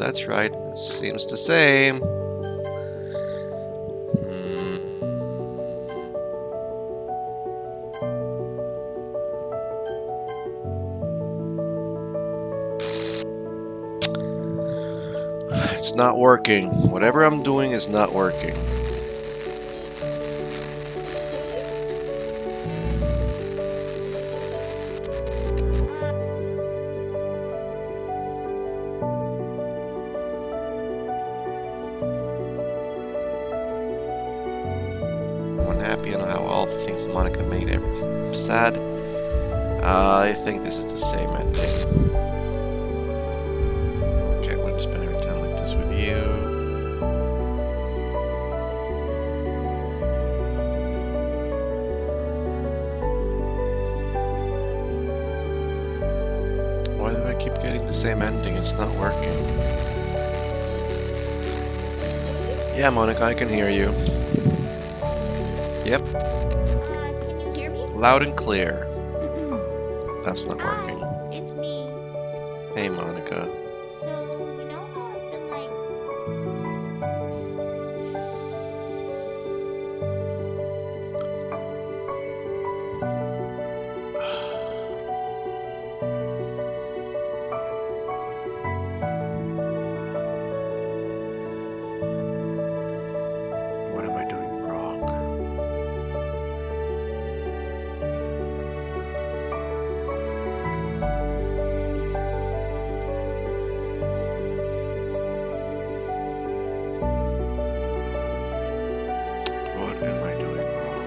that's right. Seems the same. It's not working. Whatever I'm doing is not working. I'm unhappy on how all the things Monica made everything sad. I think this is the same ending. Okay, I'm gonna spend every time like this with you. Why do I keep getting the same ending? It's not working. Yeah, Monica, I can hear you. Yep. Can you hear me? Loud and clear. That's not working. Hi, it's me. Hey, Monica. So, you know how I've been like... What am I doing wrong? What am I doing wrong?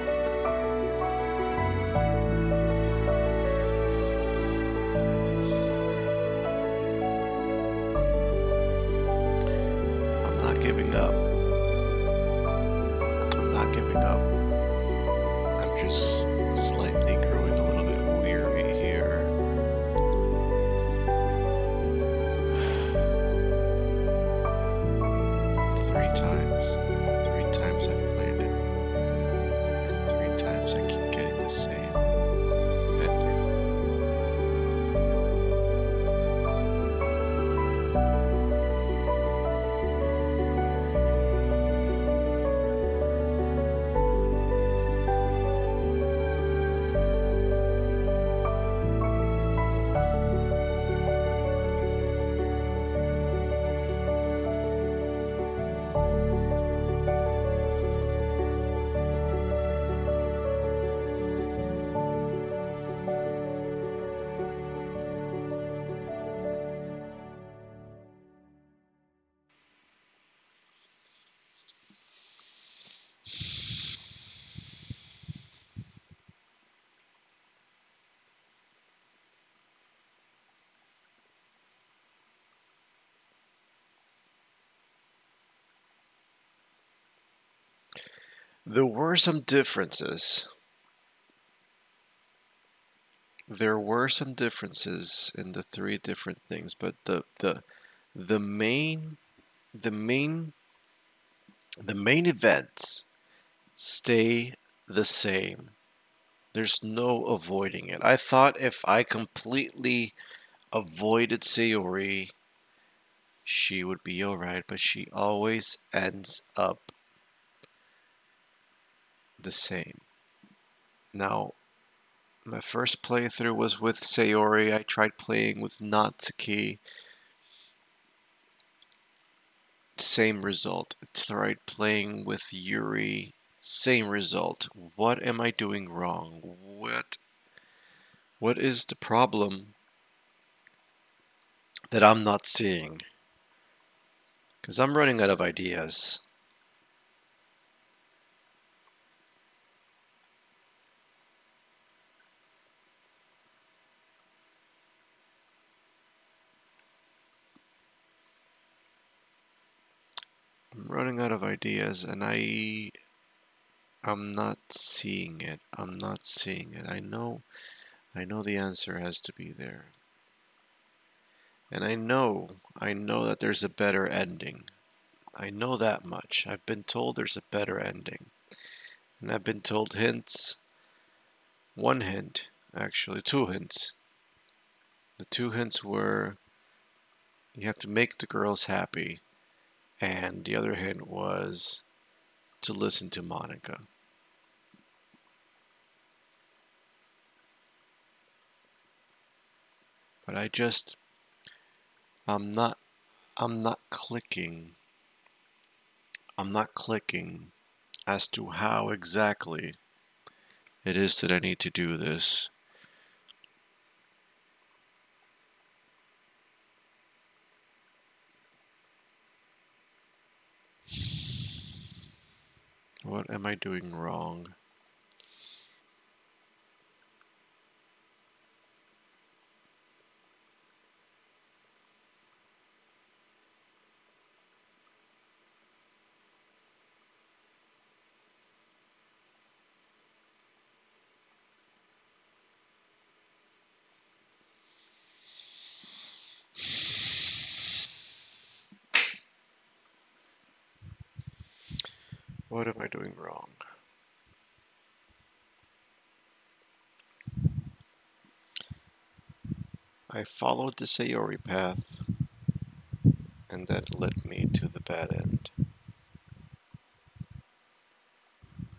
I'm not giving up. I'm not giving up. I'm just slightly growing a little bit weary here. Three times I've played it, and 3 times I keep getting the same ending. There were some differences. There were some differences in the 3 different things, but the main events stay the same. There's no avoiding it. I thought if I completely avoided Sayuri, she would be alright, but she always ends up the same. Now, my first playthrough was with Sayuri. I tried playing with Natsuki. Same result. I tried playing with Yuri. Same result. What am I doing wrong? What is the problem that I'm not seeing? Because I'm running out of ideas. I'm running out of ideas and I'm not seeing it. I'm not seeing it. I know the answer has to be there. And I know that there's a better ending. I know that much. I've been told there's a better ending. And I've been told hints. 1 hint, actually, 2 hints. The 2 hints were You have to make the girls happy. And the other hint was to listen to Monica. But I'm not, I'm not clicking. I'm not clicking as to how exactly it is that I need to do this. What am I doing wrong? What am I doing wrong? I followed the Sayuri path, and that led me to the bad end.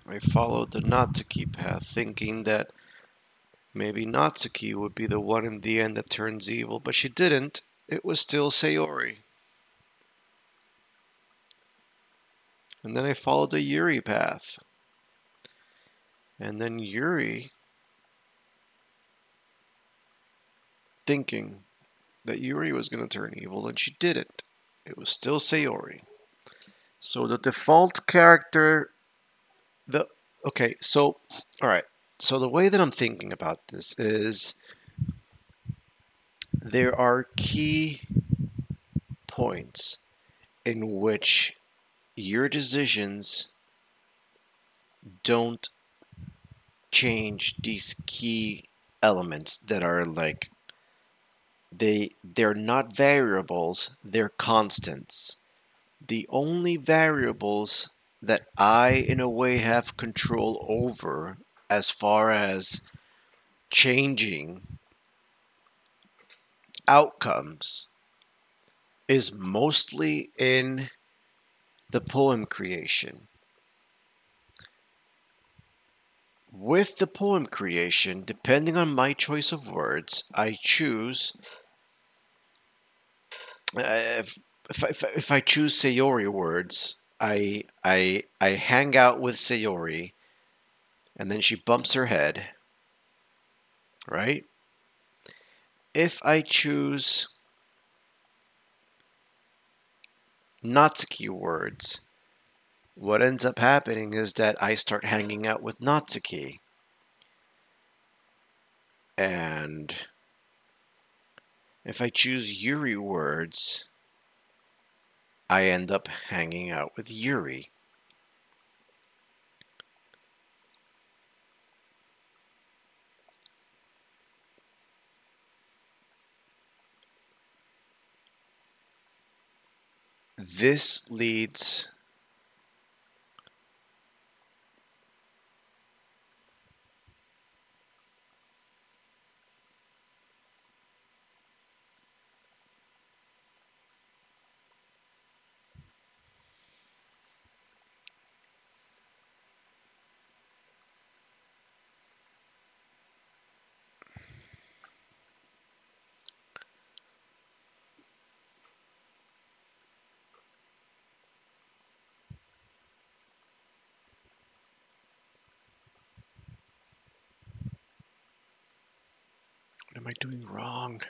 I followed the Natsuki path, thinking that maybe Natsuki would be the one in the end that turns evil, but she didn't. It was still Sayuri. And then I followed the Yuri path. And then Yuri, thinking that Yuri was going to turn evil, and she didn't. It was still Sayori. So the default character, the okay, so all right. So the way that I'm thinking about this is there are key points in which your decisions don't change these key elements that are like they're not variables, they're constants. The only variables that I in a way have control over as far as changing outcomes is mostly in the poem creation. With the poem creation, depending on my choice of words, I choose if I choose Sayori words, I hang out with Sayori, and then she bumps her head, right? If I choose Natsuki words, what ends up happening is that I start hanging out with Natsuki, and if I choose Yuri words, I end up hanging out with Yuri. This leads what am I doing wrong?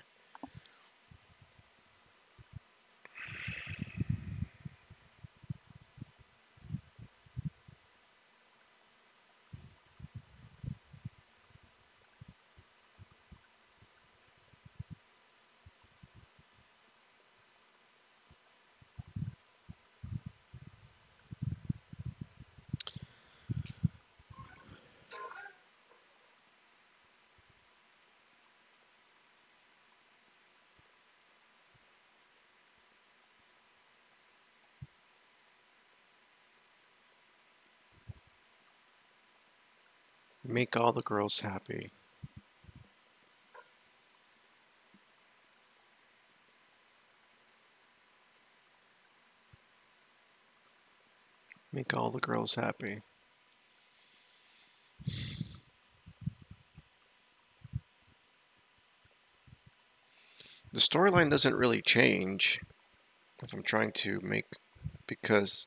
Make all the girls happy. Make all the girls happy. The storyline doesn't really change if I'm trying to make, because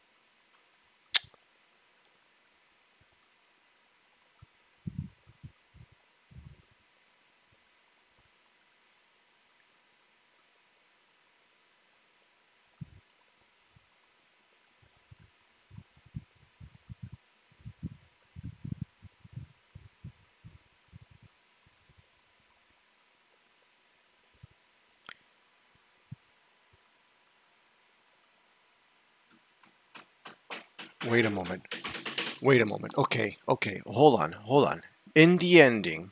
wait a moment. Wait a moment. Okay, okay. Hold on, hold on. In the ending,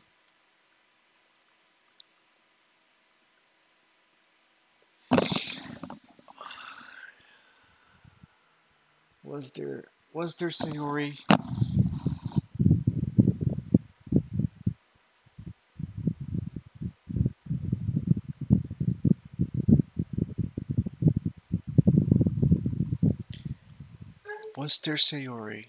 was there Sayuri? Was there Sayuri?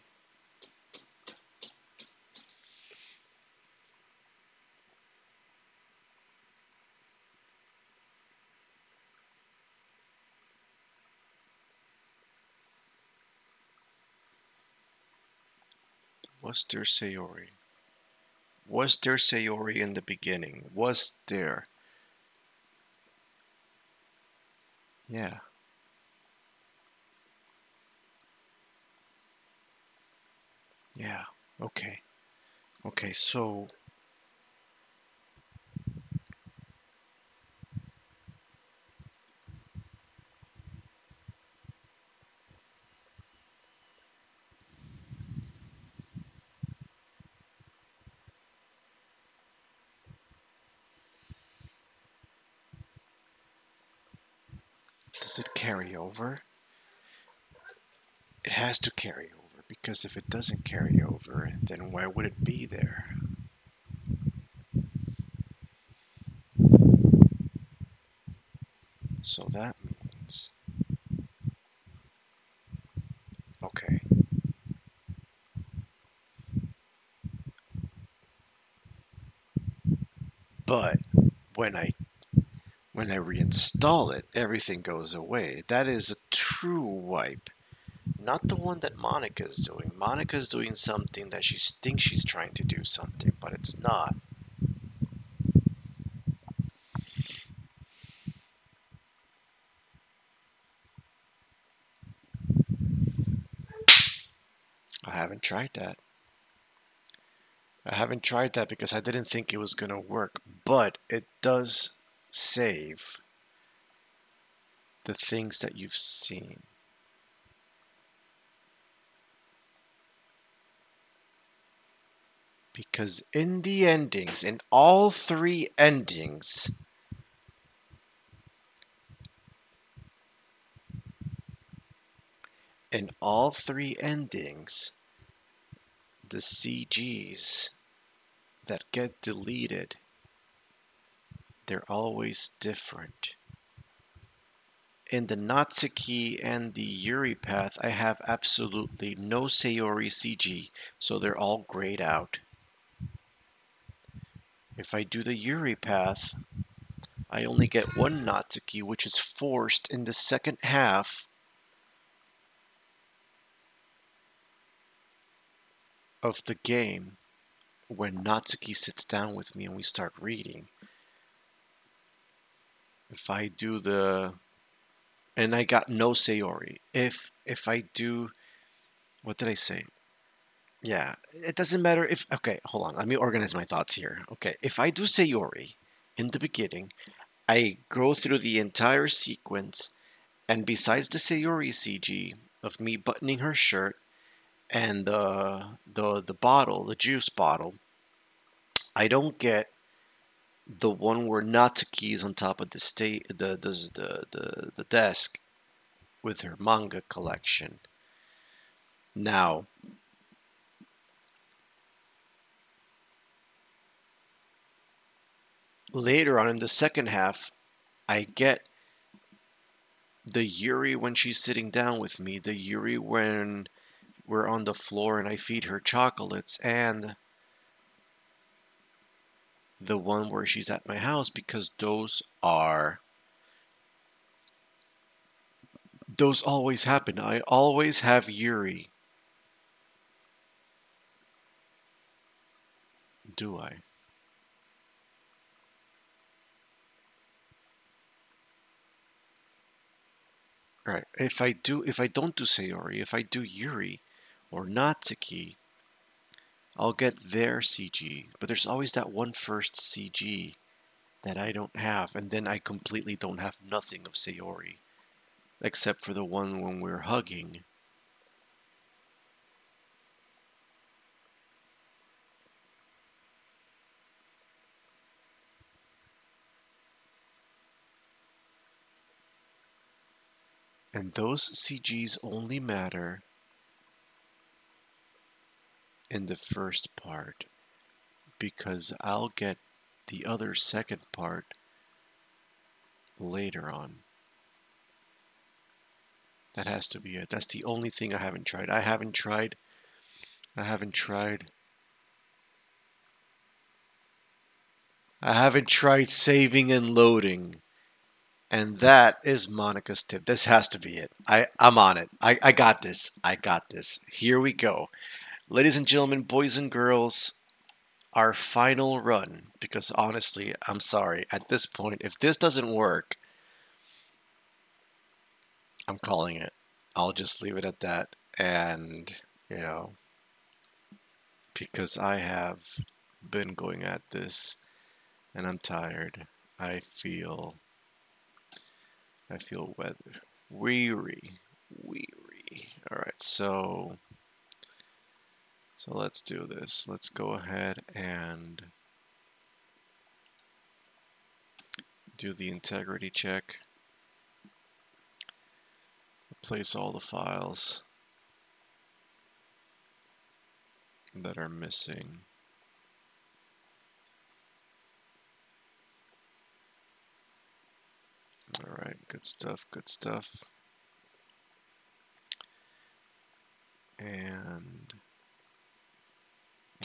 Was there Sayuri? Was there Sayuri in the beginning? Was there? Yeah. Yeah. Okay. Okay, so does it carry over? It has to carry over, because if it doesn't carry over, then why would it be there? So that means, okay, but when I when I reinstall it, everything goes away. That is a true wipe, not the one that Monica's doing. Monica's doing something that she thinks she's trying to do something, but it's not. I haven't tried that. I haven't tried that because I didn't think it was going to work, but it does save the things that you've seen. Because in the endings, in all three endings, in all three endings, the CGs that get deleted, they're always different. In the Natsuki and the Yuri path, I have absolutely no Sayuri CG, so they're all grayed out. If I do the Yuri path, I only get one Natsuki, which is forced in the second half of the game when Natsuki sits down with me and we start reading. If I do the... and I got no Sayori. If I do... what did I say? Yeah, it doesn't matter if... okay, hold on. Let me organize my thoughts here. Okay, if I do Sayori in the beginning, I go through the entire sequence, and besides the Sayori CG of me buttoning her shirt and the bottle, the juice bottle, I don't get the one where Natsuki's on top of the desk with her manga collection. Now, later on in the second half, I get the Yuri when she's sitting down with me, the Yuri when we're on the floor and I feed her chocolates, and the one where she's at my house, because those always happen. I always have Yuri. Do I? Alright, if I don't do Sayuri, if I do Yuri or Natsuki, I'll get their CG. But there's always that one first CG that I don't have, and then I completely don't have nothing of Sayuri. Except for the one when we're hugging. And those CGs only matter in the first part, because I'll get the other second part later on. That has to be it. That's the only thing I haven't tried. I haven't tried saving and loading. And that is Monica's tip. This has to be it. I'm on it. I got this. I got this. Here we go. Ladies and gentlemen, boys and girls, our final run. Because honestly, I'm sorry. At this point, if this doesn't work, I'm calling it. I'll just leave it at that. And, you know, because I have been going at this and I'm tired. I feel weary. Alright, so let's do this. Let's go ahead and do the integrity check. Replace all the files that are missing. Alright, good stuff, good stuff. And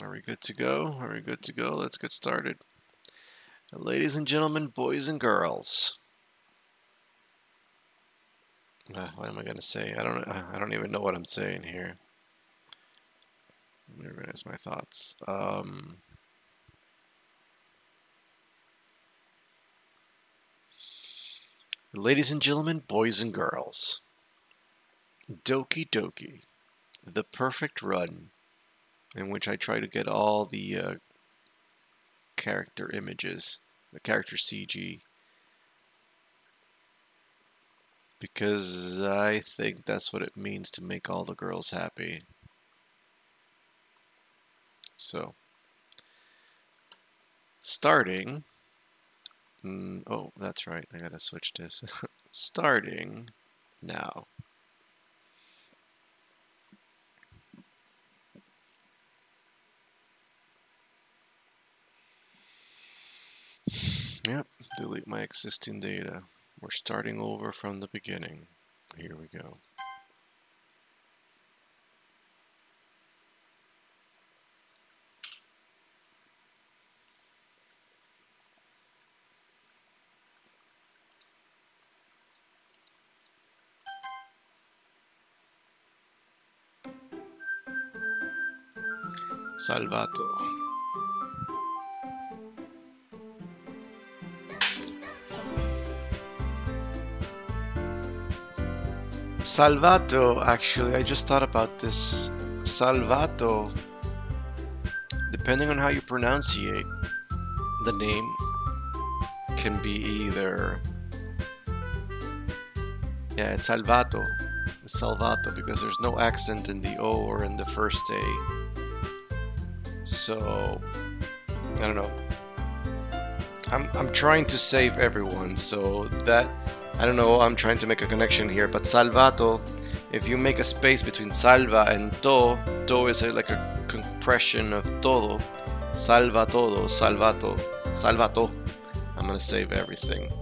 are we good to go? Are we good to go? Let's get started. Ladies and gentlemen, boys and girls. What am I gonna say? I don't even know what I'm saying here. Let me organize my thoughts. Ladies and gentlemen, boys and girls, Doki Doki, the perfect run in which I try to get all the character images, the character CG, because I think that's what it means to make all the girls happy. So, starting... oh, that's right. I gotta switch this. Starting now. Yep, delete my existing data. We're starting over from the beginning. Here we go. Salvato. Salvato, actually, I just thought about this. Salvato, depending on how you pronunciate the name, can be either... Yeah, it's Salvato. It's Salvato because there's no accent in the O or in the first A. So, I don't know. I'm trying to save everyone, so that, I don't know, I'm trying to make a connection here, but Salvato, if you make a space between salva and to is like a compression of todo. Salva todo, salvato, salvato. I'm gonna save everything.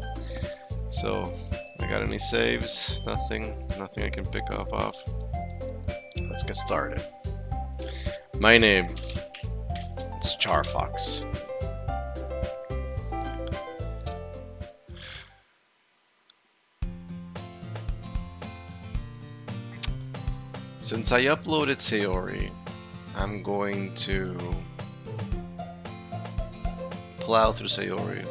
So, I got any saves? Nothing I can pick off of. let's get started. My name is CharFox. Since I uploaded Sayuri, I'm going to plow through Sayuri.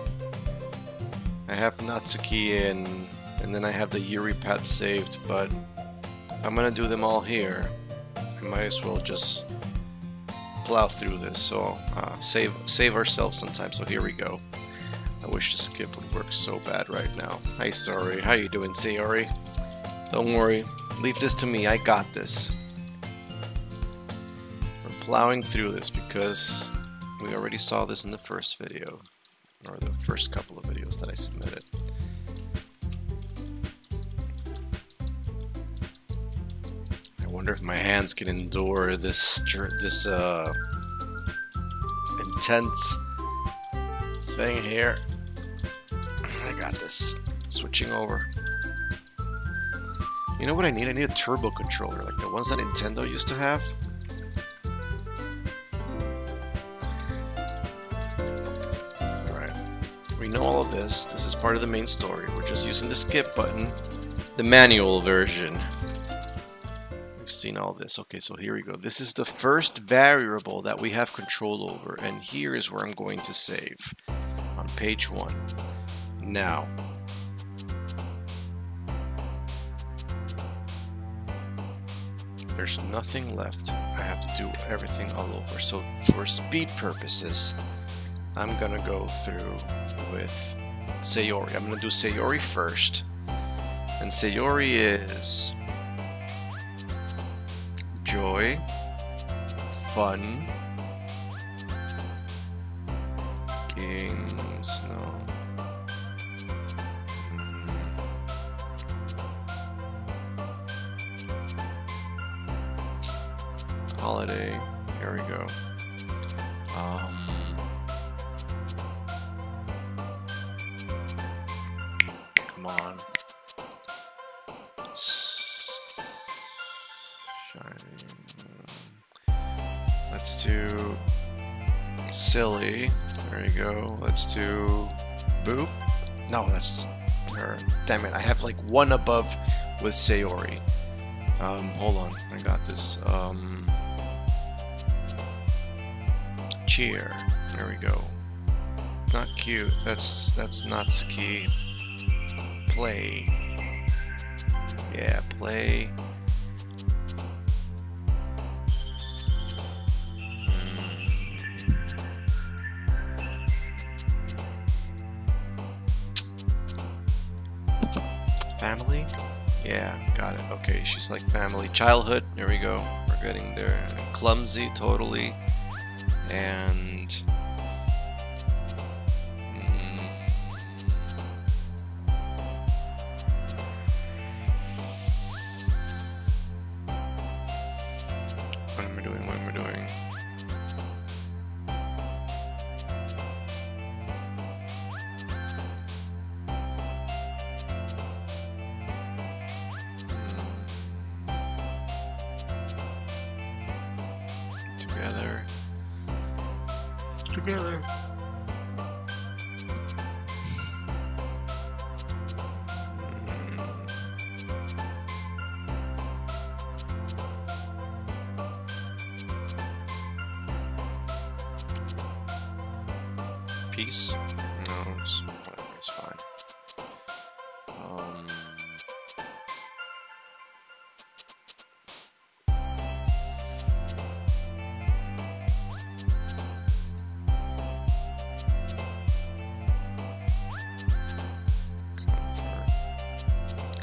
I have Natsuki in, and then I have the Yuri path saved, but if I'm gonna do them all here, I might as well just plow through this, so save ourselves some time. So here we go. I wish the skip would work so bad right now. Hi Sayuri, how you doing Sayuri? Don't worry, leave this to me, I got this. We're plowing through this because we already saw this in the first video, or the first couple of videos that I submitted. I wonder if my hands can endure this intense thing here. I got this. Switching over. You know what I need? I need a turbo controller, like the ones that Nintendo used to have. We know all of this. This is part of the main story. We're just using the skip button, the manual version. We've seen all this. Okay, so here we go. This is the first variable that we have control over, and here is where I'm going to save, on page 1. Now, there's nothing left. I have to do everything all over. So for speed purposes, I'm gonna go through with Sayuri. I'm gonna do Sayuri first. And Sayuri is joy, fun, kings, no. Holiday, here we go. Come on. Let's do silly. There you go. Let's do boop. No, that's her. Damn it, I have like one above with Sayuri. Hold on, I got this. Cheer. There we go. Not cute. That's Natsuki. Play. Yeah, play. Family? Yeah, got it. Okay, she's like family. Childhood. There we go. We're getting there. Clumsy, totally. And what am I doing? What am I doing? Together. Peace? No, it's fine.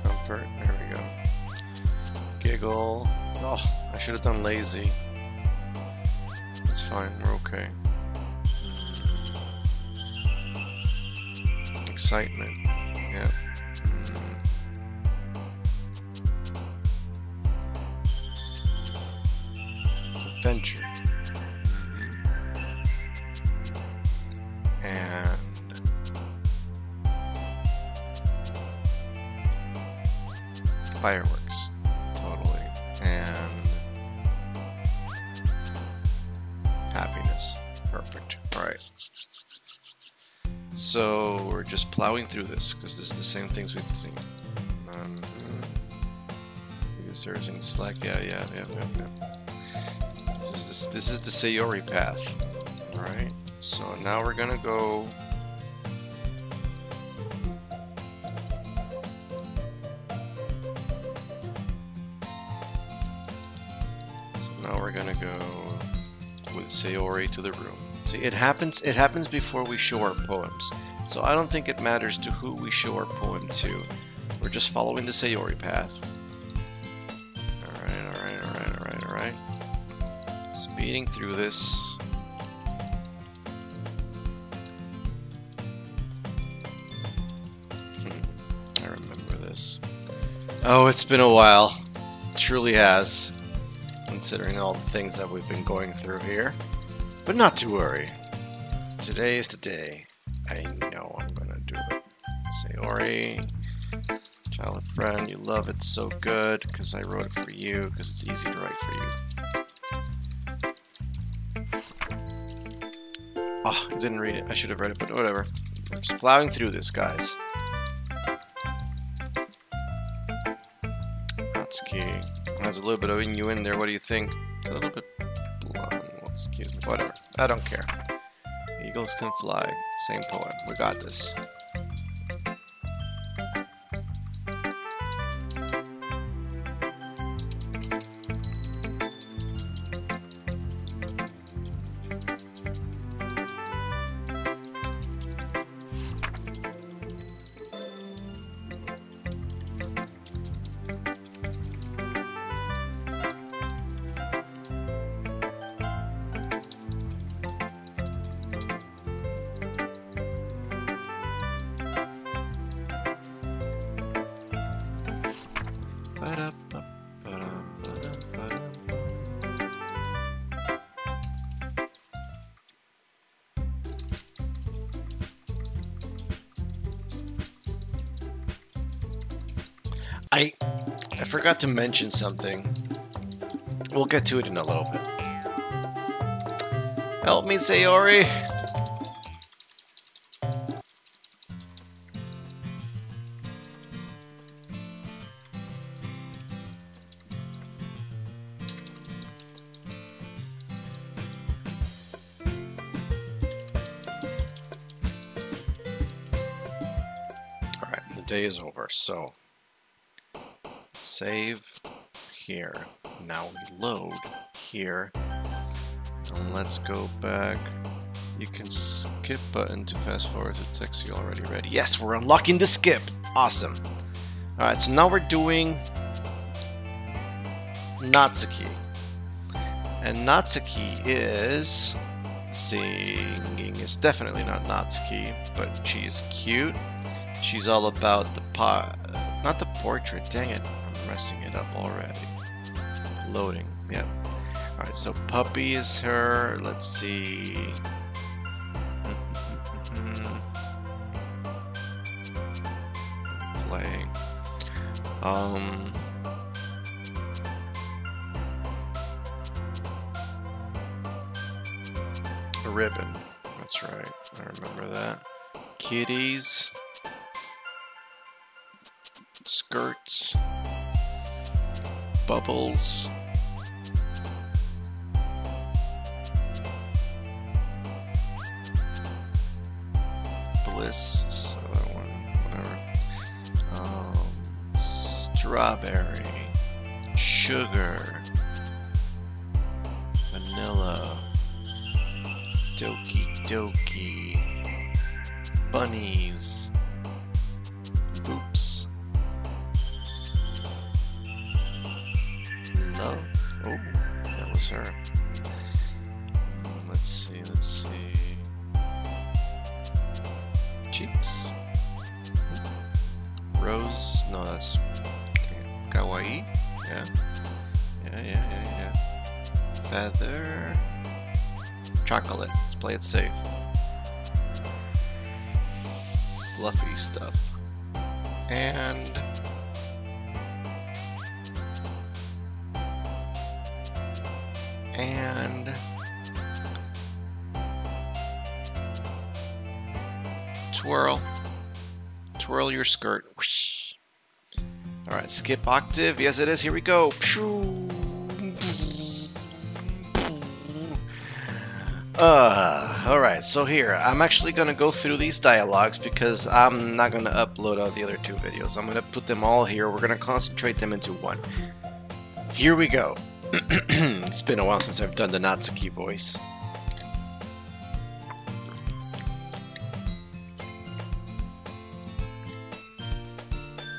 Comfort, there we go. Giggle. Oh, I should have done lazy. It's fine, we're okay. Excitement, yeah. Adventure. And fireworks, totally. And Perfect. Alright. So we're just plowing through this because this is the same things we've seen. Users in Slack. Yeah. This is the Sayuri path. Alright. So now we're gonna go. Now we're gonna go with Sayuri to the room. See, it happens before we show our poems. So I don't think it matters to who we show our poem to. We're just following the Sayuri path. Alright. Speeding through this. I remember this. Oh, it's been a while. It truly has. Considering all the things that we've been going through here. But not to worry. Today is the day. I know I'm gonna do it. Sayuri, childhood friend, you love it so good because I wrote it for you because it's easy to write for you. Oh, I didn't read it. I should have read it, but whatever. We're just plowing through this, guys. Natsuki has a little bit of innu there. What do you think? It's a little bit blunt. Excuse me. Whatever. I don't care. Eagles can fly. Same poem. We got this. I forgot to mention something. We'll get to it in a little bit. Help me, Sayuri! Alright, the day is over, so save here. Now we load here. And let's go back. You can skip button to fast forward to text you already read. Yes, we're unlocking the skip. Awesome. Alright, so now we're doing Natsuki. And Natsuki is singing. Is definitely not Natsuki, but she's cute. She's all about the not the portrait. Dang it. I'm messing it up already. Loading. Yep. Alright, so puppy is her. Let's see. Playing. A ribbon. That's right. I remember that. Kitties. Skirts. Bubbles. Bliss. That one. Whatever. Strawberry. Sugar. Vanilla. Doki Doki. Bunnies. Boops. Love. Oh, that was her. Let's see. Cheeks. Rose. No, that's kawaii. Yeah. Feather. Chocolate. Let's play it safe. Fluffy stuff. And Twirl. Twirl your skirt. Whoosh. Alright, skip octave. Yes, it is. Here we go. Alright, so here, I'm actually going to go through these dialogues because I'm not going to upload all the other two videos. I'm going to put them all here. We're going to concentrate them into one. Here we go. It's been a while since I've done the Natsuki voice.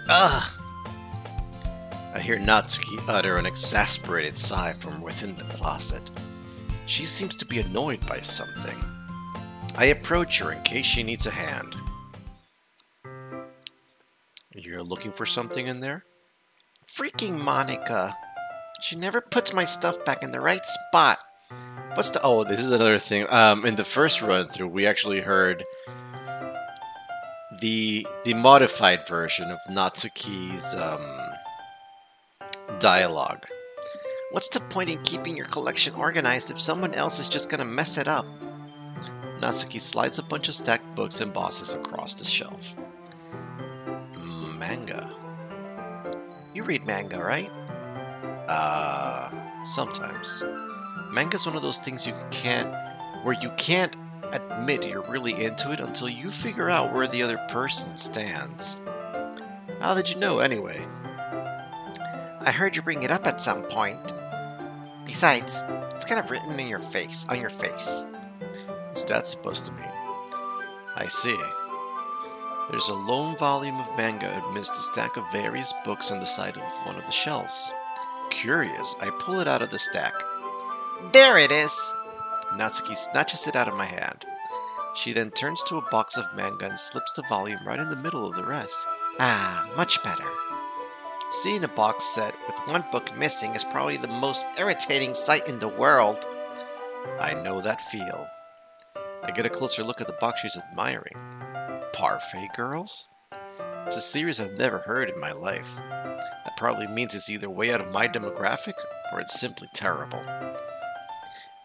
Ugh! I hear Natsuki utter an exasperated sigh from within the closet. She seems to be annoyed by something. I approach her in case she needs a hand. You're looking for something in there? Freaking Monica! She never puts my stuff back in the right spot. What's the... Oh, this is another thing. In the first run-through, we actually heard the modified version of Natsuki's dialogue. What's the point in keeping your collection organized if someone else is just gonna mess it up? Natsuki slides a bunch of stacked books and bosses across the shelf. Manga. You read manga, right? Sometimes. Manga's one of those things where you can't admit you're really into it until you figure out where the other person stands. How did you know, anyway? I heard you bring it up at some point. Besides, it's kind of written in your face, on your face. What's that supposed to mean? I see. There's a lone volume of manga amidst a stack of various books on the side of one of the shelves. Curious, I pull it out of the stack. There it is! Natsuki snatches it out of my hand. She then turns to a box of manga and slips the volume right in the middle of the rest. Ah, much better. Seeing a box set with one book missing is probably the most irritating sight in the world. I know that feel. I get a closer look at the box she's admiring. Parfait Girls? It's a series I've never heard in my life. That probably means it's either way out of my demographic, or it's simply terrible.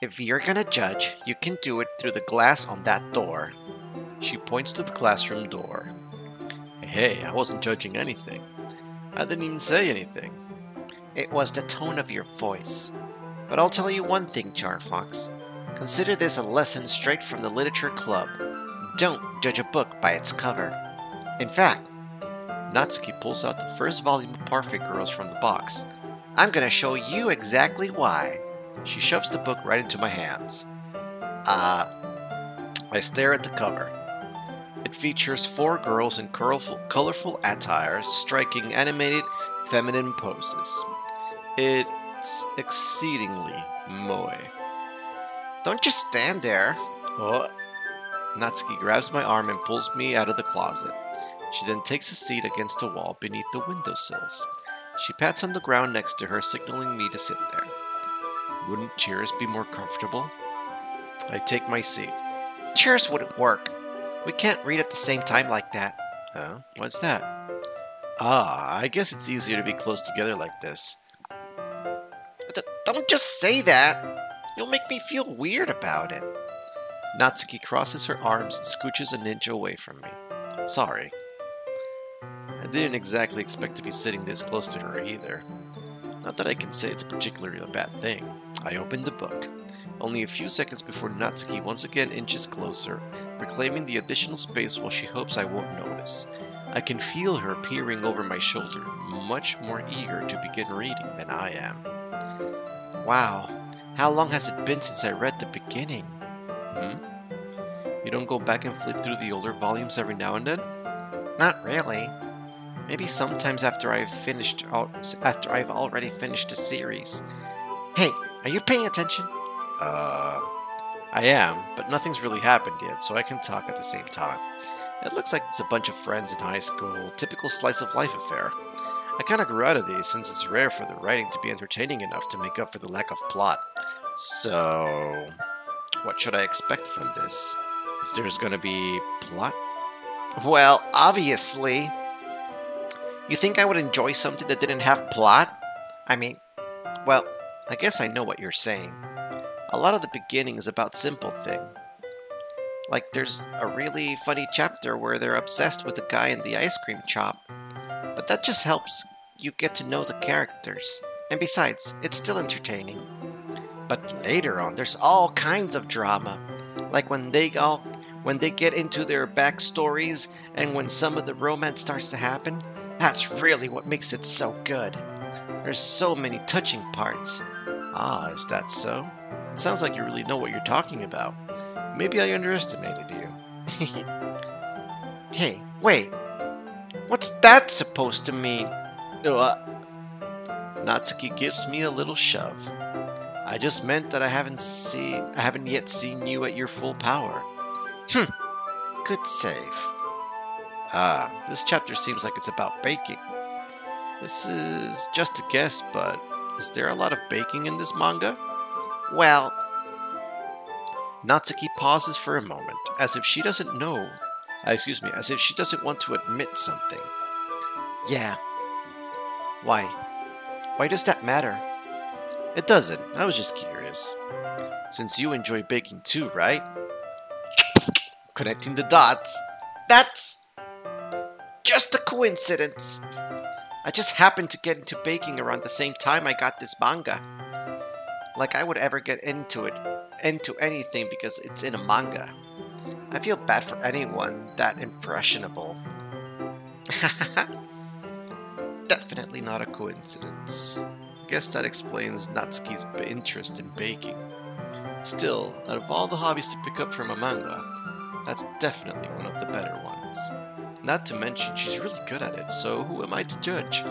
If you're gonna judge, you can do it through the glass on that door. She points to the classroom door. Hey, I wasn't judging anything. I didn't even say anything. It was the tone of your voice. But I'll tell you one thing, CharFox. Consider this a lesson straight from the literature club. Don't judge a book by its cover. In fact, Natsuki pulls out the first volume of Parfait Girls from the box. I'm gonna show you exactly why. She shoves the book right into my hands. I stare at the cover. It features 4 girls in colorful attires, striking animated, feminine poses. It's exceedingly moe. Don't just stand there. Oh. Natsuki grabs my arm and pulls me out of the closet. She then takes a seat against a wall beneath the windowsills. She pats on the ground next to her, signaling me to sit there. Wouldn't chairs be more comfortable? I take my seat. Chairs wouldn't work. We can't read at the same time like that. Oh, what's that? I guess it's easier to be close together like this. Don't just say that! You'll make me feel weird about it. Natsuki crosses her arms and scooches an inch away from me. Sorry. I didn't exactly expect to be sitting this close to her either. Not that I can say it's particularly a bad thing. I opened the book. Only a few seconds before Natsuki once again inches closer, reclaiming the additional space while she hopes I won't notice. I can feel her peering over my shoulder, much more eager to begin reading than I am. Wow, how long has it been since I read the beginning? You don't go back and flip through the older volumes every now and then? Not really. Maybe sometimes after I've already finished the series. Hey, are you paying attention? I am, but nothing's really happened yet, so I can talk at the same time. It looks like it's a bunch of friends in high school, typical slice of life affair. I kinda grew out of these since it's rare for the writing to be entertaining enough to make up for the lack of plot. So, what should I expect from this? Is there's gonna be plot? Well, obviously. You think I would enjoy something that didn't have plot? I mean, well, I guess I know what you're saying. A lot of the beginning is about simple thing. Like there's a really funny chapter where they're obsessed with the guy in the ice cream shop. But that just helps you get to know the characters. And besides, it's still entertaining. But later on, there's all kinds of drama. Like when they get into their backstories and when some of the romance starts to happen, that's really what makes it so good. There's so many touching parts. Ah, is that so? It sounds like you really know what you're talking about. Maybe I underestimated you. Hey, wait. What's that supposed to mean? Natsuki gives me a little shove. I just meant that I haven't yet seen you at your full power. Good save. Ah, this chapter seems like it's about baking. This is just a guess, but is there a lot of baking in this manga? Well, Natsuki pauses for a moment, as if she doesn't know. As if she doesn't want to admit something. Yeah. Why? Why does that matter? It doesn't. I was just curious. Since you enjoy baking too, right? Connecting the dots. That's just a coincidence. I just happened to get into baking around the same time I got this manga. Like I would ever get into anything because it's in a manga. I feel bad for anyone that impressionable. Definitely not a coincidence. Guess that explains Natsuki's interest in baking. Still, out of all the hobbies to pick up from a manga, that's definitely one of the better ones. Not to mention, she's really good at it, so who am I to judge?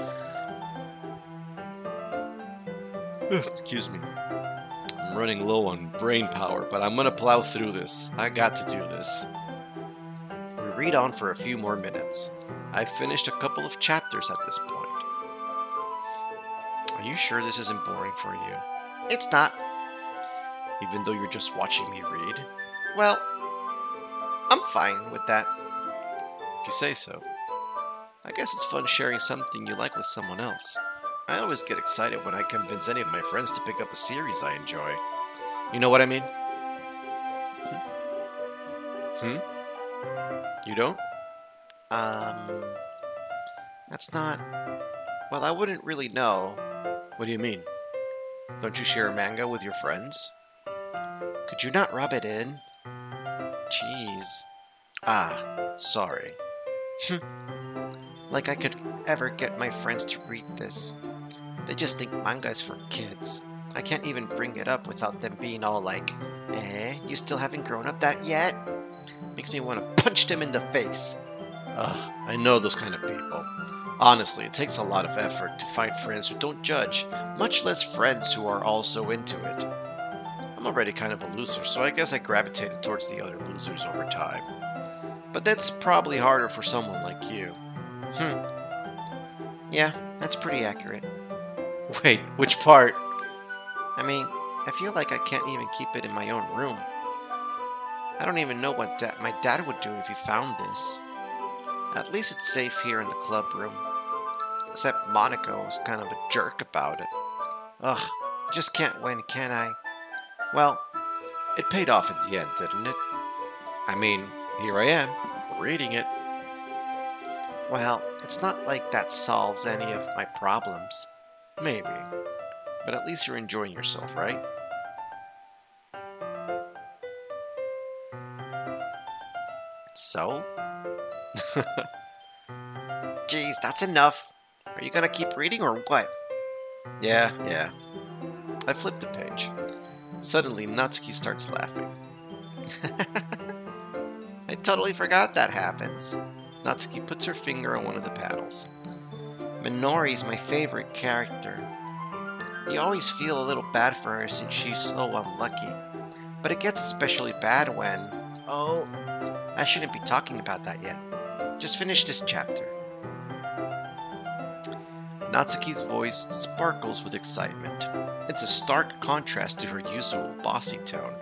Excuse me. I'm running low on brain power, but I'm gonna plow through this. I got to do this. We read on for a few more minutes. I've finished a couple of chapters at this point. Are you sure this isn't boring for you? It's not. Even though you're just watching me read? Well, I'm fine with that. If you say so. I guess it's fun sharing something you like with someone else. I always get excited when I convince any of my friends to pick up a series I enjoy. You know what I mean? You don't? That's not... Well, I wouldn't really know. What do you mean? Don't you share a manga with your friends? Could you not rub it in? Jeez. Ah, sorry. Like I could ever get my friends to read this. They just think manga is for kids. I can't even bring it up without them being all like, you still haven't grown up that yet? Makes me want to punch them in the face. Ugh, I know those kind of people. Honestly, it takes a lot of effort to find friends who don't judge, much less friends who are also into it. I'm already kind of a loser, so I guess I gravitated towards the other losers over time. But that's probably harder for someone like you. Yeah, that's pretty accurate. Wait, which part? I mean, I feel like I can't even keep it in my own room. I don't even know what my dad would do if he found this. At least it's safe here in the club room. Except Monaco was kind of a jerk about it. Ugh, just can't win, can I? Well, it paid off in the end, didn't it? I mean, here I am, reading it. Well, it's not like that solves any of my problems. Maybe. But at least you're enjoying yourself, right? So? Jeez, that's enough. Are you gonna keep reading or what? Yeah. I flipped the page. Suddenly, Natsuki starts laughing. I totally forgot that happens. Natsuki puts her finger on one of the panels. Minori's my favorite character. You always feel a little bad for her since she's so unlucky. But it gets especially bad when... Oh, I shouldn't be talking about that yet. Just finish this chapter. Natsuki's voice sparkles with excitement. It's a stark contrast to her usual bossy tone.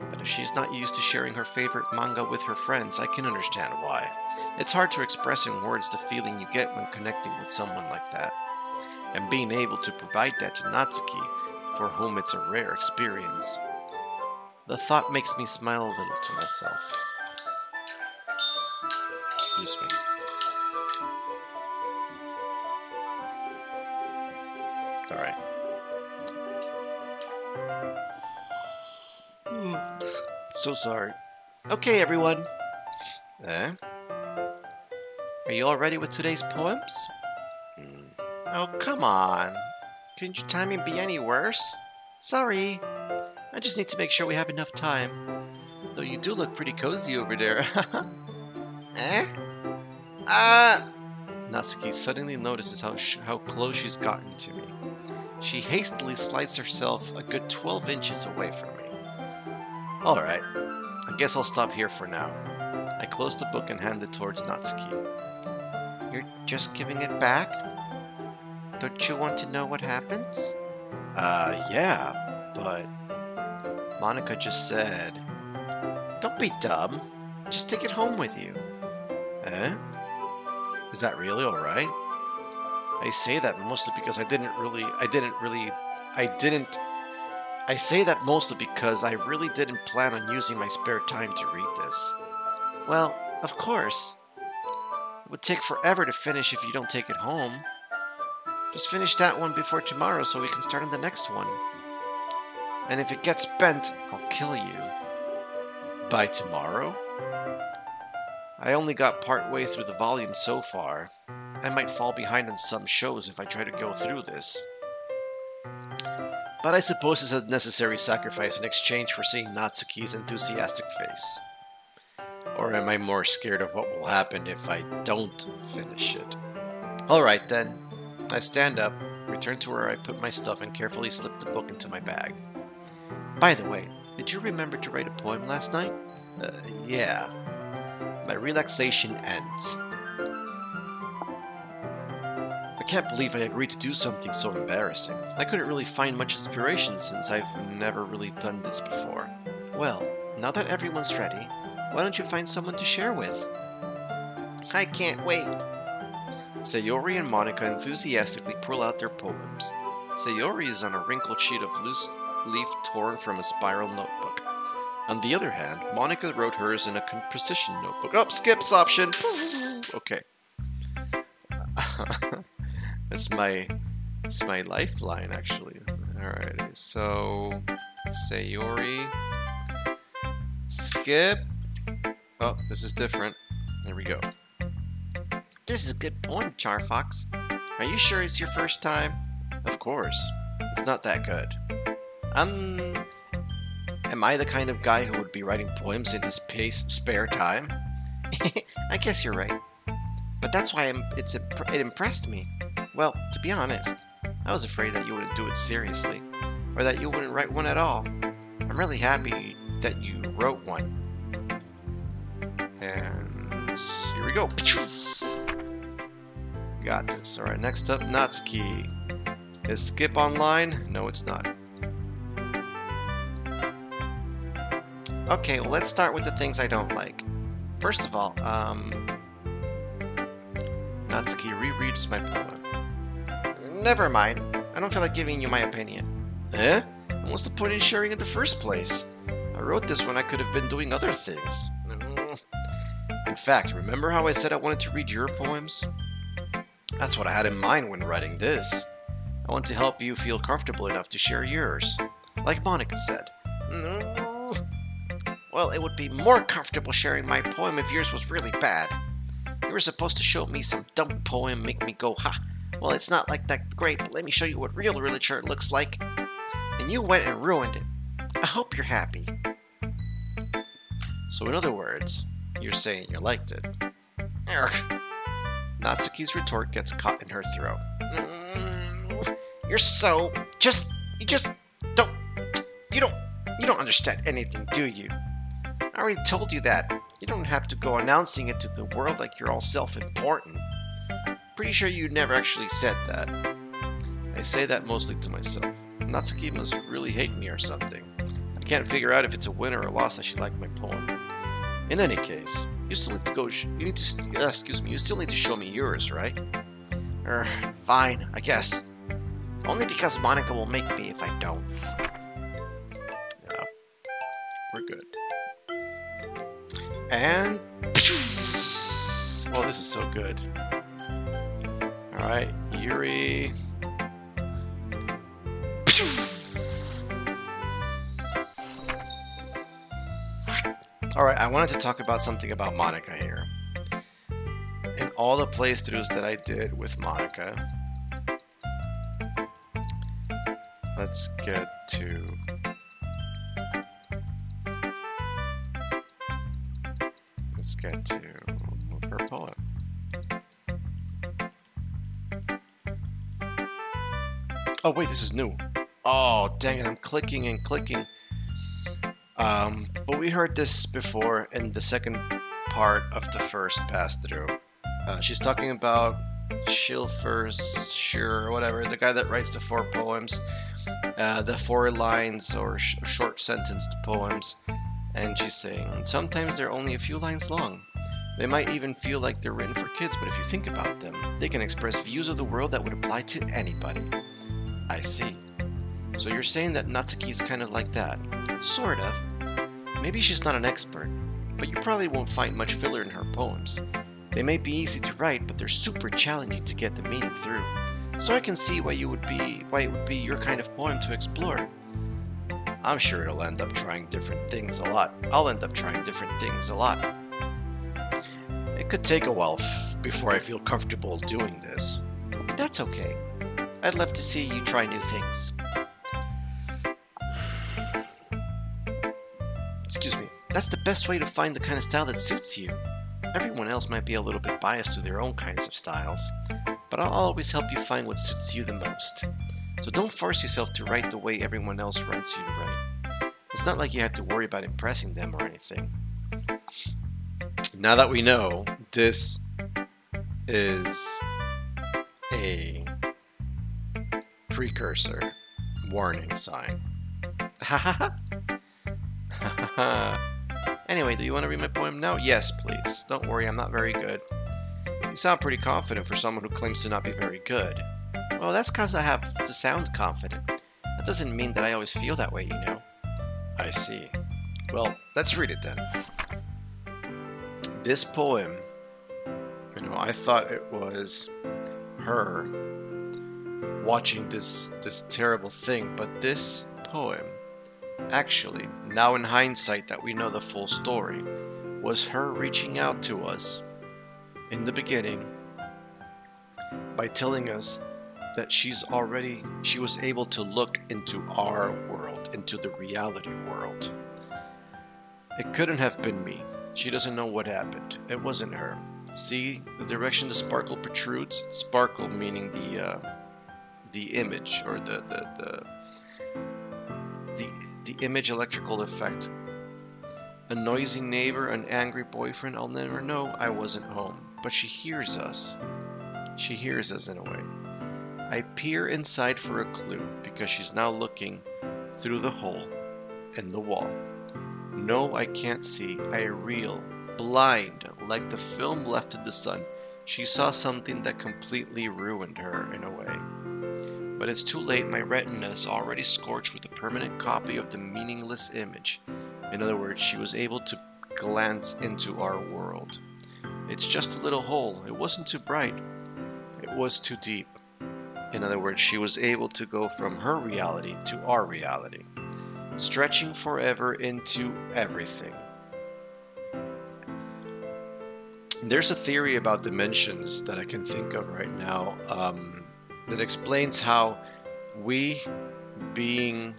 But if she's not used to sharing her favorite manga with her friends, I can understand why. It's hard to express in words the feeling you get when connecting with someone like that. And being able to provide that to Natsuki, for whom it's a rare experience. The thought makes me smile a little to myself. Excuse me. Alright. So sorry. Okay, everyone. Eh? Are you all ready with today's poems? Oh, come on. Couldn't your timing be any worse? Sorry. I just need to make sure we have enough time. Though you do look pretty cozy over there. Eh? Ah! Natsuki suddenly notices how close she's gotten to me. She hastily slides herself a good 12 inches away from me. Alright, I guess I'll stop here for now. I close the book and hand it towards Natsuki. You're just giving it back? Don't you want to know what happens? Yeah, but... Monica just said... Don't be dumb. Just take it home with you. Eh? Is that really alright? I say that mostly because I say that mostly because I really didn't plan on using my spare time to read this. Well, of course. It would take forever to finish if you don't take it home. Just finish that one before tomorrow so we can start on the next one. And if it gets spent, I'll kill you. By tomorrow? I only got part way through the volume so far. I might fall behind on some shows if I try to go through this. But I suppose it's a necessary sacrifice in exchange for seeing Natsuki's enthusiastic face. Or am I more scared of what will happen if I don't finish it? Alright then. I stand up, return to where I put my stuff and carefully slip the book into my bag. By the way, did you remember to write a poem last night? Yeah. My relaxation ends. I can't believe I agreed to do something so embarrassing. I couldn't really find much inspiration since I've never really done this before. Well, now that everyone's ready, why don't you find someone to share with? I can't wait. Sayuri and Monica enthusiastically pull out their poems. Sayuri is on a wrinkled sheet of loose leaf torn from a spiral notebook. On the other hand, Monica wrote hers in a precision notebook. Oh, skips option! Okay. It's my lifeline, actually. Alright, so... Sayuri... Skip... Oh, this is different. There we go. This is a good poem, CharFox. Are you sure it's your first time? Of course. It's not that good. Am I the kind of guy who would be writing poems in his spare time? I guess you're right. But that's why it impressed me. Well, to be honest, I was afraid that you wouldn't do it seriously, or that you wouldn't write one at all. I'm really happy that you wrote one. And here we go. Got this. Alright, next up, Natsuki. Is Skip online? No, it's not. Okay, well, let's start with the things I don't like. First of all, Natsuki rereads my poem. Never mind. I don't feel like giving you my opinion. Eh? What's the point in sharing in the first place? I wrote this when I could have been doing other things. In fact, remember how I said I wanted to read your poems? That's what I had in mind when writing this. I want to help you feel comfortable enough to share yours. Like Monica said. Well, it would be more comfortable sharing my poem if yours was really bad. You were supposed to show me some dumb poem, make me go, ha! Well, it's not like that great, but let me show you what real literature looks like. And you went and ruined it. I hope you're happy. So in other words, you're saying you liked it. Urgh. Natsuki's retort gets caught in her throat. You're so... You don't understand anything, do you? I already told you that. You don't have to go announcing it to the world like you're all self-important. Pretty sure you never actually said that. I say that mostly to myself. Natsuki must really hate me or something. I can't figure out if it's a win or a loss that she liked my poem. In any case, you still need to go. You still need to show me yours, right? Fine, I guess. Only because Monica will make me if I don't. Yeah, we're good. And Well, this is so good. Alright, Yuri. Alright, I wanted to talk about something about Monica here. In all the playthroughs that I did with Monica, let's get to her poem. Oh wait, this is new. Oh dang it, I'm clicking and clicking. But we heard this before in the second part of the first pass through. She's talking about Schilfer, or whatever, the guy that writes the 4 poems, the 4 lines or short sentenced poems. And she's saying, sometimes they're only a few lines long. They might even feel like they're written for kids, but if you think about them, they can express views of the world that would apply to anybody. I see. So you're saying that Natsuki is kind of like that? Sort of. Maybe she's not an expert, but you probably won't find much filler in her poems. They may be easy to write, but they're super challenging to get the meaning through. So I can see why it would be your kind of poem to explore. I'm sure it'll end up trying different things a lot. I'll end up trying different things a lot. It could take a while before I feel comfortable doing this. But that's okay. I'd love to see you try new things. Excuse me. That's the best way to find the kind of style that suits you. Everyone else might be a little bit biased to their own kinds of styles, but I'll always help you find what suits you the most. So don't force yourself to write the way everyone else wants you to write. It's not like you have to worry about impressing them or anything. Now that we know this is a precursor warning sign. Anyway, do you want to read my poem now? Yes, please. Don't worry, I'm not very good. You sound pretty confident for someone who claims to not be very good. Well, that's because I have to sound confident. That doesn't mean that I always feel that way, you know. I see. Well, let's read it then. This poem, you know, I thought it was her watching this terrible thing, but this poem, actually, now in hindsight that we know the full story, was her reaching out to us in the beginning by telling us that she was able to look into our world, into the reality world. It couldn't have been me. She doesn't know what happened. It wasn't her. See the direction the sparkle protrudes? Sparkle meaning the image, or the image electrical effect. A noisy neighbor, an angry boyfriend, I'll never know. I wasn't home. But she hears us. She hears us in a way. I peer inside for a clue, because she's now looking through the hole in the wall. No, I can't see. I reel, blind, like the film left in the sun. She saw something that completely ruined her, in a way. But it's too late. My retina is already scorched with a permanent copy of the meaningless image. In other words, she was able to glance into our world. It's just a little hole. It wasn't too bright. It was too deep. In other words, she was able to go from her reality to our reality, stretching forever into everything. There's a theory about dimensions that I can think of right now that explains how we being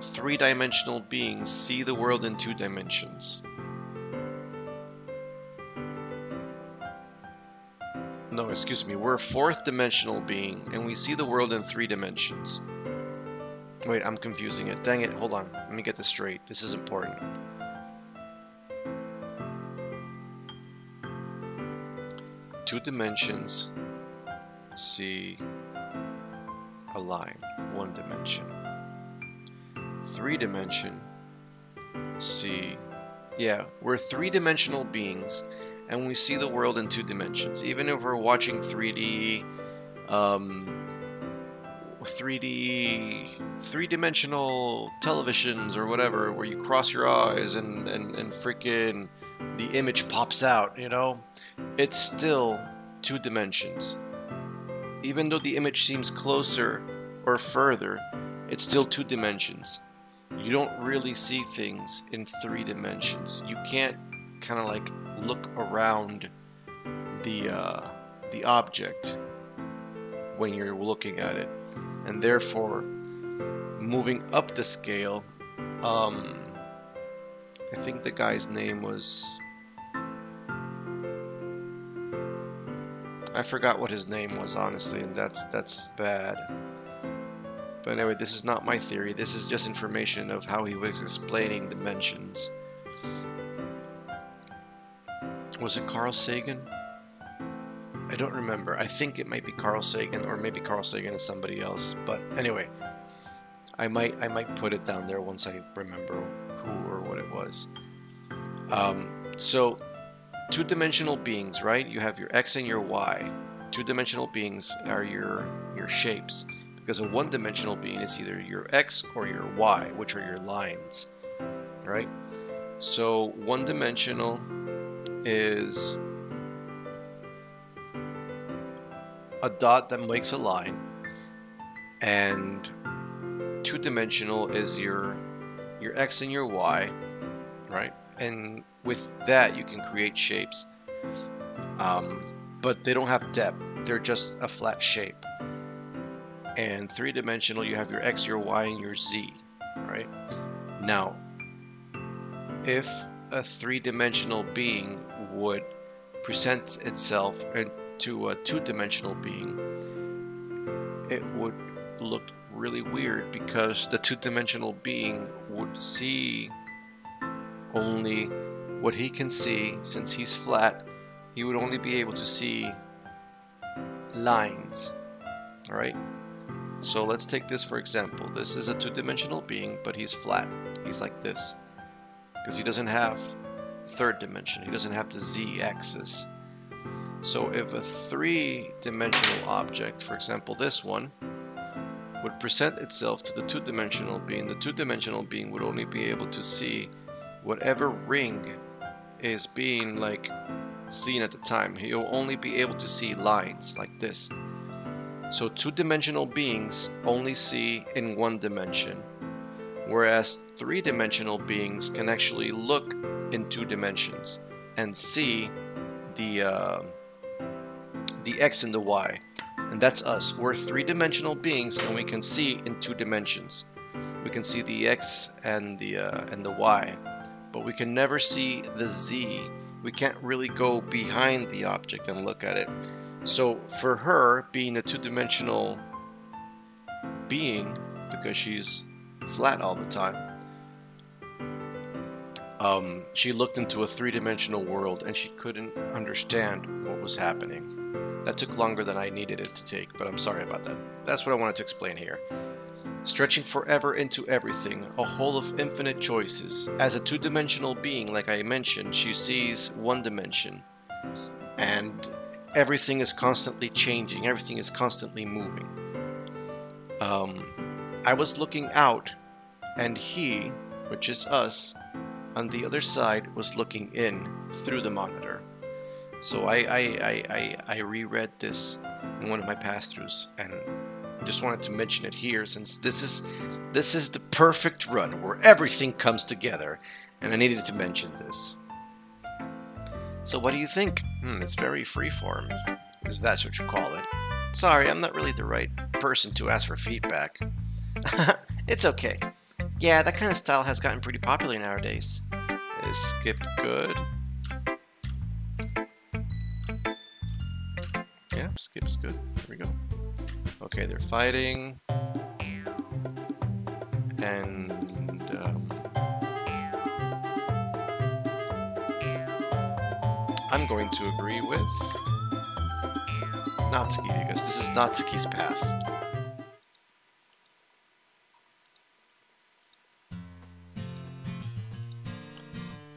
three-dimensional beings see the world in 2 dimensions. No, excuse me, we're a 4th dimensional being and we see the world in 3 dimensions. Wait, I'm confusing it. Dang it, hold on. Let me get this straight. This is important. Two dimensions see a line, 1 dimension. 3 dimension see, yeah, we're 3-dimensional beings and we see the world in 2 dimensions. Even if we're watching 3D, 3D, three-dimensional televisions or whatever, where you cross your eyes and freaking the image pops out, you know? It's still 2 dimensions. Even though the image seems closer or further, it's still 2 dimensions. You don't really see things in 3 dimensions. You can't kind of like look around the object when you're looking at it, and therefore moving up the scale, I think the guy's name was, I forgot what his name was, honestly, and that's bad. But anyway, this is not my theory. This is just information of how he was explaining dimensions. Was it Carl Sagan? I don't remember. I think it might be Carl Sagan, or maybe Carl Sagan is somebody else. But anyway, I might put it down there once I remember who or what it was. So, 2-dimensional beings, right? You have your X and your Y. 2-dimensional beings are your shapes, because a 1-dimensional being is either your X or your Y, which are your lines, right? So 1-dimensional is a dot that makes a line, and 2-dimensional is your X and your Y, right? And with that you can create shapes, but they don't have depth. They're just a flat shape. And 3-dimensional, you have your X, your Y, and your Z, right? Now, if a 3-dimensional being would present itself into a 2-dimensional being, it would look really weird, because the 2-dimensional being would see only what he can see. Since he's flat, he would only be able to see lines, all right? So let's take this for example. This is a 2-dimensional being, but he's flat. He's like this, because he doesn't have 3rd dimension. He doesn't have the Z-axis. So if a 3-dimensional object, for example this one, would present itself to the 2-dimensional being, the 2-dimensional being would only be able to see whatever ring is being like seen at the time. He'll only be able to see lines like this. So 2-dimensional beings only see in 1 dimension, whereas 3-dimensional beings can actually look in 2 dimensions and see the X and the Y. And that's us. We're 3-dimensional beings, and we can see in 2 dimensions. We can see the X and the Y, but we can never see the Z. We can't really go behind the object and look at it. So for her, being a 2-dimensional being, because she's flat all the time, she looked into a 3-dimensional world and she couldn't understand what was happening. That took longer than I needed it to take, but I'm sorry about that. That's what I wanted to explain here. Stretching forever into everything, a whole of infinite choices. As a 2-dimensional being, like I mentioned, she sees 1 dimension, and everything is constantly changing, everything is constantly moving. I was looking out, and he, which is us, on the other side was looking in through the monitor. So I reread this in one of my pass-throughs, and just wanted to mention it here, since this is the perfect run where everything comes together, and I needed to mention this. So what do you think? It's very freeform, if that's what you call it. Sorry, I'm not really the right person to ask for feedback. It's okay. Yeah, that kind of style has gotten pretty popular nowadays. Is skip good? Yeah, skip's good. There we go. Okay, they're fighting. And I'm going to agree with Natsuki, because this is Natsuki's path.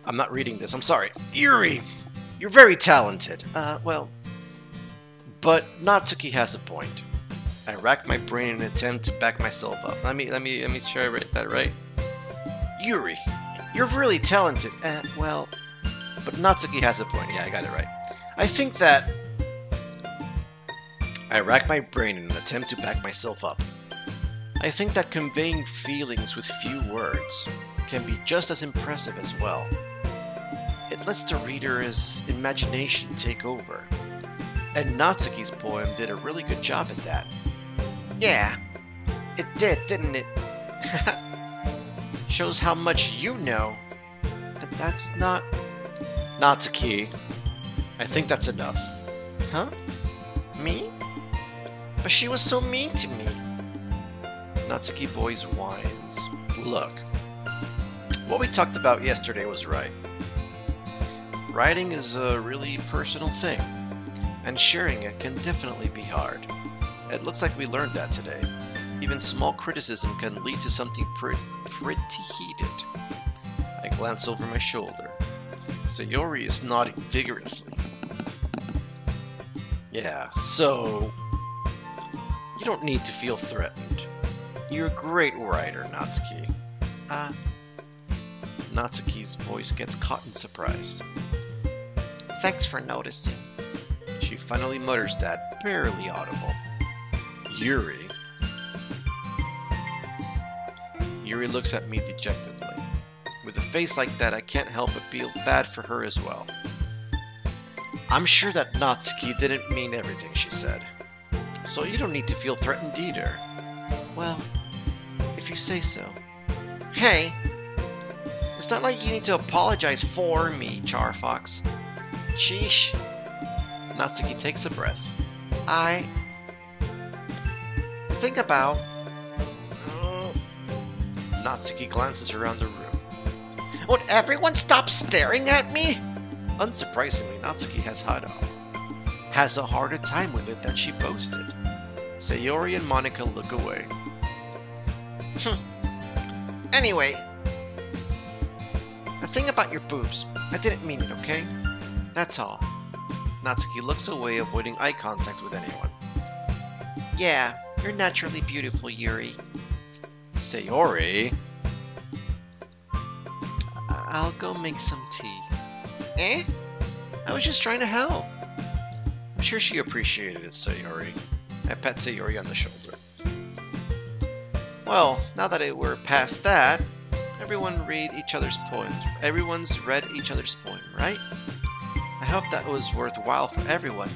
I'm not reading this, I'm sorry. Yuri! You're very talented. Well, but Natsuki has a point. I racked my brain in an attempt to back myself up. Let me try to write that right. Yuri, you're really talented. Well, but Natsuki has a point. Yeah, I got it right. I think that I racked my brain in an attempt to back myself up. I think that conveying feelings with few words can be just as impressive as well. It lets the reader's imagination take over. And Natsuki's poem did a really good job at that. Yeah, it did, didn't it? Shows how much you know. That's not... Natsuki, I think that's enough. Huh? Me? But she was so mean to me. Natsuki boys whines. Look, what we talked about yesterday was right. Writing is a really personal thing, and sharing it can definitely be hard. It looks like we learned that today. Even small criticism can lead to something pretty heated. I glance over my shoulder. Sayuri is nodding vigorously. Yeah, so... You don't need to feel threatened. You're a great writer, Natsuki. Natsuki's voice gets caught in surprise. Thanks for noticing. She finally mutters that, barely audible. Yuri. Yuri looks at me dejectedly. With a face like that, I can't help but feel bad for her as well. I'm sure that Natsuki didn't mean everything she said. So you don't need to feel threatened either. Well, if you say so. Hey! It's not like you need to apologize for me, CharFox. Sheesh. Natsuki takes a breath. I think about... Natsuki glances around the room. Would everyone stop staring at me? Unsurprisingly, Natsuki has a harder time with it than she boasted. Sayuri and Monika look away. Anyway, the thing about your boobs, I didn't mean it, okay? That's all. Natsuki looks away, avoiding eye contact with anyone. Yeah, you're naturally beautiful, Yuri. Sayuri? I'll go make some tea. Eh? I was just trying to help. I'm sure she appreciated it, Sayuri. I pat Sayuri on the shoulder. Well, now that we're past that, everyone's read each other's poem, right? I hope that was worthwhile for everyone,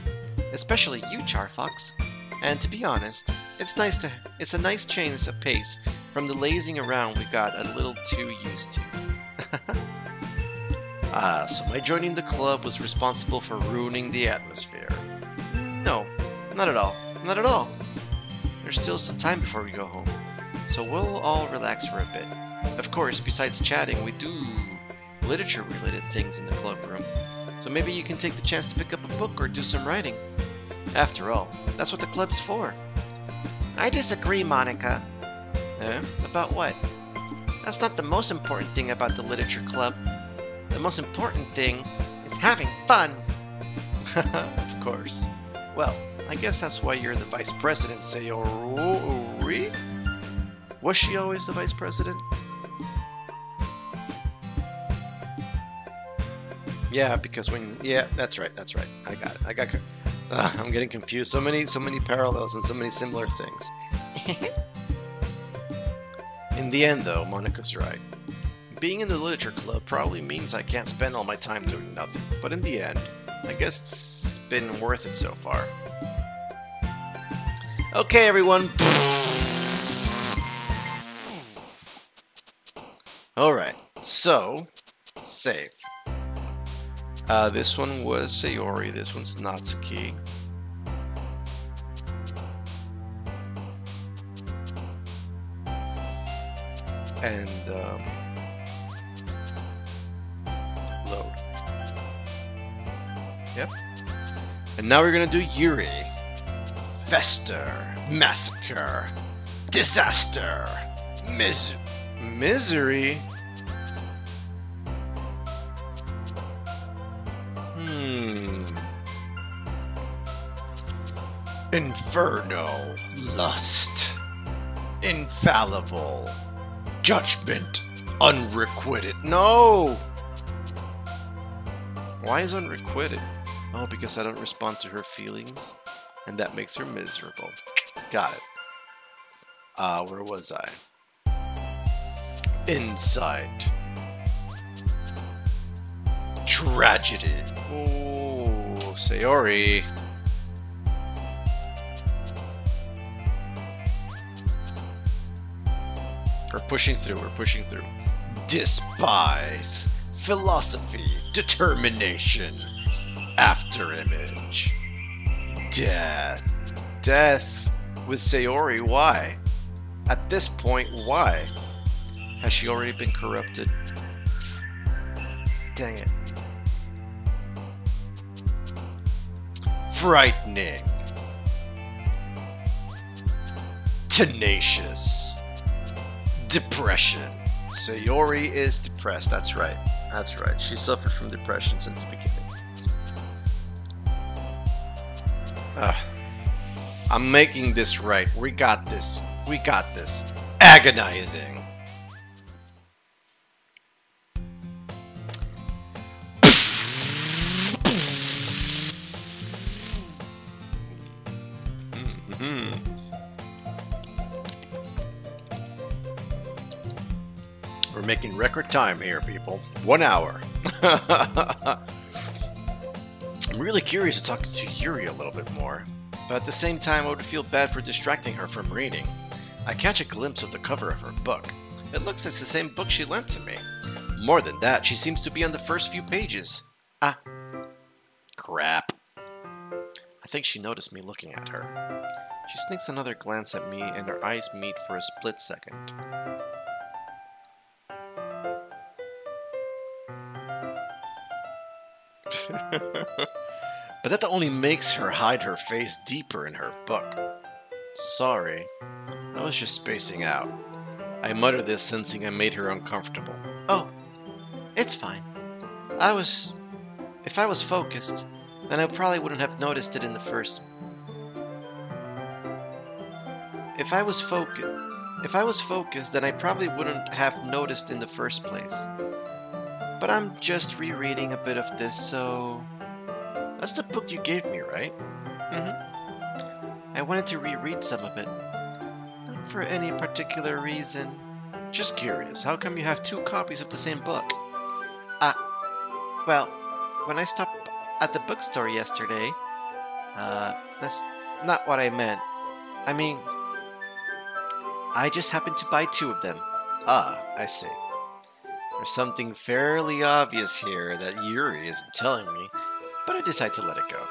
especially you, CharFox. And to be honest, it's a nice change of pace from the lazing around we got a little too used to. So my joining the club was responsible for ruining the atmosphere. No, not at all. Not at all. There's still some time before we go home, so we'll all relax for a bit. Of course, besides chatting, we do literature-related things in the club room, so maybe you can take the chance to pick up a book or do some writing. After all, that's what the club's for. I disagree, Monika. About what? That's not the most important thing about the literature club. The most important thing is having fun. Of course. Well, I guess that's why you're the vice president, Sayuri? Was she always the vice president? Yeah, because when... Yeah, that's right. I got it. I'm getting confused. So many parallels and so many similar things. In the end, though, Monika's right. Being in the literature club probably means I can't spend all my time doing nothing. But in the end, I guess it's been worth it so far. Okay, everyone. Alright, so, save. This one was Sayuri, this one's Natsuki. And, load. Yep. And now we're gonna do Yuri. Fester, massacre, disaster, misery. Inferno, Lust. Infallible. Judgment. Unrequited. No! Why is unrequited? Oh, because I don't respond to her feelings, and that makes her miserable. Got it. Where was I? Insight. Tragedy. Oh, Sayuri. We're pushing through, we're pushing through. Despise. Philosophy. Determination. Afterimage. Death. Death with Sayuri, why? At this point, why? Has she already been corrupted? Dang it. Frightening. Tenacious. Depression. Sayuri is depressed, that's right. That's right. She suffered from depression since the beginning. I'm making this right. We got this. We got this. Agonizing. We're making record time here, people. 1 hour. I'm really curious to talk to Yuri a little bit more, but at the same time I would feel bad for distracting her from reading. I catch a glimpse of the cover of her book. It looks like the same book she lent to me. More than that, she seems to be on the first few pages. Ah. Crap. I think she noticed me looking at her. She sneaks another glance at me and our eyes meet for a split second. But that only makes her hide her face deeper in her book. Sorry, I was just spacing out. I muttered this, sensing I made her uncomfortable. Oh, it's fine. If I was focused, then I probably wouldn't have noticed it in the first. If I was focused, then I probably wouldn't have noticed in the first place. But I'm just rereading a bit of this, so... That's the book you gave me, right? Mm-hmm. I wanted to reread some of it. Not for any particular reason. Just curious, how come you have 2 copies of the same book? Well, when I stopped at the bookstore yesterday, that's not what I meant. I mean, I just happened to buy 2 of them. Ah, I see. There's something fairly obvious here that Yuri isn't telling me, but I decide to let it go.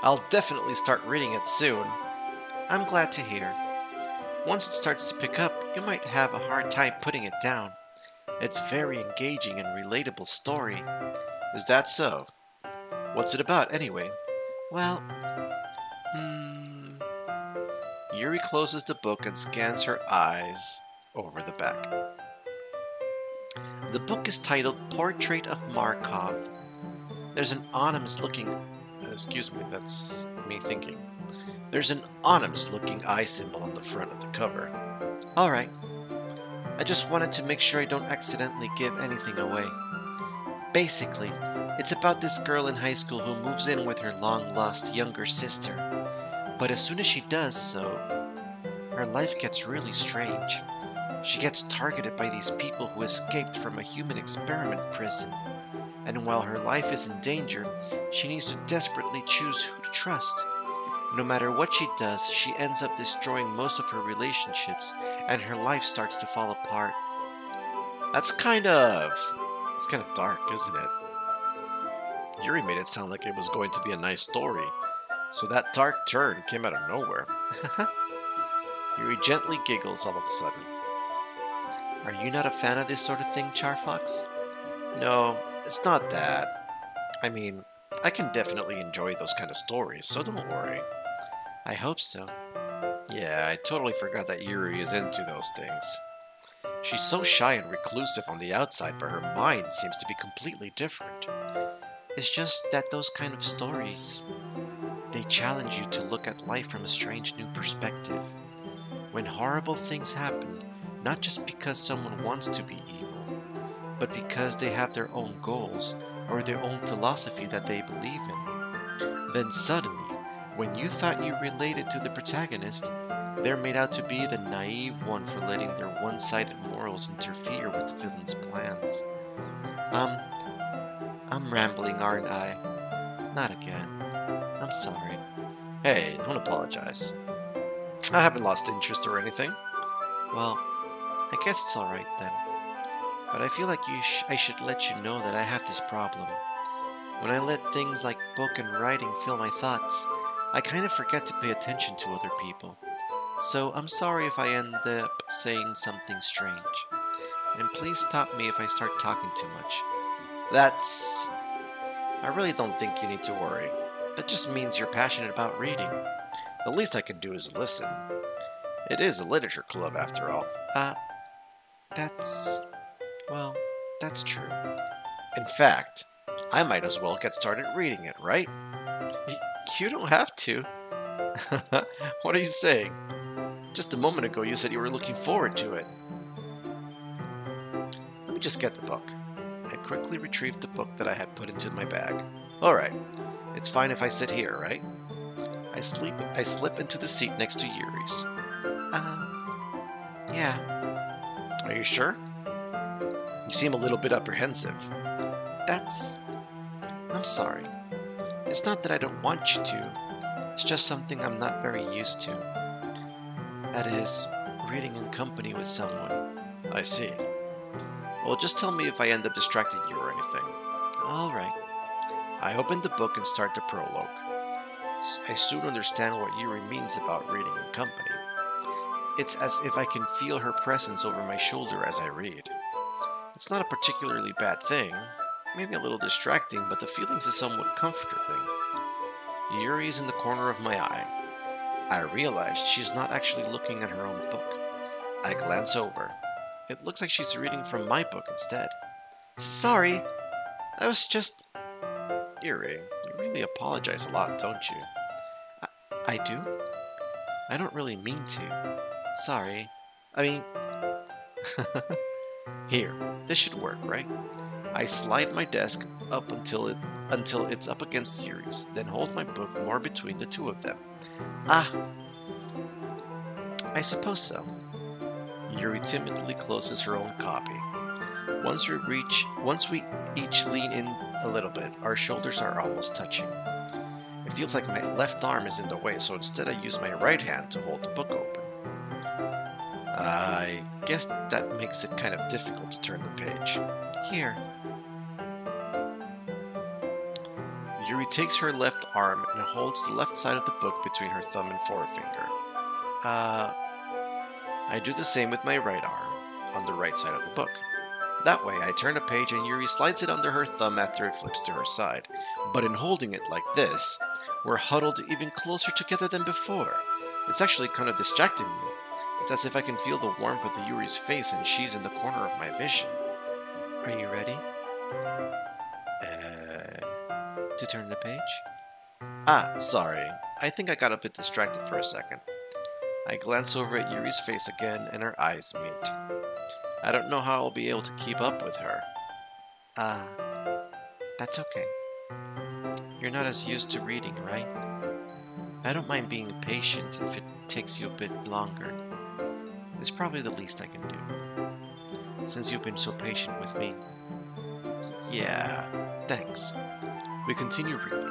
I'll definitely start reading it soon. I'm glad to hear. Once it starts to pick up, you might have a hard time putting it down. It's a very engaging and relatable story. Is that so? What's it about, anyway? Well, Yuri closes the book and scans her eyes over the back. The book is titled Portrait of Markov. There's an ominous looking... excuse me, that's me thinking. There's an ominous looking eye symbol on the front of the cover. Alright. I just wanted to make sure I don't accidentally give anything away. Basically, it's about this girl in high school who moves in with her long-lost younger sister. But as soon as she does so, her life gets really strange. She gets targeted by these people who escaped from a human experiment prison. And while her life is in danger, she needs to desperately choose who to trust. No matter what she does, she ends up destroying most of her relationships, and her life starts to fall apart. It's kind of dark, isn't it? Yuri made it sound like it was going to be a nice story, so that dark turn came out of nowhere. Yuri gently giggles all of a sudden. Are you not a fan of this sort of thing, CharFox? No, it's not that. I mean, I can definitely enjoy those kind of stories, so don't worry. I hope so. Yeah, I totally forgot that Yuri is into those things. She's so shy and reclusive on the outside, but her mind seems to be completely different. It's just that those kind of stories... They challenge you to look at life from a strange new perspective. When horrible things happen, not just because someone wants to be evil, but because they have their own goals or their own philosophy that they believe in. Then suddenly, when you thought you related to the protagonist, they're made out to be the naive one for letting their one-sided morals interfere with the villain's plans. I'm rambling, aren't I? Not again. I'm sorry. Hey, don't apologize. I haven't lost interest or anything. Well, I guess it's alright then. But I feel like I should let you know that I have this problem. When I let things like book and writing fill my thoughts, I kind of forget to pay attention to other people. So I'm sorry if I end up saying something strange. And please stop me if I start talking too much. I really don't think you need to worry. That just means you're passionate about reading. The least I can do is listen. It is a literature club after all. Well, that's true. In fact, I might as well get started reading it, right? You don't have to. What are you saying? Just a moment ago you said you were looking forward to it. Let me just get the book. I quickly retrieved the book that I had put into my bag. Alright, it's fine if I sit here, right? I slip into the seat next to Yuri's. Yeah. Are you sure? You seem a little bit apprehensive. I'm sorry. It's not that I don't want you to. It's just something I'm not very used to. That is, reading in company with someone. I see. Well, just tell me if I end up distracting you or anything. Alright. I open the book and start the prologue. I soon understand what Yuri means about reading in company. It's as if I can feel her presence over my shoulder as I read. It's not a particularly bad thing, maybe a little distracting, but the feelings is somewhat comforting. Yuri is in the corner of my eye. I realize she's not actually looking at her own book. I glance over. It looks like she's reading from my book instead. Sorry, I was just... Yuri, you really apologize a lot, don't you? I do? I don't really mean to. Sorry. I mean... Here, this should work, right? I slide my desk up until it's up against Yuri's, then hold my book more between the two of them. I suppose so. Yuri timidly closes her own copy. Once we each lean in a little bit, our shoulders are almost touching. It feels like my left arm is in the way, so instead I use my right hand to hold the book open. I guess that makes it kind of difficult to turn the page. Here. Yuri takes her left arm and holds the left side of the book between her thumb and forefinger. I do the same with my right arm, on the right side of the book. That way, I turn a page and Yuri slides it under her thumb after it flips to her side. But in holding it like this, we're huddled even closer together than before. It's actually kind of distracting me. It's as if I can feel the warmth of the Yuri's face and she's in the corner of my vision. Are you ready? To turn the page? Sorry. I think I got a bit distracted for a second. I glance over at Yuri's face again and our eyes meet. I don't know how I'll be able to keep up with her. That's okay. You're not as used to reading, right? I don't mind being patient if it takes you a bit longer. It's probably the least I can do, since you've been so patient with me. Yeah, thanks. We continue reading.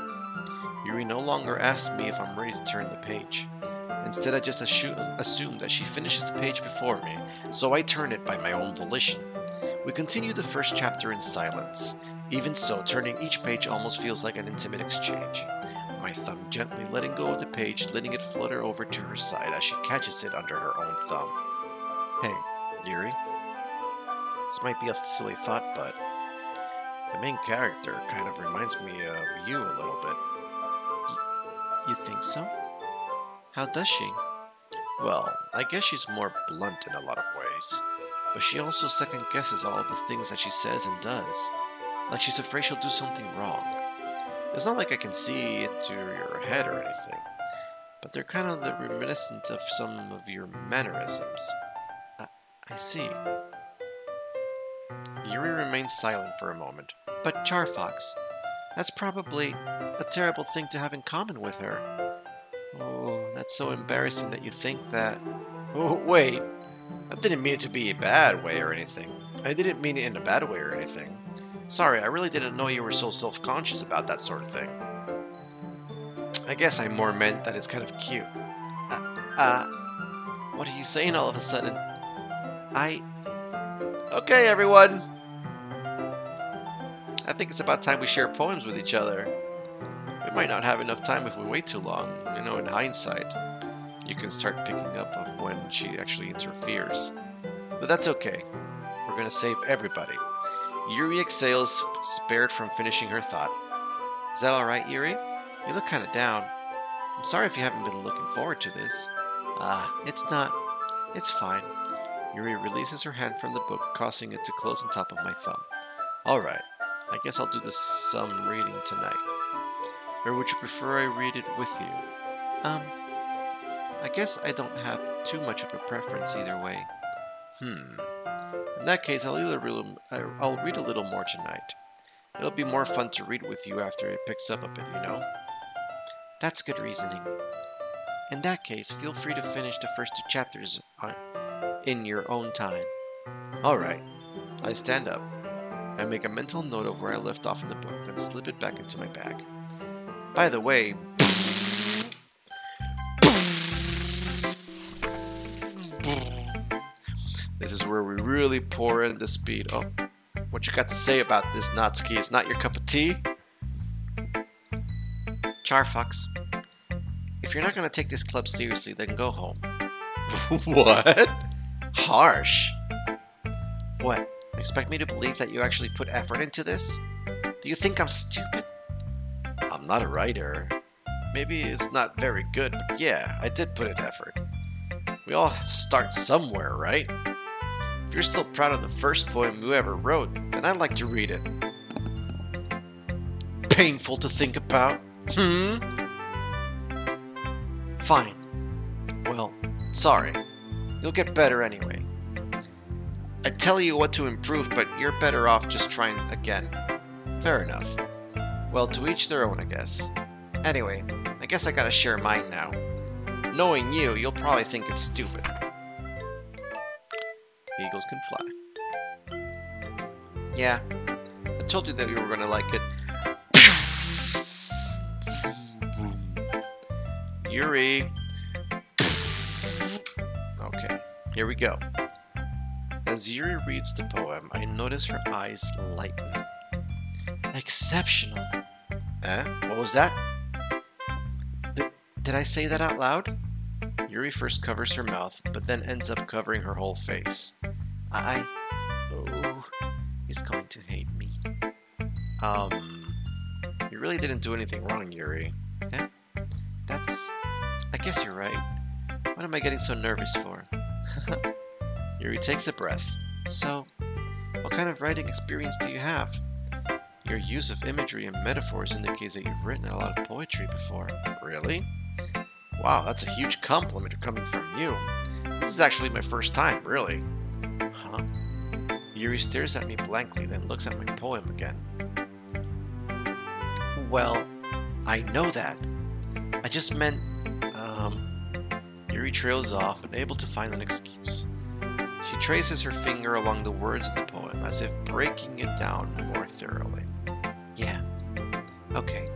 Yuri no longer asks me if I'm ready to turn the page. Instead, I just assume that she finishes the page before me, so I turn it by my own volition. We continue the first chapter in silence. Even so, turning each page almost feels like an intimate exchange. My thumb gently letting go of the page, letting it flutter over to her side as she catches it under her own thumb. Hey, Yuri? This might be a silly thought, but the main character kind of reminds me of you a little bit. You think so? How does she? Well, I guess she's more blunt in a lot of ways, but she also second-guesses all of the things that she says and does, like she's afraid she'll do something wrong. It's not like I can see into your head or anything, but they're kind of reminiscent of some of your mannerisms. I see. Yuri remains silent for a moment. But CharFox, that's probably a terrible thing to have in common with her. Oh, that's so embarrassing that you think that... Oh, wait. I didn't mean it to be a bad way or anything. I didn't mean it in a bad way or anything. Sorry, I really didn't know you were so self-conscious about that sort of thing. I guess I more meant that it's kind of cute. What are you saying all of a sudden? Okay, everyone! I think it's about time we share poems with each other. We might not have enough time if we wait too long. You know, in hindsight, you can start picking up of when she actually interferes. But that's okay. We're gonna save everybody. Yuri exhales, spared from finishing her thought. Is that alright, Yuri? You look kinda down. I'm sorry if you haven't been looking forward to this. It's not. It's fine. Yuri releases her hand from the book, causing it to close on top of my thumb. Alright, I guess I'll do some reading tonight. Or would you prefer I read it with you? I guess I don't have too much of a preference either way. In that case, I'll read a little more tonight. It'll be more fun to read with you after it picks up a bit, you know? That's good reasoning. In that case, feel free to finish the first 2 chapters in your own time. Alright. I stand up. I make a mental note of where I left off in the book, then slip it back into my bag. By the way... This is where we really pour in the speed. Oh, what you got to say about this, Natsuki? It's not your cup of tea? CharFox, if you're not going to take this club seriously, then go home. What? Harsh. What? You expect me to believe that you actually put effort into this? Do you think I'm stupid? I'm not a writer. Maybe it's not very good, but yeah, I did put in effort. We all start somewhere, right? If you're still proud of the first poem you ever wrote, then I'd like to read it. Painful to think about. Fine. Well, sorry. You'll get better anyway. I tell you what to improve, but you're better off just trying again. Fair enough. Well, to each their own, I guess. Anyway, I guess I gotta share mine now. Knowing you, you'll probably think it's stupid. Eagles can fly. Yeah, I told you that you were gonna like it. Yuri. Okay, here we go. As Yuri reads the poem, I notice her eyes lighten. Exceptional. What was that? Did I say that out loud? Yuri first covers her mouth, but then ends up covering her whole face. Oh, he's going to hate me. You really didn't do anything wrong, Yuri. I guess you're right. What am I getting so nervous for? Yuri takes a breath. So, what kind of writing experience do you have? Your use of imagery and metaphors indicates that you've written a lot of poetry before. Really? Wow, that's a huge compliment coming from you. This is actually my first time, really. Huh? Yuri stares at me blankly, then looks at my poem again. Well, I know that. I just meant, Yuri trails off, unable to find an excuse. She traces her finger along the words in the poem, as if breaking it down more thoroughly. Yeah. Okay.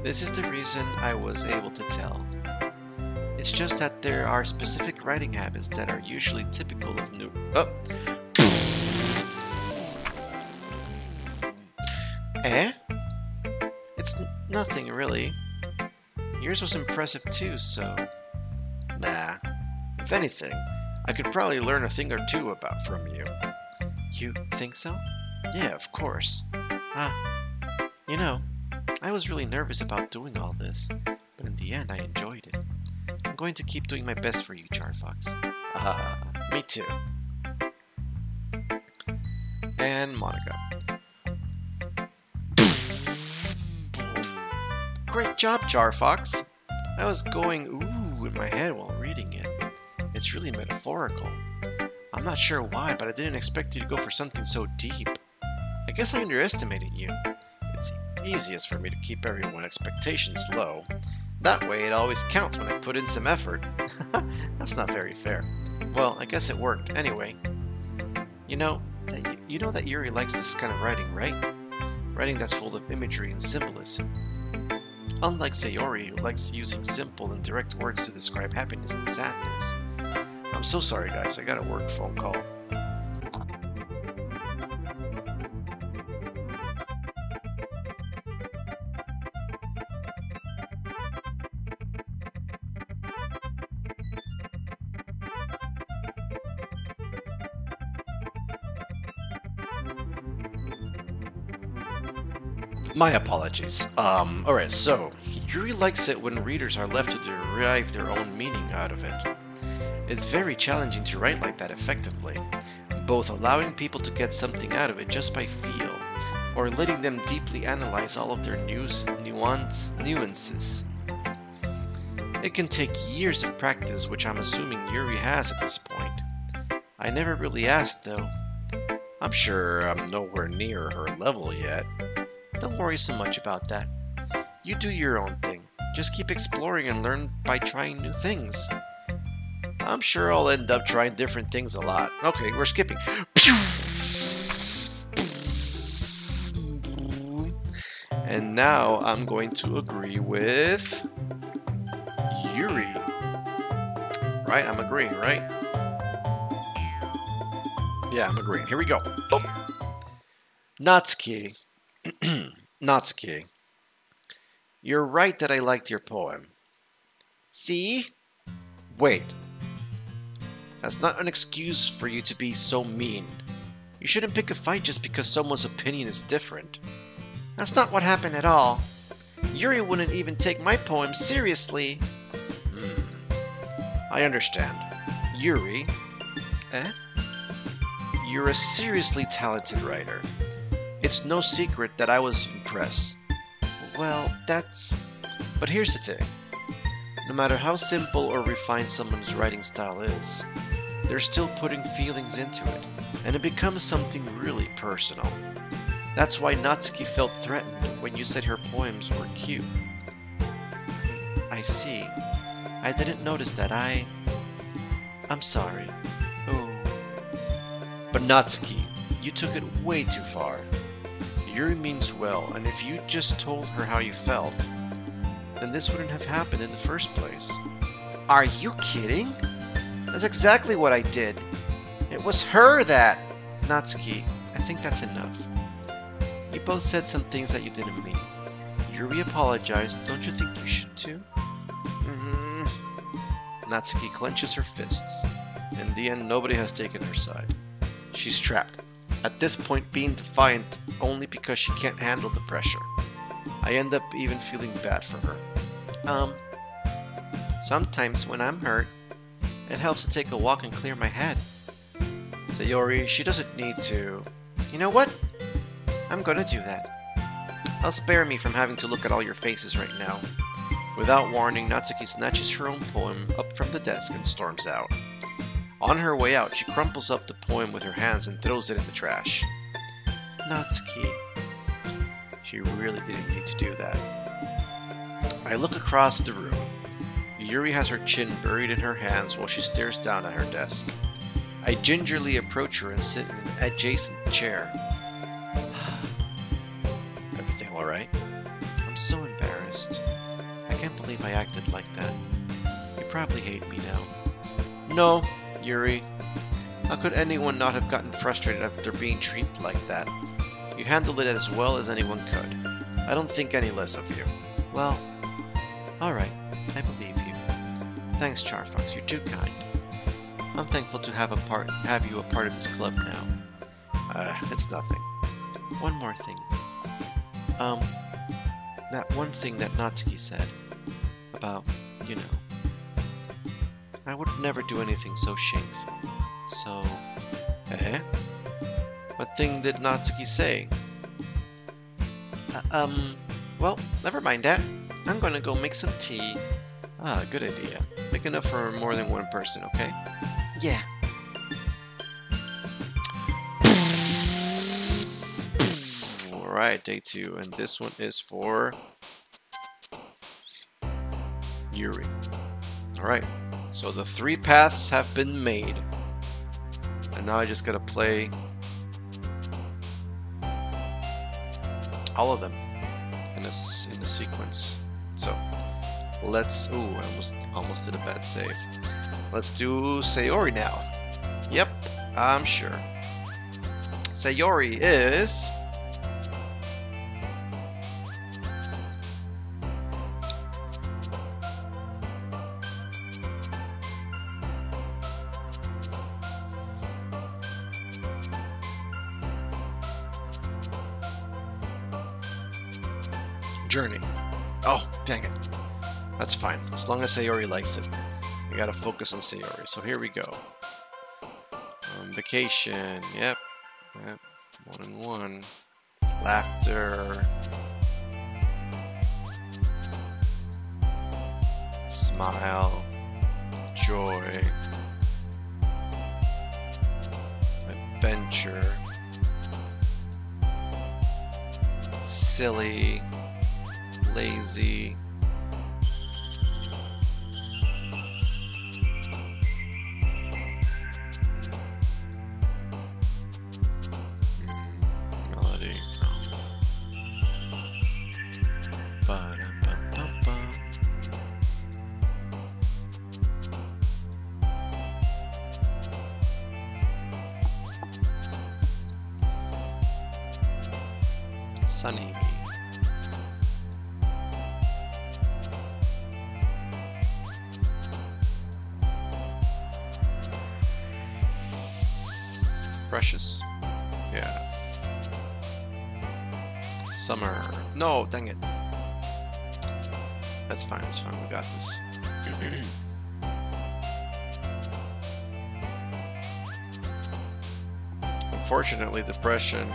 This is the reason I was able to tell. It's just that there are specific writing habits that are usually typical of new... Oh! It's nothing, really. Yours was impressive too, so... Nah. If anything, I could probably learn a thing or two from you. You think so? Yeah, of course. You know, I was really nervous about doing all this, but in the end I enjoyed it. I'm going to keep doing my best for you, CharFox. Me too. And Monica. Great job, CharFox. I was going ooh in my head while reading it. It's really metaphorical. I'm not sure why, but I didn't expect you to go for something so deep. I guess I underestimated you. It's easiest for me to keep everyone's expectations low. That way it always counts when I put in some effort. That's not very fair. Well, I guess it worked. Anyway, you know that Yuri likes this kind of writing, right? Writing that's full of imagery and symbolism. Unlike Sayuri, who likes using simple and direct words to describe happiness and sadness. I'm so sorry, guys. I got a work phone call. My apologies. Alright, so, Yuri likes it when readers are left to derive their own meaning out of it. It's very challenging to write like that effectively, both allowing people to get something out of it just by feel, or letting them deeply analyze all of their nuances. It can take years of practice, which I'm assuming Yuri has at this point. I never really asked, though. I'm sure I'm nowhere near her level yet. Don't worry so much about that. You do your own thing. Just keep exploring and learn by trying new things. I'm sure I'll end up trying different things a lot. Okay, we're skipping. And now I'm going to agree with Yuri. Right? I'm agreeing, right? Yeah, I'm agreeing. Here we go. Oh. Natsuki. Natsuki. You're right that I liked your poem. See? Wait. That's not an excuse for you to be so mean. You shouldn't pick a fight just because someone's opinion is different. That's not what happened at all. Yuri wouldn't even take my poem seriously. I understand. Yuri? You're a seriously talented writer. It's no secret that I was impressed. Well, but here's the thing. No matter how simple or refined someone's writing style is, they're still putting feelings into it, and it becomes something really personal. That's why Natsuki felt threatened when you said her poems were cute. I see. I didn't notice that. I'm sorry. Oh. But Natsuki, you took it way too far. Yuri means well, and if you just told her how you felt, then this wouldn't have happened in the first place. Are you kidding? That's exactly what I did. It was her that... Natsuki, I think that's enough. You both said some things that you didn't mean. Yuri apologized. Don't you think you should too? Natsuki clenches her fists. In the end, nobody has taken her side. She's trapped. At this point, being defiant only because she can't handle the pressure. I end up even feeling bad for her. Sometimes when I'm hurt, it helps to take a walk and clear my head. Sayuri, she doesn't need to. You know what? I'm gonna do that. I'll spare me from having to look at all your faces right now. Without warning, Natsuki snatches her own poem up from the desk and storms out. On her way out, she crumples up the poem with her hands and throws it in the trash. Natsuki. She really didn't need to do that. I look across the room. Yuri has her chin buried in her hands while she stares down at her desk. I gingerly approach her and sit in an adjacent chair. Everything alright? I'm so embarrassed. I can't believe I acted like that. You probably hate me now. No, Yuri. How could anyone not have gotten frustrated after being treated like that? You handled it as well as anyone could. I don't think any less of you. Well, alright. I believe you. Thanks, CharFox. You're too kind. I'm thankful to have you a part of this club now. It's nothing. One more thing. That one thing that Natsuki said about, you know, I would never do anything so shameful. So, What thing did Natsuki say? Well, never mind that. I'm gonna go make some tea. Ah, good idea. Make enough for more than one person, okay? Yeah. Alright, day 2. And this one is for Yuri. Alright. So the 3 paths have been made. And now I just gotta play all of them in a sequence. So let's. Ooh, I almost did a bad save. Let's do Sayuri now. Yep, I'm sure. Sayuri is. Journey. Oh, dang it. That's fine. As long as Sayuri likes it. We gotta focus on Sayuri. So here we go. Vacation. Yep. 1 and 1. Laughter. Smile. Joy. Adventure. Silly. Lazy. Melody. No. Ba-da-ba-ba-ba. Sunny. Precious. Yeah. Summer. No, dang it. That's fine, we got this. Unfortunately, depression.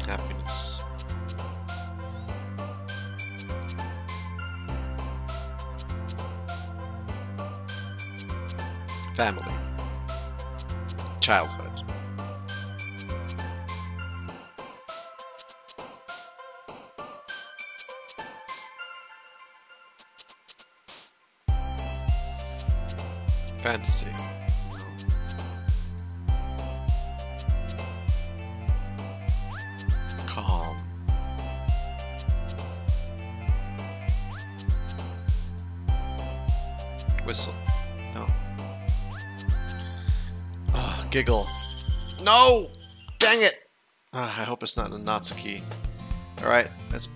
Happiness. Family. Childhood. Fantasy. Calm. Whistle. No. Giggle. No! Dang it! I hope it's not a Natsuki. Alright, let's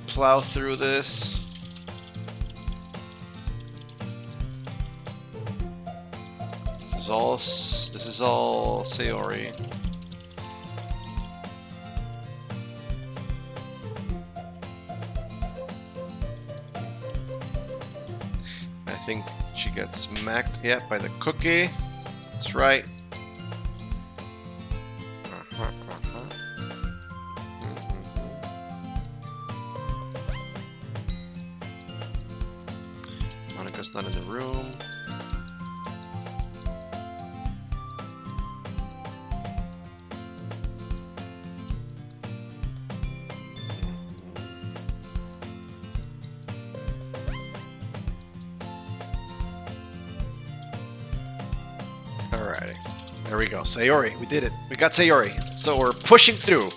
plow through this. This is all Sayuri. I think she got smacked, by the cookie. That's right. Monika's not in the room. Alrighty. There we go. Sayuri. We did it. We got Sayuri. So we're pushing through.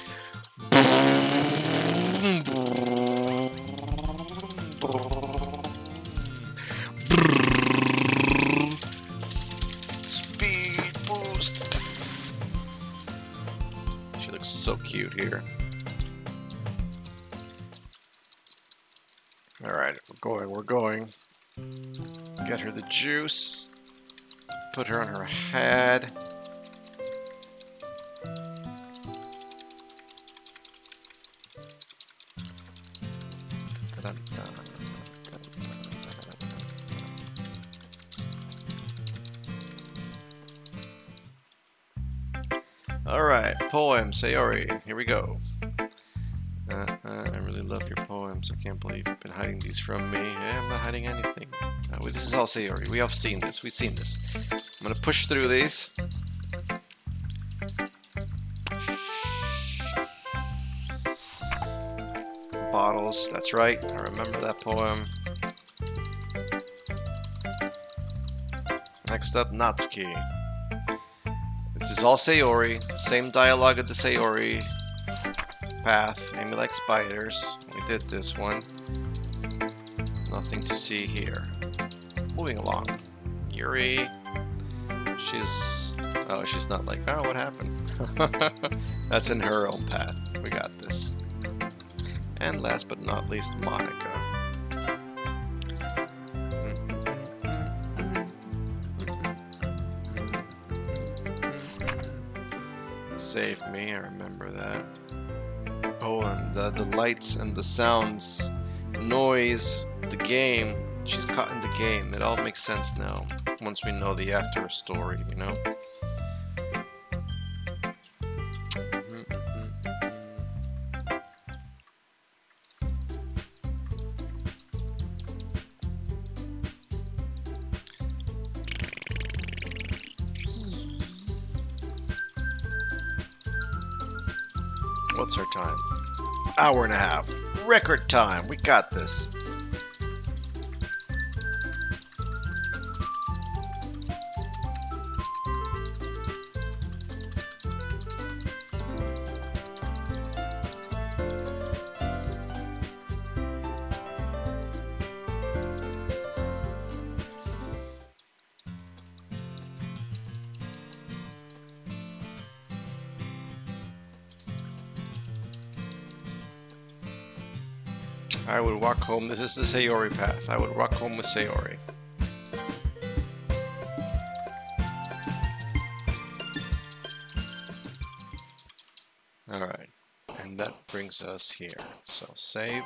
Speed boost. She looks so cute here. Alright, we're going. Get her the juice. Put her on her head. Alright, poem, Sayuri. Here we go. I really love your poems. I can't believe you've been hiding these from me. Yeah, I'm not hiding anything. This is all Sayuri. We have seen this. We've seen this. I'm gonna push through these. Bottles. That's right. I remember that poem. Next up, Natsuki. This is all Sayuri. Same dialogue of the Sayuri path. Amy likes spiders. We did this one. Nothing to see here. Moving along. Yuri. She's not like, oh, what happened? That's in her own path. We got this. And last but not least, Monica. Save me, I remember that. Oh, and the lights and the sounds, noise, the game. She's caught in the game. It all makes sense now, once we know the after story, you know? What's our time? Hour and a half. Record time. We got this. I would walk home. This is the Sayuri path. I would walk home with Sayuri. Alright. And that brings us here. So save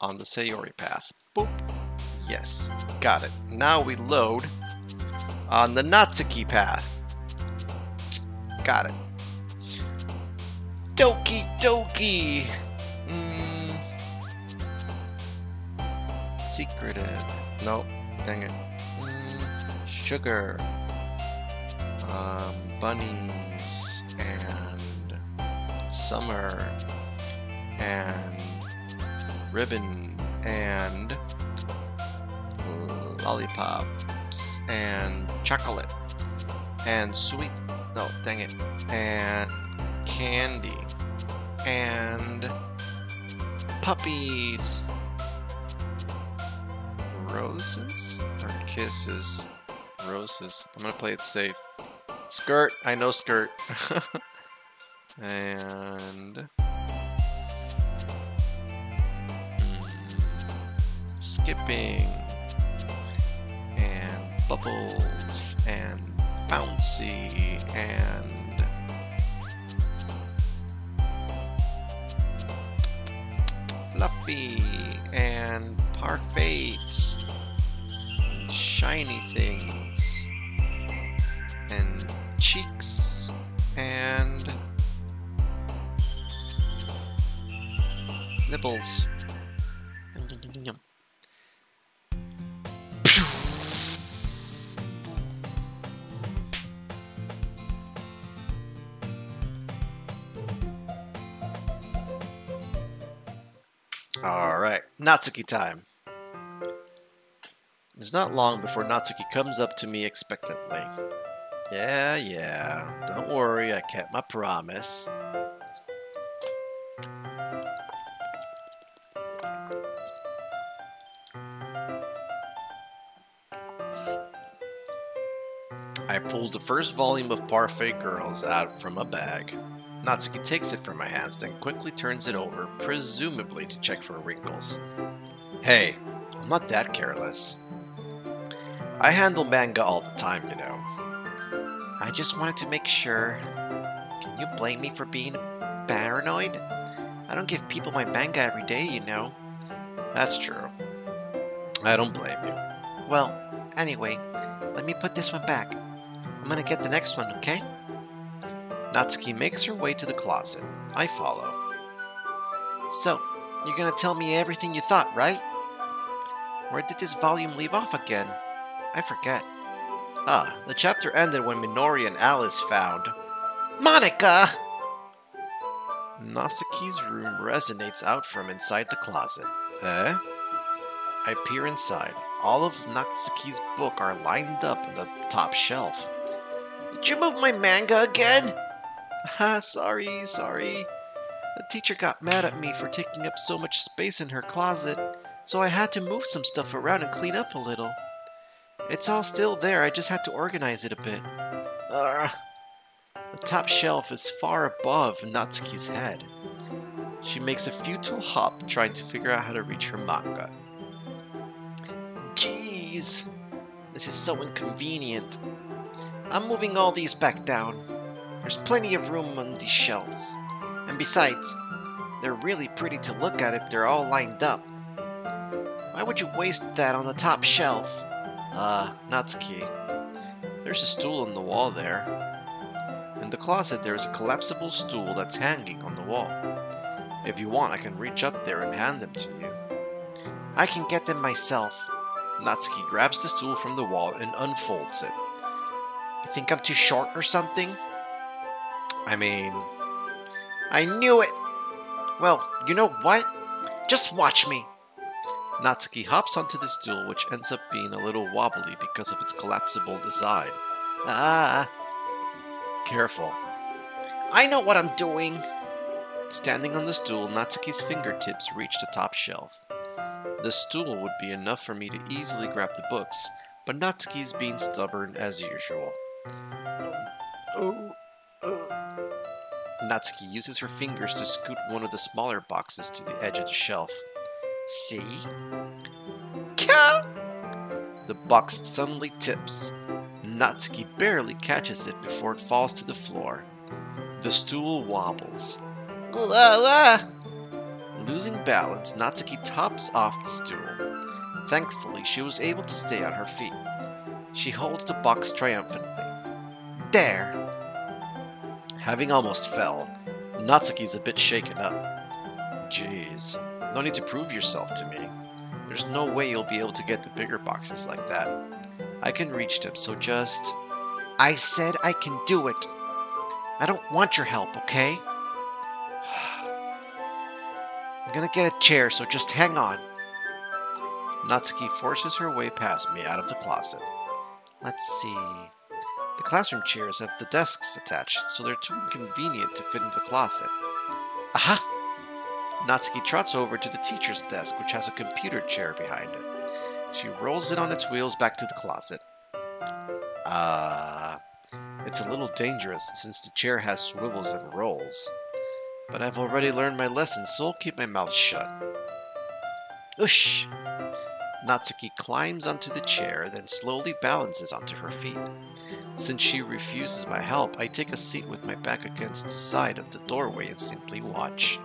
on the Sayuri path. Boop. Yes. Got it. Now we load on the Natsuki path. Got it. Doki Doki! Secretive. Nope. Dang it. Sugar. Bunnies. And summer. And ribbon. And lollipops. And chocolate. And sweet. No, dang it. And candy. And puppies. Roses or kisses? Roses. I'm gonna play it safe. Skirt. I know skirt. And skipping and bubbles and bouncy and fluffy and parfaits. Shiny things and cheeks and nibbles. Alright, Natsuki time. It's not long before Natsuki comes up to me expectantly. Yeah, don't worry, I kept my promise. I pulled the first volume of Parfait Girls out from a bag. Natsuki takes it from my hands, then quickly turns it over, presumably to check for wrinkles. Hey, I'm not that careless. I handle manga all the time, you know. I just wanted to make sure. Can you blame me for being paranoid? I don't give people my manga every day, you know. That's true. I don't blame you. Well, anyway, let me put this one back. I'm gonna get the next one, okay? Natsuki makes her way to the closet. I follow. So, you're gonna tell me everything you thought, right? Where did this volume leave off again? I forget. Ah, the chapter ended when Minori and Alice found... Monica! Natsuki's room resonates out from inside the closet. Eh? I peer inside. All of Natsuki's books are lined up on the top shelf. Did you move my manga again? Ah, sorry. The teacher got mad at me for taking up so much space in her closet, so I had to move some stuff around and clean up a little. It's all still there, I just had to organize it a bit. The top shelf is far above Natsuki's head. She makes a futile hop trying to figure out how to reach her manga. Jeez, this is so inconvenient. I'm moving all these back down. There's plenty of room on these shelves. And besides, they're really pretty to look at if they're all lined up. Why would you waste that on the top shelf? Natsuki. There's a stool on the wall there. In the closet, there is a collapsible stool that's hanging on the wall. If you want, I can reach up there and hand them to you. I can get them myself. Natsuki grabs the stool from the wall and unfolds it. You think I'm too short or something? I mean... I knew it! Well, you know what? Just watch me! Natsuki hops onto the stool, which ends up being a little wobbly because of its collapsible design. Careful. I know what I'm doing! Standing on the stool, Natsuki's fingertips reach the top shelf. The stool would be enough for me to easily grab the books, but Natsuki's being stubborn as usual. Natsuki uses her fingers to scoot one of the smaller boxes to the edge of the shelf. See? The box suddenly tips. Natsuki barely catches it before it falls to the floor. The stool wobbles. Losing balance, Natsuki tops off the stool. Thankfully, she was able to stay on her feet. She holds the box triumphantly. There! Having almost fell, Natsuki's a bit shaken up. Jeez, no need to prove yourself to me. There's no way you'll be able to get the bigger boxes like that. I can reach them, so just... I said I can do it! I don't want your help, okay? I'm gonna get a chair, so just hang on. Natsuki forces her way past me out of the closet. Let's see... The classroom chairs have the desks attached, so they're too inconvenient to fit into the closet. Aha! Natsuki trots over to the teacher's desk, which has a computer chair behind it. She rolls it on its wheels back to the closet. It's a little dangerous since the chair has swivels and rolls. But I've already learned my lesson, so I'll keep my mouth shut. Oosh! Natsuki climbs onto the chair, then slowly balances onto her feet. Since she refuses my help, I take a seat with my back against the side of the doorway and simply watch.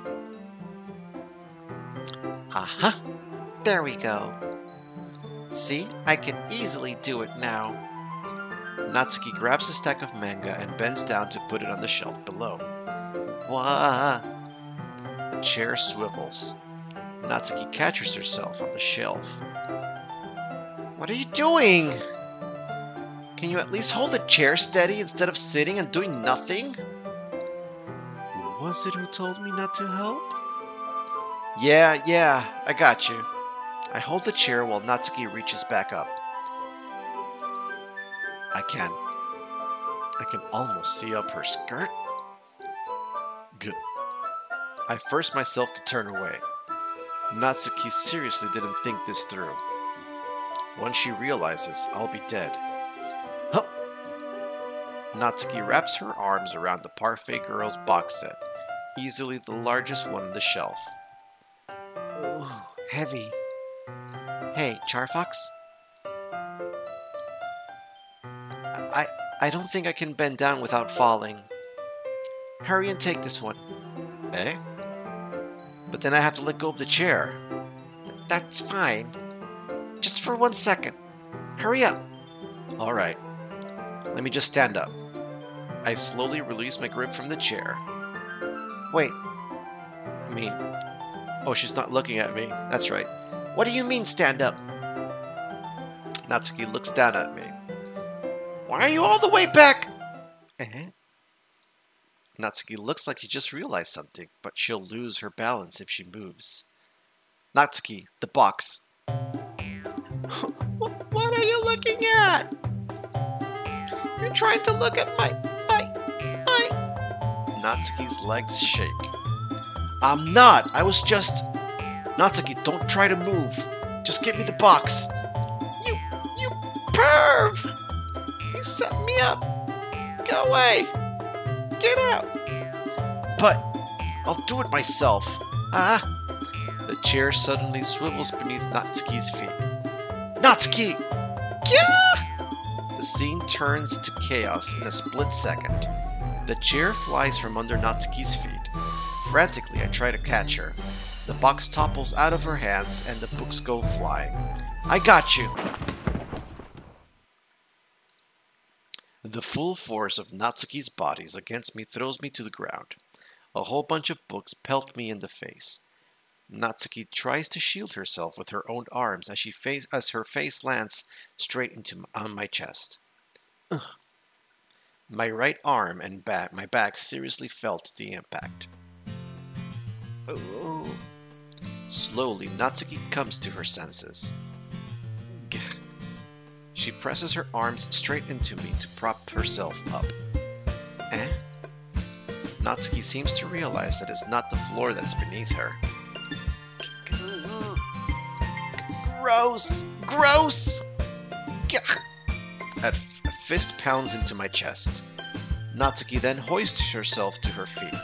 Aha! There we go. See? I can easily do it now. Natsuki grabs a stack of manga and bends down to put it on the shelf below. Wah! The chair swivels. Natsuki catches herself on the shelf. What are you doing? Can you at least hold the chair steady instead of sitting and doing nothing? Who was it who told me not to help? Yeah, I got you. I hold the chair while Natsuki reaches back up. I can almost see up her skirt. Good. I force myself to turn away. Natsuki seriously didn't think this through. Once she realizes, I'll be dead. Hup! Natsuki wraps her arms around the Parfait Girls box set, easily the largest one on the shelf. Ooh, heavy. Hey, CharFox? I don't think I can bend down without falling. Hurry and take this one. Eh? But then I have to let go of the chair. That's fine. Just for 1 second. Hurry up. Alright. Let me just stand up. I slowly release my grip from the chair. Wait. Oh, she's not looking at me. That's right. What do you mean, stand up? Natsuki looks down at me. Why are you all the way back? Natsuki looks like she just realized something, but she'll lose her balance if she moves. Natsuki, the box. What are you looking at? You're trying to look at my... Natsuki's legs shake. I'm not. I was just... Natsuki, don't try to move. Just give me the box. You perv! You set me up. Go away. Get out. But I'll do it myself. The chair suddenly swivels beneath Natsuki's feet. Natsuki! Yeah! The scene turns to chaos in a split second. The chair flies from under Natsuki's feet. Frantically, I try to catch her. The box topples out of her hands and the books go flying. I got you! The full force of Natsuki's bodies against me throws me to the ground. A whole bunch of books pelt me in the face. Natsuki tries to shield herself with her own arms as her face lands straight on my chest. Ugh. My right arm and my back seriously felt the impact. Oh. Slowly, Natsuki comes to her senses. She presses her arms straight into me to prop herself up. Natsuki seems to realize that it's not the floor that's beneath her. Gross! Gross! A fist pounds into my chest. Natsuki then hoists herself to her feet.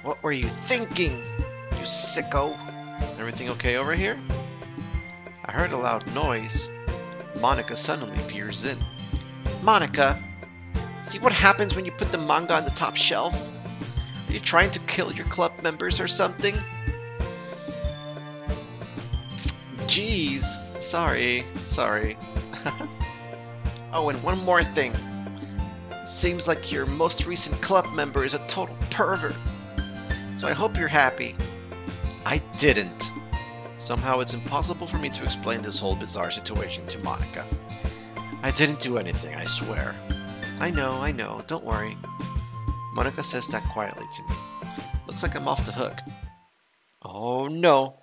What were you thinking, you sicko? Everything okay over here? I heard a loud noise. Monika suddenly peers in. Monika, see what happens when you put the manga on the top shelf? Are you trying to kill your club members or something? Jeez, sorry. Oh, and one more thing. Seems like your most recent club member is a total pervert. So I hope you're happy. I didn't. Somehow it's impossible for me to explain this whole bizarre situation to Monika. I didn't do anything, I swear. I know, don't worry. Monika says that quietly to me. Looks like I'm off the hook. Oh no.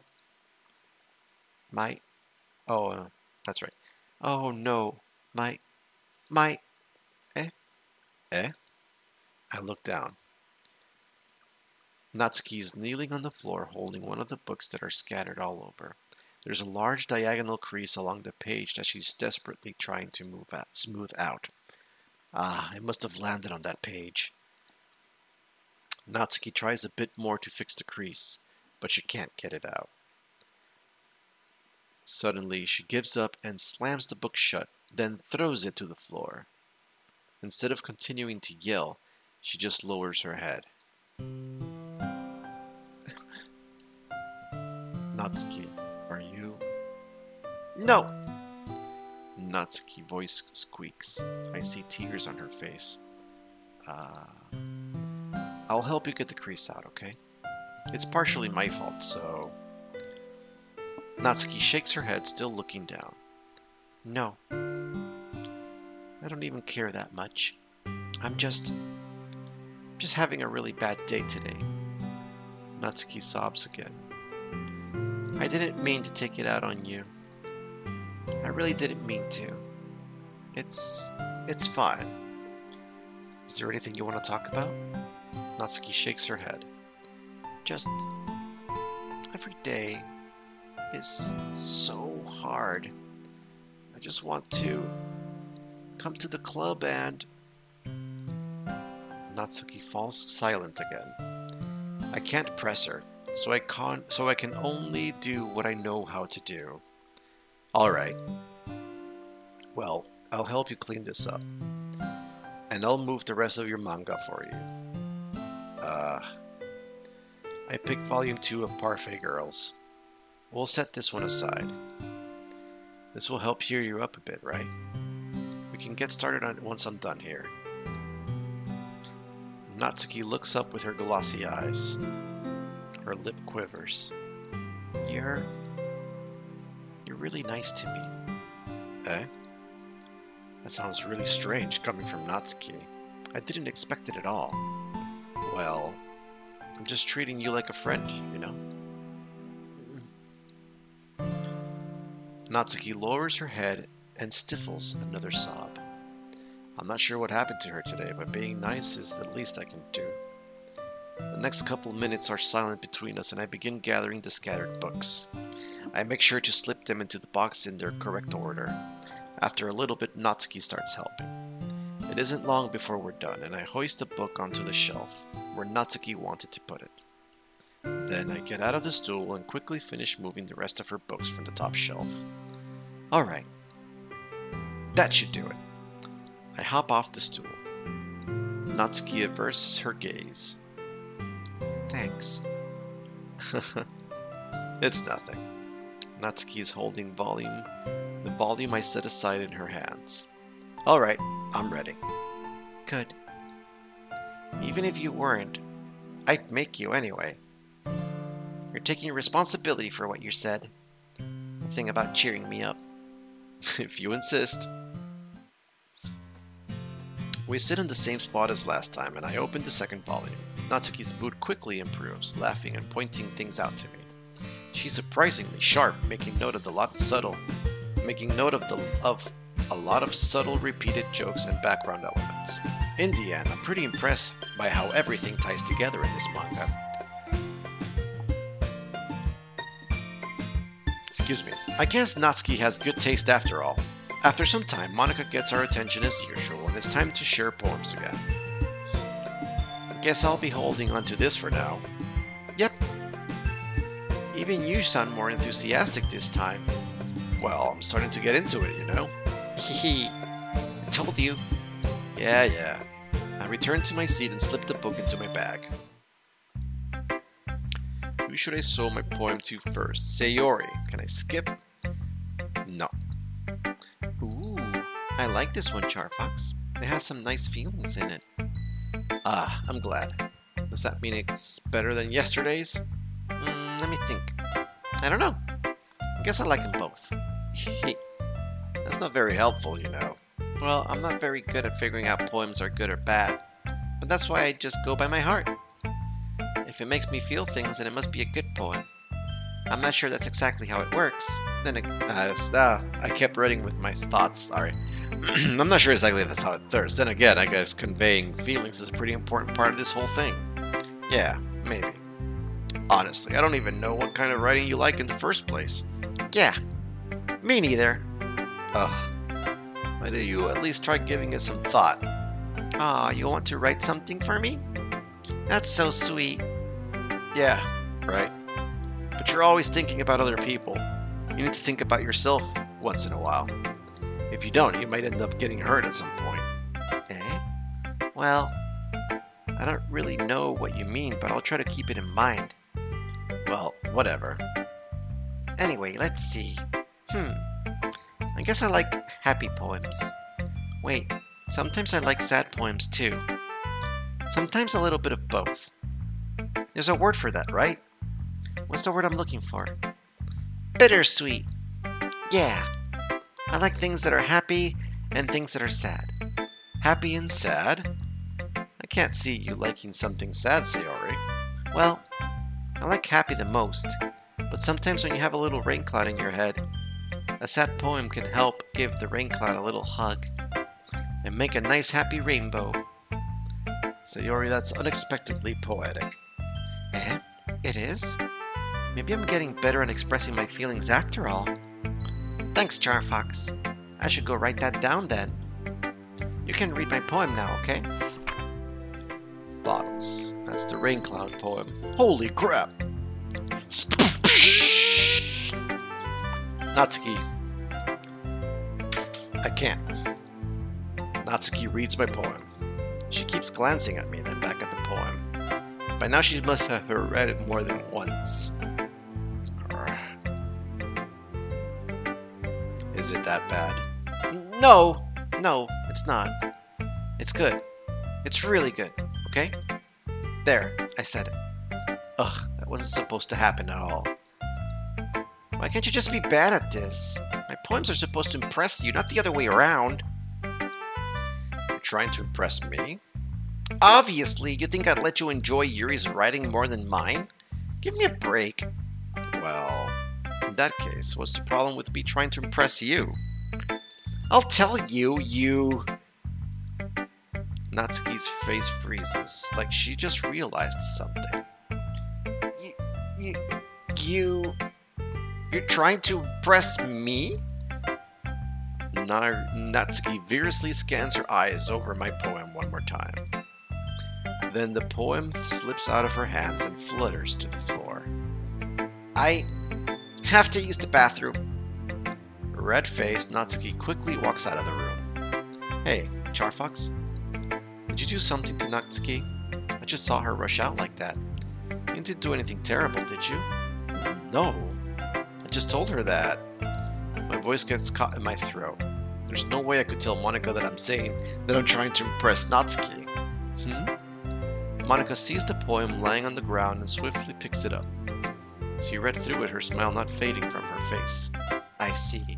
That's right. Oh no. I look down. Natsuki is kneeling on the floor holding one of the books that are scattered all over. There's a large diagonal crease along the page that she's desperately trying to smooth out. It must have landed on that page. Natsuki tries a bit more to fix the crease, but she can't get it out. Suddenly, she gives up and slams the book shut, then throws it to the floor. Instead of continuing to yell, she just lowers her head. Natsuki, are you... No! Natsuki voice squeaks. I see tears on her face. I'll help you get the crease out, okay? It's partially my fault, so... Natsuki shakes her head, still looking down. No. I don't even care that much. I'm just having a really bad day today. Natsuki sobs again. I didn't mean to take it out on you. I really didn't mean to. It's fine. Is there anything you want to talk about? Natsuki shakes her head. Just every day is so hard. I just want to come to the club and... Natsuki falls silent again. I can't press her, so I can only do what I know how to do. Alright. Well, I'll help you clean this up. And I'll move the rest of your manga for you. I picked volume 2 of Parfait Girls. We'll set this one aside. This will help cheer you up a bit, right? We can get started on it once I'm done here. Natsuki looks up with her glossy eyes. Her lip quivers. You're really nice to me. Eh? That sounds really strange coming from Natsuki. I didn't expect it at all. Well, I'm just treating you like a friend, you know? Natsuki lowers her head and stifles another sob. I'm not sure what happened to her today, but being nice is the least I can do. The next couple minutes are silent between us, and I begin gathering the scattered books. I make sure to slip them into the box in their correct order. After a little bit, Natsuki starts helping. It isn't long before we're done, and I hoist the book onto the shelf, where Natsuki wanted to put it. Then I get out of the stool and quickly finish moving the rest of her books from the top shelf. Alright. That should do it. I hop off the stool. Natsuki averts her gaze. Thanks. It's nothing. Natsuki is holding the volume I set aside in her hands. Alright, I'm ready. Good. Even if you weren't, I'd make you anyway. You're taking responsibility for what you said. The thing about cheering me up. If you insist. We sit in the same spot as last time, and I open the second volume. Natsuki's mood quickly improves, laughing and pointing things out to me. She's surprisingly sharp, making note of a lot of subtle repeated jokes and background elements. In the end, I'm pretty impressed by how everything ties together in this manga. Excuse me. I guess Natsuki has good taste after all. After some time, Monika gets our attention as usual, and it's time to share poems again. Guess I'll be holding on to this for now. Yep. Even you sound more enthusiastic this time. Well, I'm starting to get into it, you know? Hehe. I told you. Yeah. I return to my seat and slip the book into my bag. Who should I show my poem to first? Sayuri. Can I skip? No. Ooh, I like this one, CharFox. It has some nice feelings in it. Ah, I'm glad. Does that mean it's better than yesterday's? Let me think. I don't know. I guess I like them both. That's not very helpful, you know. Well, I'm not very good at figuring out poems are good or bad, but that's why I just go by my heart. If it makes me feel things, then it must be a good poem. I'm not sure that's exactly how it works. Then I kept writing with my thoughts, sorry. I'm not sure exactly if that's how it works. Then again, I guess conveying feelings is a pretty important part of this whole thing. Yeah, maybe. Honestly, I don't even know what kind of writing you like in the first place. Yeah, me neither. Ugh. Why do you at least try giving it some thought? Aw, you want to write something for me? That's so sweet. Yeah, right. But you're always thinking about other people. You need to think about yourself once in a while. If you don't, you might end up getting hurt at some point. Eh? Well, I don't really know what you mean, but I'll try to keep it in mind. Well, whatever. Anyway, let's see. I guess I like happy poems. Wait, sometimes I like sad poems too. Sometimes a little bit of both. There's a word for that, right? What's the word I'm looking for? Bittersweet. Yeah. I like things that are happy and things that are sad. Happy and sad? I can't see you liking something sad, Sayuri. Well, I like happy the most, but sometimes when you have a little rain cloud in your head, a sad poem can help give the rain cloud a little hug and make a nice happy rainbow. Sayuri, that's unexpectedly poetic. Eh? It is? Maybe I'm getting better at expressing my feelings after all. Thanks, CharFox. I should go write that down then. You can read my poem now, okay? Bottles. That's the rain cloud poem. Holy crap! Natsuki. I can't. Natsuki reads my poem. She keeps glancing at me, then back at the poem. By now she must have read it more than once. Is it that bad? No, it's not. It's good. It's really good, okay? There, I said it. Ugh, that wasn't supposed to happen at all. Why can't you just be bad at this? My poems are supposed to impress you, not the other way around. You're trying to impress me? Obviously, you think I'd let you enjoy Yuri's writing more than mine? Give me a break. Well, in that case, what's the problem with me trying to impress you? I'll tell you, you... Natsuki's face freezes, like she just realized something. You're trying to impress me? Natsuki vigorously scans her eyes over my poem one more time. Then the poem slips out of her hands and flutters to the floor. I have to use the bathroom. Red-faced, Natsuki quickly walks out of the room. Hey, CharFox? Did you do something to Natsuki? I just saw her rush out like that. You didn't do anything terrible, did you? No. I just told her that. My voice gets caught in my throat. There's no way I could tell Monika that I'm saying that I'm trying to impress Natsuki. Monika sees the poem lying on the ground and swiftly picks it up. She read through it, her smile not fading from her face. I see.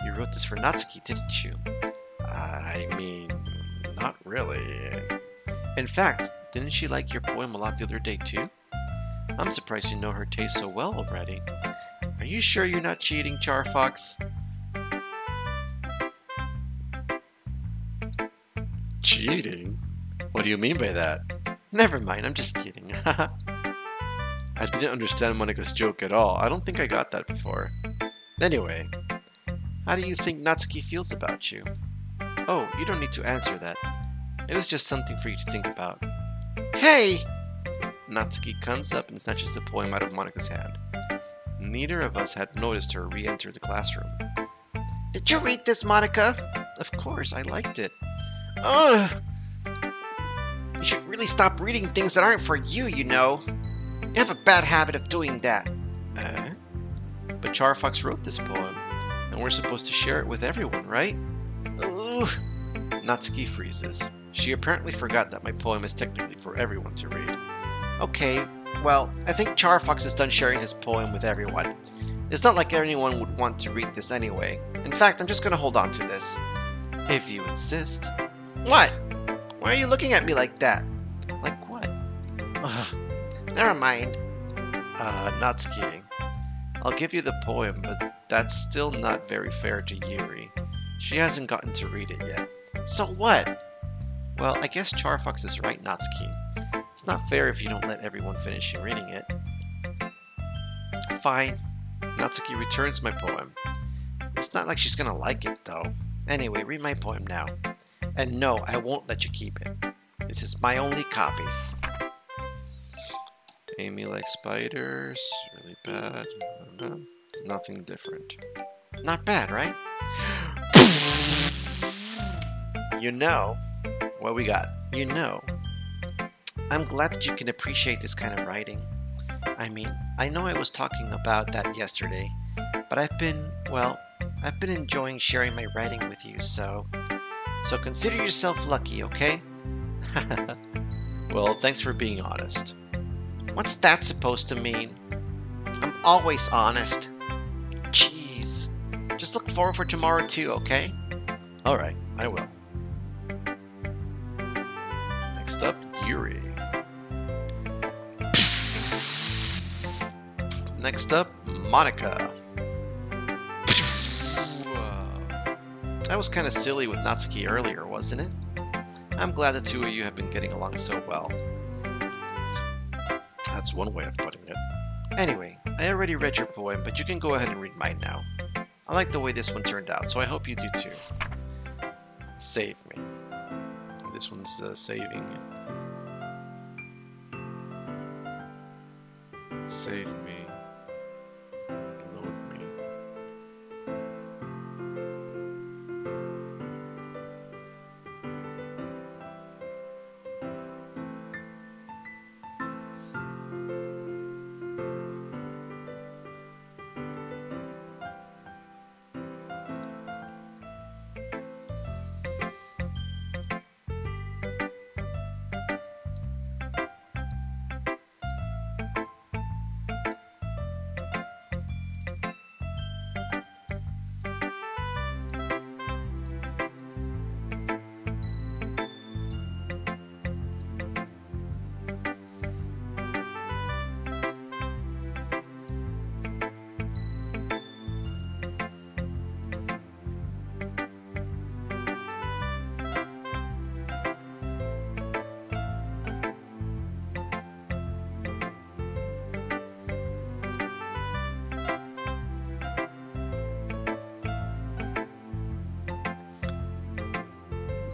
You wrote this for Natsuki, didn't you? I mean, not really. In fact, didn't she like your poem a lot the other day too? I'm surprised you know her taste so well already. Are you sure you're not cheating, CharFox? Cheating? What do you mean by that? Never mind, I'm just kidding. I didn't understand Monika's joke at all. I don't think I got that before. Anyway, how do you think Natsuki feels about you? Oh, you don't need to answer that. It was just something for you to think about. Hey! Natsuki comes up and snatches the poem out of Monika's hand. Neither of us had noticed her re-enter the classroom. Did you read this, Monika? Of course, I liked it. Ugh! You should really stop reading things that aren't for you, you know. You have a bad habit of doing that. But CharFox wrote this poem, and we're supposed to share it with everyone, right? Ugh! Natsuki freezes. She apparently forgot that my poem is technically for everyone to read. Okay, well, I think CharFox is done sharing his poem with everyone. It's not like anyone would want to read this anyway. In fact, I'm just gonna hold on to this. If you insist. What? Why are you looking at me like that? Like what? Ugh. Never mind. Natsuki. I'll give you the poem, but that's still not very fair to Yuri. She hasn't gotten to read it yet. So what? Well, I guess CharFox is right, Natsuki. It's not fair if you don't let everyone finish reading it. Fine. Natsuki returns my poem. It's not like she's gonna like it, though. Anyway, read my poem now. And no, I won't let you keep it. This is my only copy. Amy likes spiders. Really bad. Nothing different. Not bad, right? You know. What we got? You know. I'm glad that you can appreciate this kind of writing. I mean, I know I was talking about that yesterday, but I've been enjoying sharing my writing with you, so consider yourself lucky, okay? Well, thanks for being honest. What's that supposed to mean? I'm always honest. Jeez. Just look forward for tomorrow too, okay? Alright, I will. Next up, Yuri. Next up, Monika. That was kind of silly with Natsuki earlier, wasn't it? I'm glad the two of you have been getting along so well. That's one way of putting it. Anyway, I already read your poem, but you can go ahead and read mine now. I like the way this one turned out, so I hope you do too. Save me. This one's saving. Save me. Load me.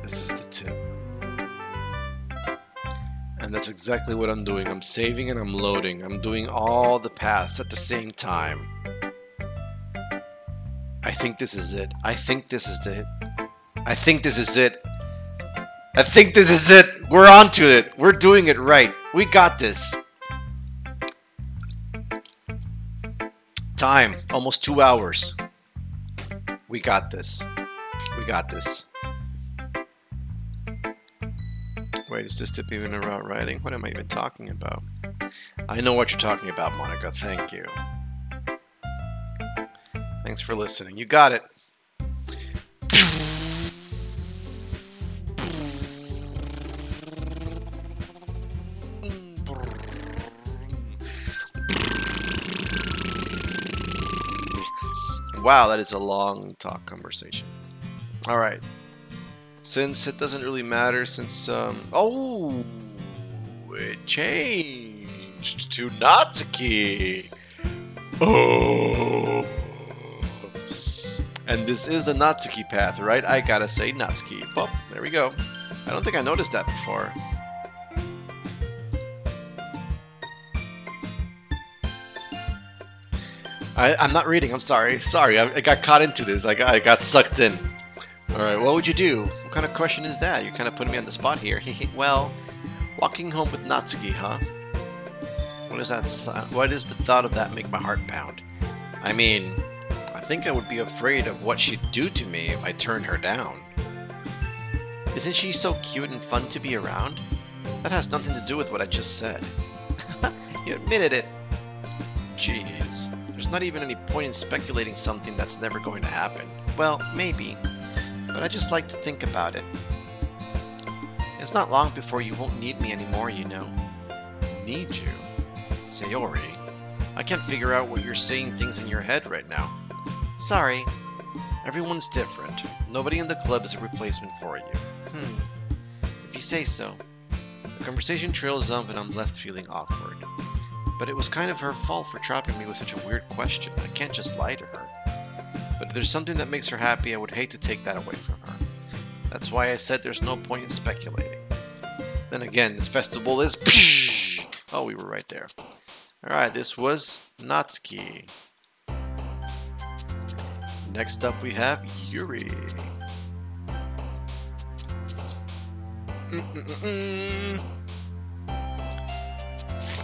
This is the tip. And that's exactly what I'm doing. I'm saving and I'm loading. I'm doing all the paths at the same time. I think this is it. I think this is it. I think this is it. I think this is it. We're onto it. We're doing it right. We got this. Time. Almost 2 hours. We got this. We got this. Wait, is this tip even about writing? What am I even talking about? I know what you're talking about, Monica. Thank you. Thanks for listening. You got it. Wow, that is a long talk conversation. All right. Since it doesn't really matter, since oh, it changed to Natsuki. Oh. And this is the Natsuki path, right? I gotta say Natsuki. Well, there we go. I don't think I noticed that before. I'm not reading, I'm sorry. Sorry, I got caught into this. I got sucked in. Alright, what would you do? What kind of question is that? You're kind of putting me on the spot here. Well, walking home with Natsuki, huh? What is that? Why does the thought of that make my heart pound? I mean, I think I would be afraid of what she'd do to me if I turned her down. Isn't she so cute and fun to be around? That has nothing to do with what I just said. You admitted it. Jeez. There's not even any point in speculating something that's never going to happen. Well, maybe. But I just like to think about it. It's not long before you won't need me anymore, you know. Need you? Sayuri, I can't figure out what you're saying things in your head right now. Sorry. Everyone's different. Nobody in the club is a replacement for you. If you say so. The conversation trails up and I'm left feeling awkward. But it was kind of her fault for trapping me with such a weird question. I can't just lie to her. But if there's something that makes her happy, I would hate to take that away from her. That's why I said there's no point in speculating. Then again, this festival is... Oh, we were right there. Alright, this was Natsuki. Next up we have Yuri.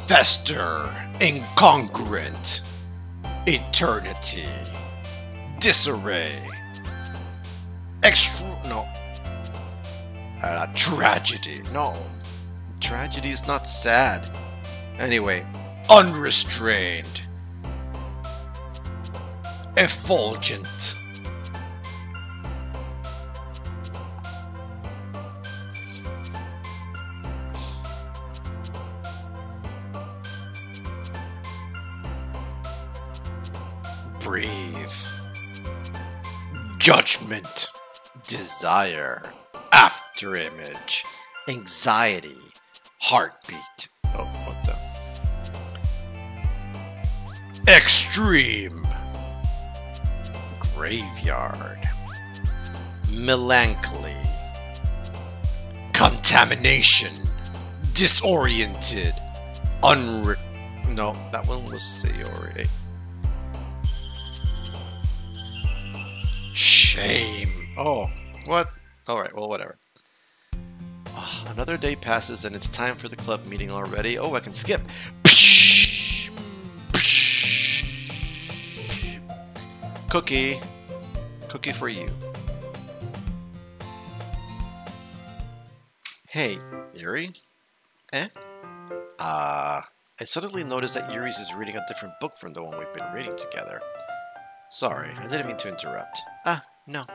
Fester, incongruent, eternity, disarray, tragedy. No, tragedy is not sad. Anyway, unrestrained, effulgent. Brave, judgment, desire, afterimage, anxiety, heartbeat. Oh, what the? Extreme, graveyard, melancholy, contamination, disoriented, no, that one was Sayuri. Shame. Oh, what? Alright, well, whatever. Oh, another day passes and it's time for the club meeting already. Oh, I can skip. Cookie. Cookie for you. Hey, Yuri? Eh? I suddenly noticed that Yuri's is reading a different book from the one we've been reading together. Sorry, I didn't mean to interrupt. No.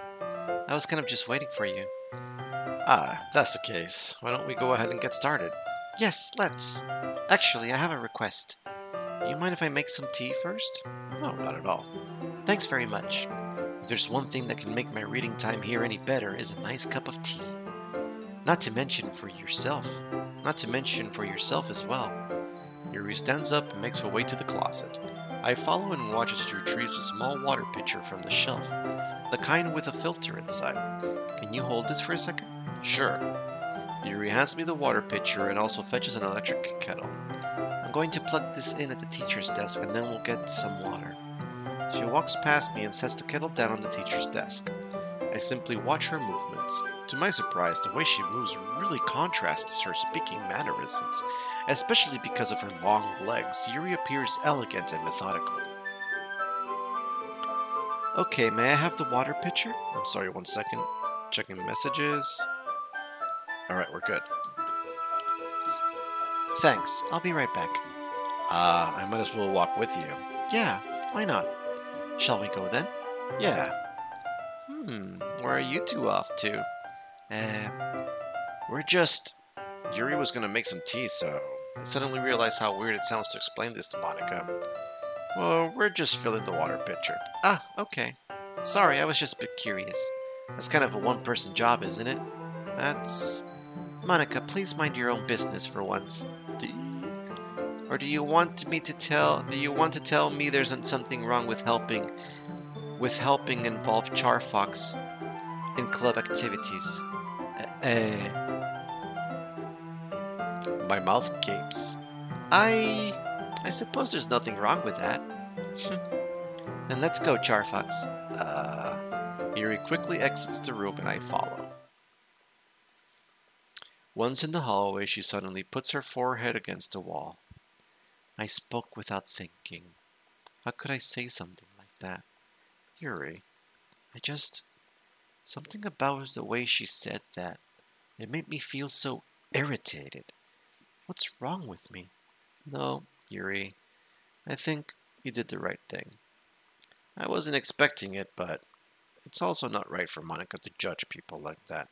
I was kind of just waiting for you. If that's the case, why don't we go ahead and get started? Yes, let's. Actually, I have a request. Do you mind if I make some tea first? No, not at all. Thanks very much. If there's one thing that can make my reading time here any better is a nice cup of tea. Not to mention for yourself as well. Yuri stands up and makes her way to the closet. I follow and watch as she retrieves a small water pitcher from the shelf, the kind with a filter inside. Can you hold this for a second? Sure. Yuri hands me the water pitcher and also fetches an electric kettle. I'm going to plug this in at the teacher's desk and then we'll get some water. She walks past me and sets the kettle down on the teacher's desk. I simply watch her movements. To my surprise, the way she moves really contrasts her speaking mannerisms, especially because of her long legs. Yuri appears elegant and methodical. Okay, may I have the water pitcher? I'm sorry, 1 second. Checking messages. Alright, we're good. Thanks, I'll be right back. I might as well walk with you. Yeah, why not? Shall we go then? Yeah. Where are you two off to? We're just... Yuri was gonna make some tea, so I suddenly realized how weird it sounds to explain this to Monica. Well, we're just filling the water pitcher. Ah, okay. Sorry, I was just a bit curious. That's kind of a one-person job, isn't it? That's... Monica, please mind your own business for once. Do you want to tell me there's something wrong with helping involve CharFox in club activities? My mouth gapes. I suppose there's nothing wrong with that. Then let's go, CharFox. Yuri quickly exits the room and I follow. Once in the hallway, she suddenly puts her forehead against the wall. I spoke without thinking. How could I say something like that? Yuri, something about the way she said that. It made me feel so irritated. What's wrong with me? No, Yuri, I think you did the right thing. I wasn't expecting it, but it's also not right for Monica to judge people like that.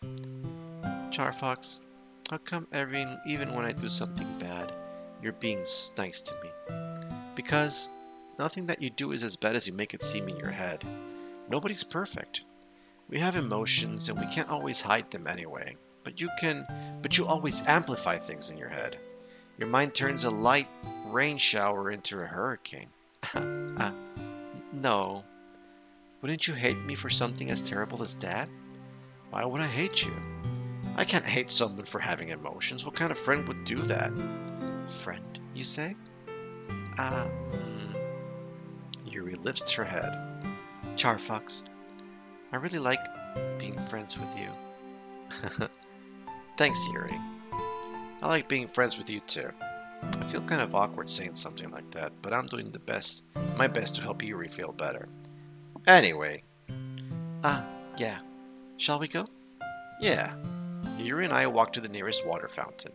CharFox, how come even when I do something bad, you're being nice to me? Because nothing that you do is as bad as you make it seem in your head. Nobody's perfect. We have emotions and we can't always hide them anyway. But you always amplify things in your head. Your mind turns a light rain shower into a hurricane. No. Wouldn't you hate me for something as terrible as that? Why would I hate you? I can't hate someone for having emotions. What kind of friend would do that? Friend, you say? Yuri lifts her head. CharFox, I really like being friends with you. Thanks, Yuri. I like being friends with you too. I feel kind of awkward saying something like that, but I'm doing my best to help Yuri feel better. Anyway. Yeah. Shall we go? Yeah. Yuri and I walk to the nearest water fountain.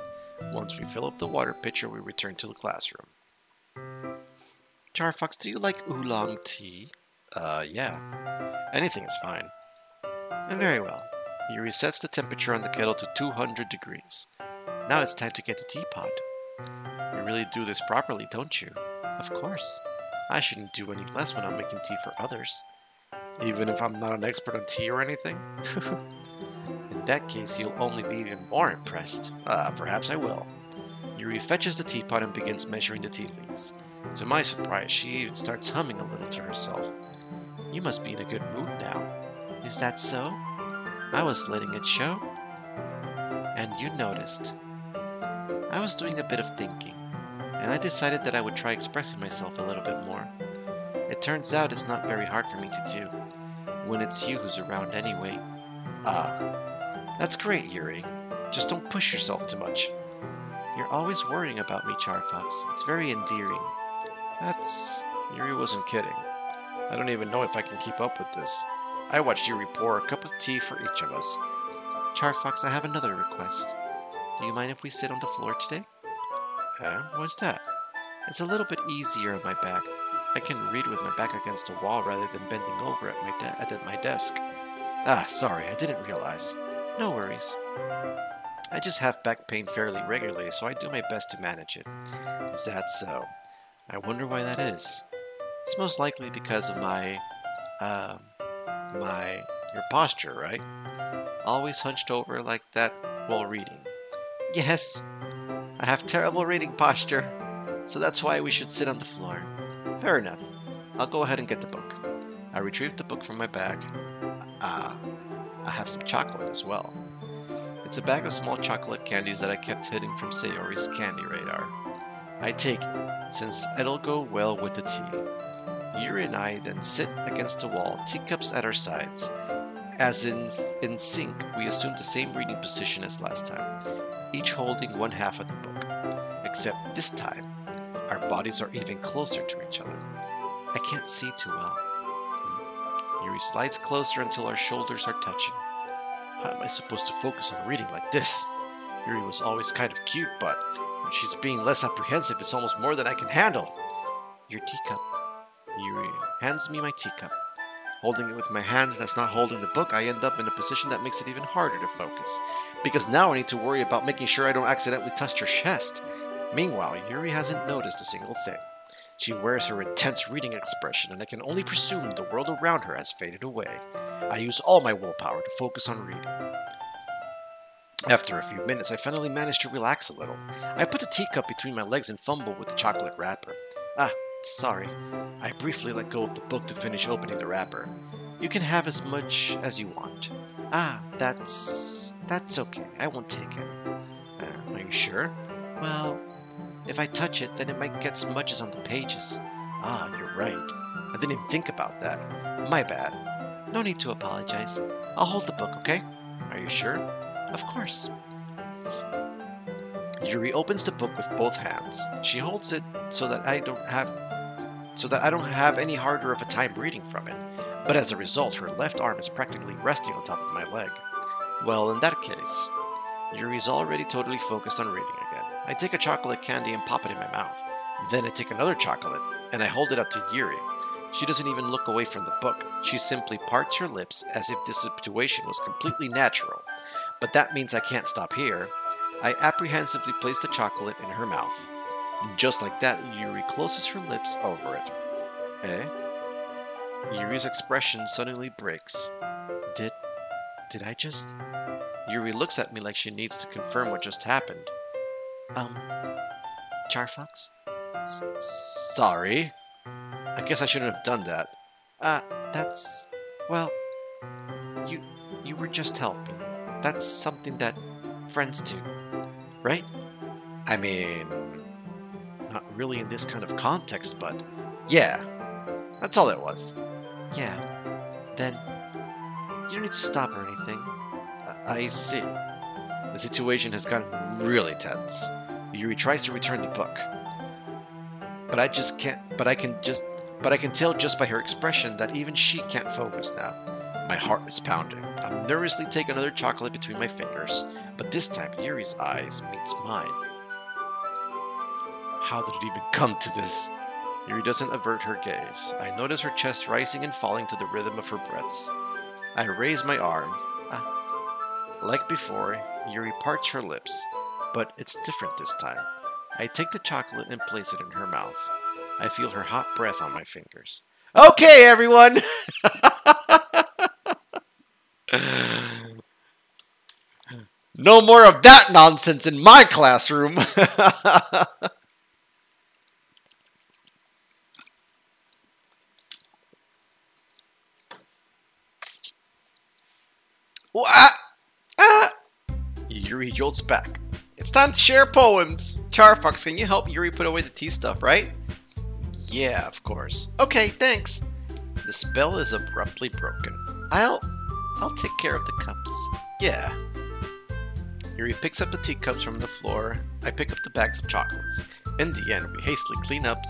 Once we fill up the water pitcher, we return to the classroom. CharFox, do you like oolong tea? Yeah. Anything is fine. Very well. Yuri sets the temperature on the kettle to 200 degrees. Now it's time to get the teapot. You really do this properly, don't you? Of course. I shouldn't do any less when I'm making tea for others. Even if I'm not an expert on tea or anything? In that case, you'll only be even more impressed. Perhaps I will. Yuri fetches the teapot and begins measuring the tea leaves. To my surprise, she even starts humming a little to herself. You must be in a good mood now. Is that so? I was letting it show. And you noticed. I was doing a bit of thinking, and I decided that I would try expressing myself a little bit more. It turns out it's not very hard for me to do, when it's you who's around anyway. That's great, Yuri. Just don't push yourself too much. You're always worrying about me, CharFox. It's very endearing. Yuri wasn't kidding. I don't even know if I can keep up with this. I watched Yuri pour a cup of tea for each of us. CharFox, I have another request. Do you mind if we sit on the floor today? What's that? It's a little bit easier on my back. I can read with my back against a wall rather than bending over at my desk. Sorry, I didn't realize. No worries. I just have back pain fairly regularly, so I do my best to manage it. Is that so? I wonder why that is. It's most likely because of your posture, right? Always hunched over like that while reading. Yes, I have terrible reading posture, so that's why we should sit on the floor. Fair enough. I'll go ahead and get the book. I retrieved the book from my bag. I have some chocolate as well. It's a bag of small chocolate candies that I kept hidden from Sayuri's candy radar. I take it, since it'll go well with the tea. Yuri and I then sit against the wall, teacups at our sides. As in sync, we assume the same reading position as last time, each holding one half of the book. Except this time, our bodies are even closer to each other. I can't see too well. Yuri slides closer until our shoulders are touching. How am I supposed to focus on reading like this? Yuri was always kind of cute, but when she's being less apprehensive, it's almost more than I can handle. Your teacup. Yuri hands me my teacup. Holding it with my hands that's not holding the book, I end up in a position that makes it even harder to focus. Because now I need to worry about making sure I don't accidentally touch her chest. Meanwhile, Yuri hasn't noticed a single thing. She wears her intense reading expression, and I can only presume the world around her has faded away. I use all my willpower to focus on reading. After a few minutes, I finally manage to relax a little. I put the teacup between my legs and fumble with the chocolate wrapper. Sorry. I briefly let go of the book to finish opening the wrapper. You can have as much as you want. That's okay. I won't take it. Are you sure? Well, if I touch it, then it might get smudges on the pages. You're right. I didn't even think about that. My bad. No need to apologize. I'll hold the book, okay? Are you sure? Of course. Yuri opens the book with both hands. She holds it so that I don't have any harder of a time reading from it. But as a result, her left arm is practically resting on top of my leg. Well, in that case, Yuri's already totally focused on reading again. I take a chocolate candy and pop it in my mouth. Then I take another chocolate, and I hold it up to Yuri. She doesn't even look away from the book. She simply parts her lips as if this situation was completely natural. But that means I can't stop here. I apprehensively place the chocolate in her mouth. Just like that, Yuri closes her lips over it. Yuri's expression suddenly breaks. Did I just... Yuri looks at me like she needs to confirm what just happened. CharFox? Sorry. I guess I shouldn't have done that. Well, you were just helping. That's something that friends do, right? I mean, not really in this kind of context, but yeah, that's all it was. Yeah, then you don't need to stop or anything. I see. The situation has gotten really tense. Yuri tries to return the book. But I can tell just by her expression that even she can't focus now. My heart is pounding. I nervously take another chocolate between my fingers, but this time Yuri's eyes meets mine. How did it even come to this? Yuri doesn't avert her gaze. I notice her chest rising and falling to the rhythm of her breaths. I raise my arm. Like before, Yuri parts her lips, but it's different this time. I take the chocolate and place it in her mouth. I feel her hot breath on my fingers. Okay, everyone! No more of that nonsense in my classroom! Yuri jolts back. It's time to share poems! CharFox, can you help Yuri put away the tea stuff, right? Yeah, of course. Okay, thanks. The spell is abruptly broken. I'll take care of the cups. Yeah. Yuri picks up the teacups from the floor. I pick up the bags of chocolates. In the end, we hastily clean up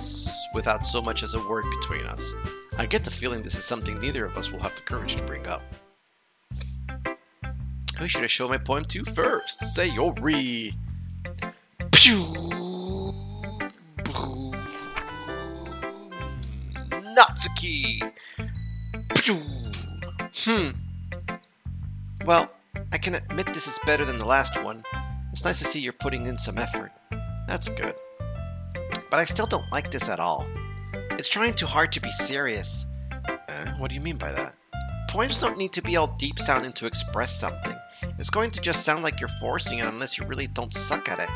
without so much as a word between us. I get the feeling this is something neither of us will have the courage to bring up. Who should I show my poem to first? Sayuri! Natsuki! Well, I can admit this is better than the last one. It's nice to see you're putting in some effort. That's good. But I still don't like this at all. It's trying too hard to be serious. What do you mean by that? Poems don't need to be all deep sounding to express something. It's going to just sound like you're forcing it unless you really don't suck at it.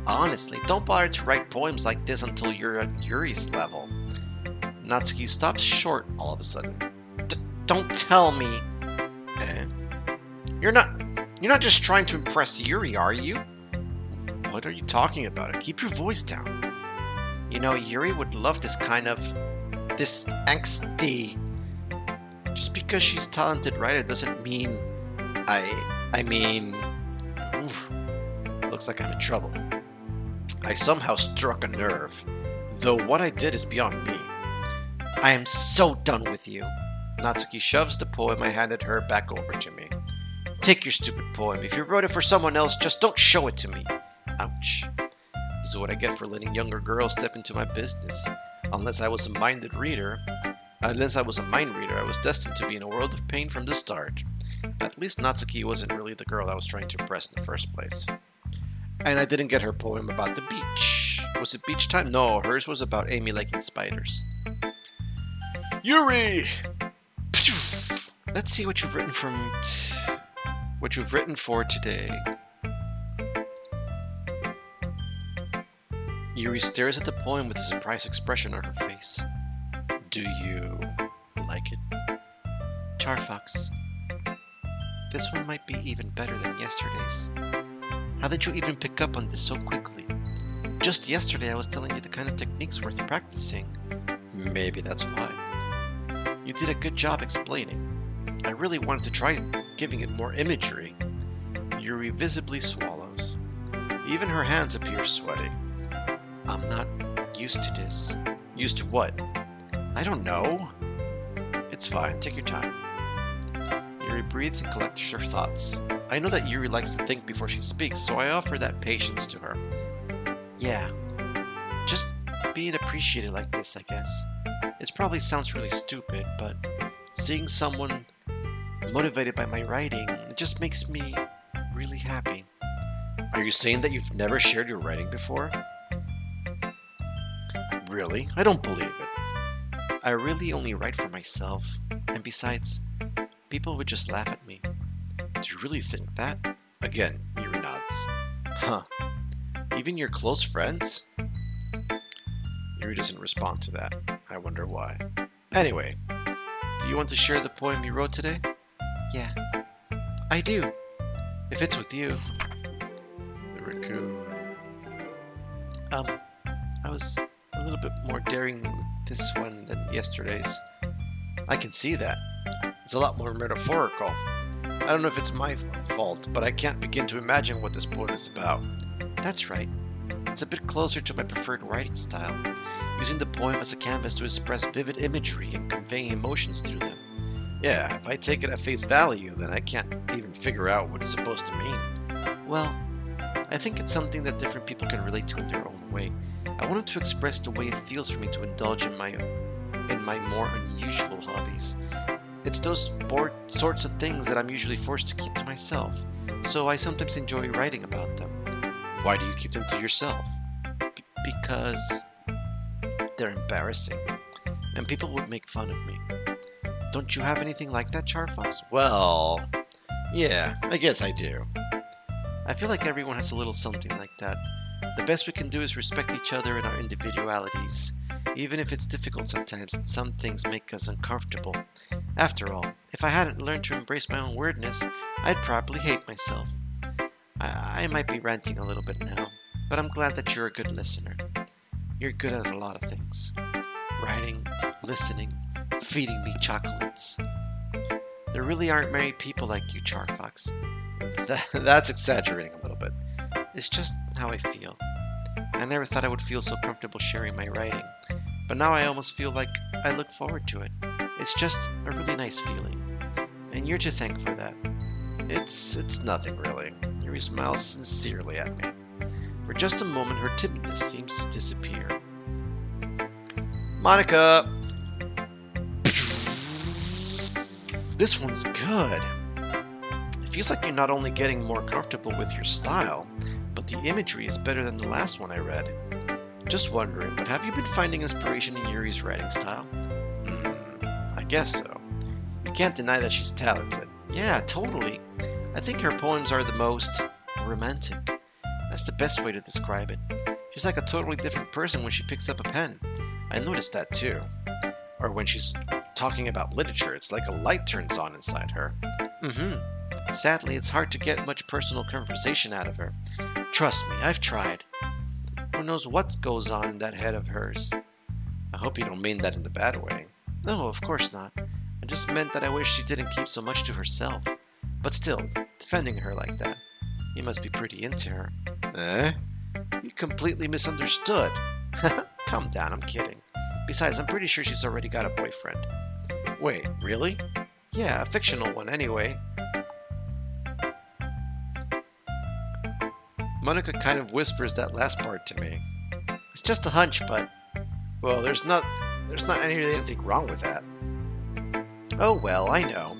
Honestly, don't bother to write poems like this until you're at Yuri's level. Natsuki stops short all of a sudden. Don't tell me. You're not... You're not just trying to impress Yuri, are you? What are you talking about? Keep your voice down. You know, Yuri would love this angsty. Just because she's a talented writer doesn't mean... I mean... Oof. Looks like I'm in trouble. I somehow struck a nerve. Though what I did is beyond me. I am so done with you. Natsuki shoves the poem I handed her back over to me. Take your stupid poem. If you wrote it for someone else, just don't show it to me. Ouch. This is what I get for letting younger girls step into my business. Unless I was a mind reader, I was destined to be in a world of pain from the start. At least Natsuki wasn't really the girl I was trying to impress in the first place. And I didn't get her poem about the beach. Was it beach time? No, hers was about Amy liking spiders. Yuri! Let's see what you've written for today. Yuri stares at the poem with a surprised expression on her face. Do you like it? CharFox. This one might be even better than yesterday's. How did you even pick up on this so quickly? Just yesterday I was telling you the kind of techniques worth practicing. Maybe that's why. You did a good job explaining. I really wanted to try giving it more imagery. Yuri visibly swallows. Even her hands appear sweaty. I'm not used to this. Used to what? I don't know. It's fine, take your time. Yuri breathes and collects her thoughts. I know that Yuri likes to think before she speaks, so I offer that patience to her. Yeah, just being appreciated like this, I guess. It probably sounds really stupid, but seeing someone motivated by my writing, it just makes me really happy. Are you saying that you've never shared your writing before? Really? I don't believe it. I really only write for myself, and besides, people would just laugh at me. Do you really think that? Again, Yuri nods. Huh. Even your close friends? Yuri doesn't respond to that. I wonder why. Anyway, do you want to share the poem you wrote today? Yeah, I do. If it's with you. The raccoon. I was a little bit more daring with this one than yesterday's. I can see that. It's a lot more metaphorical. I don't know if it's my fault, but I can't begin to imagine what this poem is about. That's right. It's a bit closer to my preferred writing style, using the poem as a canvas to express vivid imagery and conveying emotions through them. Yeah, if I take it at face value, then I can't even figure out what it's supposed to mean. Well, I think it's something that different people can relate to in their own way. I wanted to express the way it feels for me to indulge in my more unusual hobbies. It's those sorts of things that I'm usually forced to keep to myself, so I sometimes enjoy writing about them. Why do you keep them to yourself? Because they're embarrassing, and people would make fun of me. Don't you have anything like that, CharFox? Well, yeah, I guess I do. I feel like everyone has a little something like that. The best we can do is respect each other and our individualities. Even if it's difficult sometimes, some things make us uncomfortable. After all, if I hadn't learned to embrace my own weirdness, I'd probably hate myself. I might be ranting a little bit now, but I'm glad that you're a good listener. You're good at a lot of things. Writing, listening, feeding me chocolates. There really aren't many people like you, CharFox. That's exaggerating a little bit. It's just how I feel. I never thought I would feel so comfortable sharing my writing, but now I almost feel like I look forward to it. It's just a really nice feeling, and you're to thank for that. It's nothing really. Yuri smiles sincerely at me. For just a moment, her timidness seems to disappear. Monica! This one's good. It feels like you're not only getting more comfortable with your style, but the imagery is better than the last one I read. Just wondering, but have you been finding inspiration in Yuri's writing style? I guess so. You can't deny that she's talented. Yeah, totally. I think her poems are the most romantic. That's the best way to describe it. She's like a totally different person when she picks up a pen. I noticed that too. Or when she's talking about literature, it's like a light turns on inside her. Sadly, it's hard to get much personal conversation out of her. Trust me, I've tried. Who knows what goes on in that head of hers? I hope you don't mean that in the bad way. No, of course not. I just meant that I wish she didn't keep so much to herself. But still, defending her like that. You must be pretty into her. Eh? You completely misunderstood. Calm down, I'm kidding. Besides, I'm pretty sure she's already got a boyfriend. Wait, really? Yeah, a fictional one anyway. Monika kind of whispers that last part to me. It's just a hunch, but... Well, there's not anything wrong with that. Oh well, I know.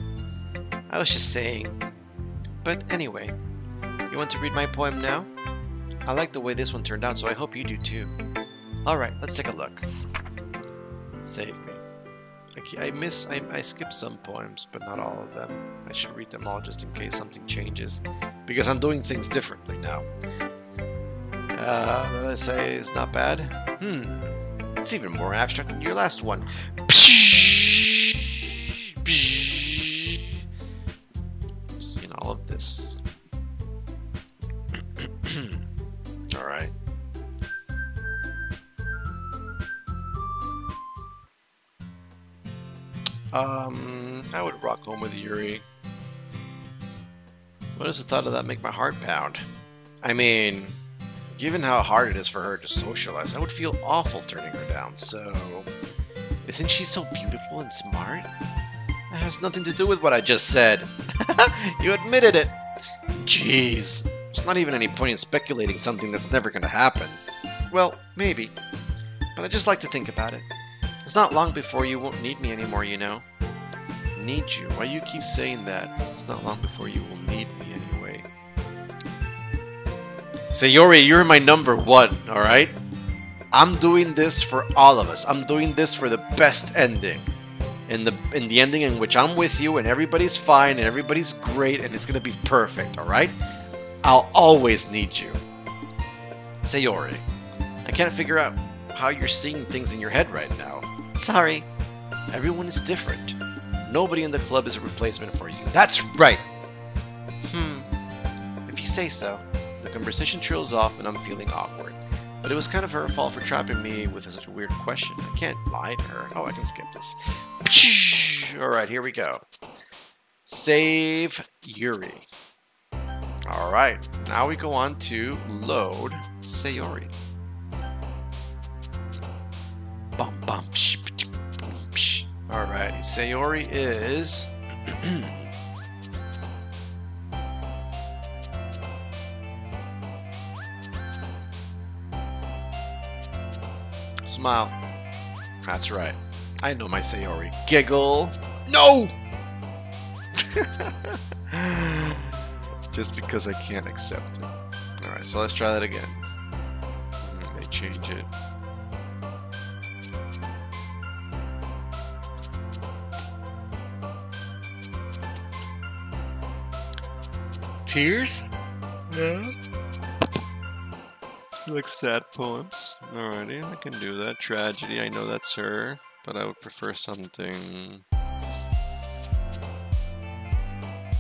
I was just saying. But anyway, you want to read my poem now? I like the way this one turned out, so I hope you do too. Alright, let's take a look. Save me. I skipped some poems, but not all of them. I should read them all just in case something changes, because I'm doing things differently now. That I say is not bad. It's even more abstract than your last one. Seeing all of this. Alright. I would rock home with Yuri. What does the thought of that make my heart pound? I mean, given how hard it is for her to socialize, I would feel awful turning her down, so... Isn't she so beautiful and smart? That has nothing to do with what I just said. You admitted it. Jeez. There's not even any point in speculating something that's never gonna happen. Well, maybe. But I just like to think about it. It's not long before you won't need me anymore, you know. Need you? Why do you keep saying that? It's not long before you will need me anyway. Sayuri, you're my number one, alright? I'm doing this for all of us. I'm doing this for the best ending. In the ending in which I'm with you and everybody's fine and everybody's great and it's gonna be perfect, alright? I'll always need you. Sayuri, I can't figure out how you're seeing things in your head right now. Sorry. Everyone is different. Nobody in the club is a replacement for you. That's right! If you say so. The conversation trails off and I'm feeling awkward. But it was kind of her fault for trapping me with such a weird question. I can't lie to her. Oh, I can skip this. Alright, here we go. Save Yuri. Alright, now we go on to load Sayuri. Bum bum. Alright, Sayuri is... Smile. That's right. I know my Sayuri. Giggle. No! Just because I can't accept it. Alright, so let's try that again. They change it. Tears? No. You like sad poems? Alrighty, I can do that. Tragedy, I know that's her, but I would prefer something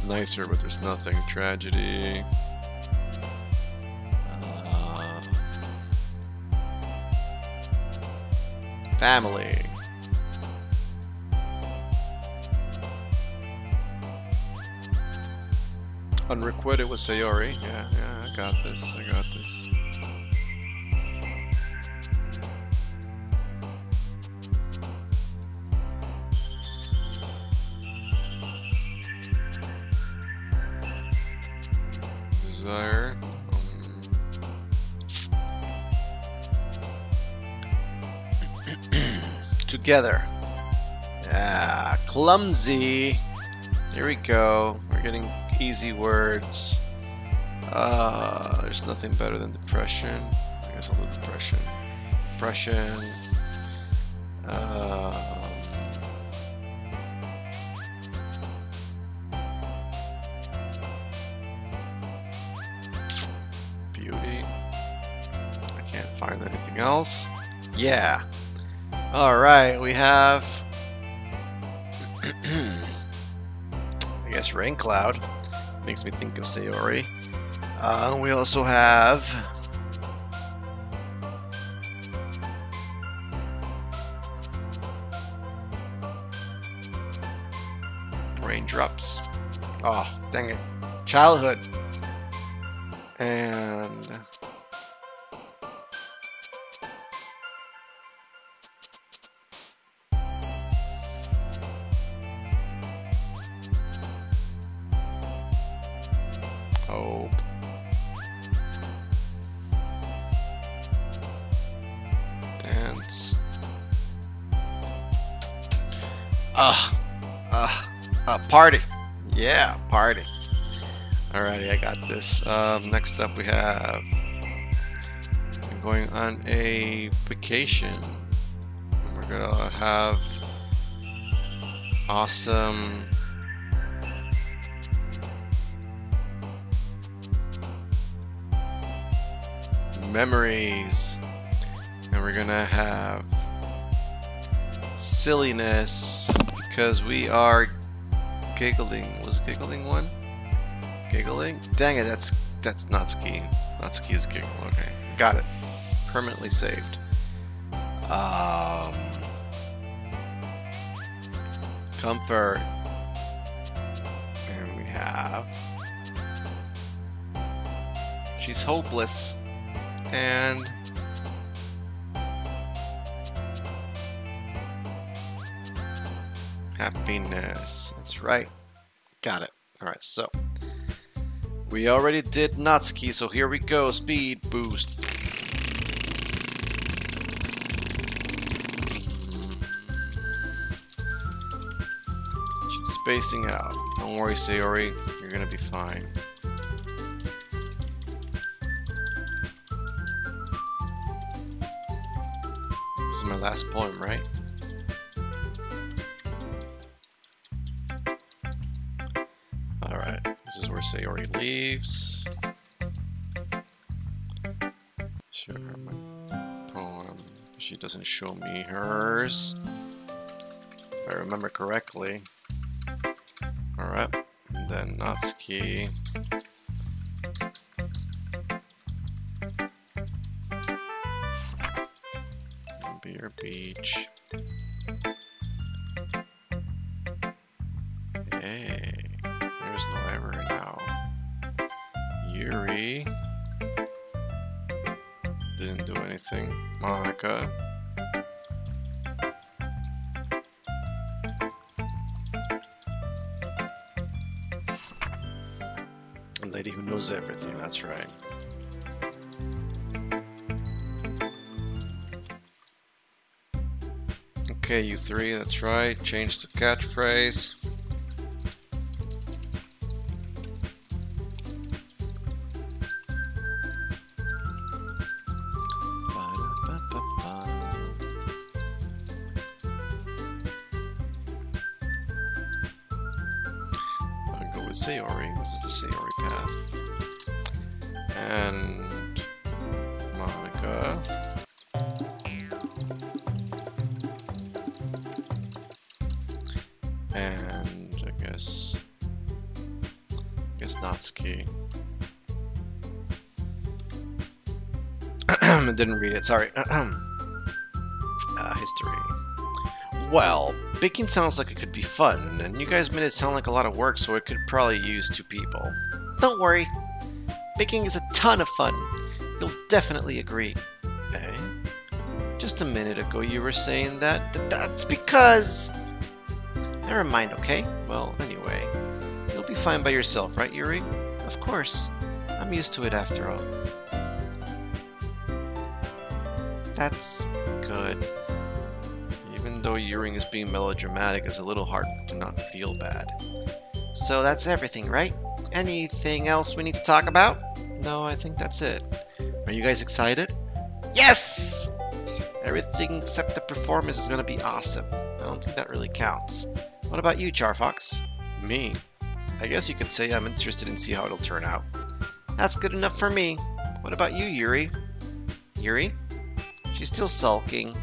nicer, but there's nothing. Tragedy. Family. Unrequited with Sayuri. Yeah, I got this. Desire. Together. Yeah, clumsy. There we go. We're getting easy words. There's nothing better than depression. I guess I'll do depression. Depression. Beauty. I can't find anything else. Yeah. Alright, we have... I guess Rain Cloud. Makes me think of Sayuri. We also have Raindrops. Oh, dang it. Childhood. And hope. Dance. Party. Yeah, party. Alrighty, I got this. Next up we have I'm going on a vacation. We're gonna have awesome memories. And we're gonna have silliness because we are giggling. Was giggling one? Giggling? Dang it, that's Natsuki. Natsuki is giggle. Okay, got it. Permanently saved. Comfort. And we have she's hopeless. And happiness. That's right. Got it. Alright, so we already did Natsuki, so here we go. Speed boost. She's spacing out. Don't worry, Sayuri. You're gonna be fine. This is my last poem, right? Alright, this is where Sayuri leaves. Show her my poem. She doesn't show me hers. If I remember correctly. Alright, and then Natsuki. Beer Beach. Hey, there's no ever now. Yuri didn't do anything. Monica. A lady who knows everything, that's right. Okay, you three, that's right. Change the catchphrase. I'll go with Sayuri. This is the Sayuri path. And Monica. And I guess Natsuki. I didn't read it, sorry. History. Well, baking sounds like it could be fun, and you guys made it sound like a lot of work, so it could probably use 2 people. Don't worry. Baking is a ton of fun. You'll definitely agree. Eh? Just a minute ago you were saying that. That's because... Never mind, okay? Well, anyway. You'll be fine by yourself, right, Yuri? Of course. I'm used to it after all. That's good. Even though Yuri is being melodramatic, it's a little hard to not feel bad. So that's everything, right? Anything else we need to talk about? No, I think that's it. Are you guys excited? Yes! Everything except the performance is gonna be awesome. I don't think that really counts. What about you, CharFox? Me? I guess you could say I'm interested in see how it'll turn out. That's good enough for me. What about you, Yuri? Yuri? She's still sulking.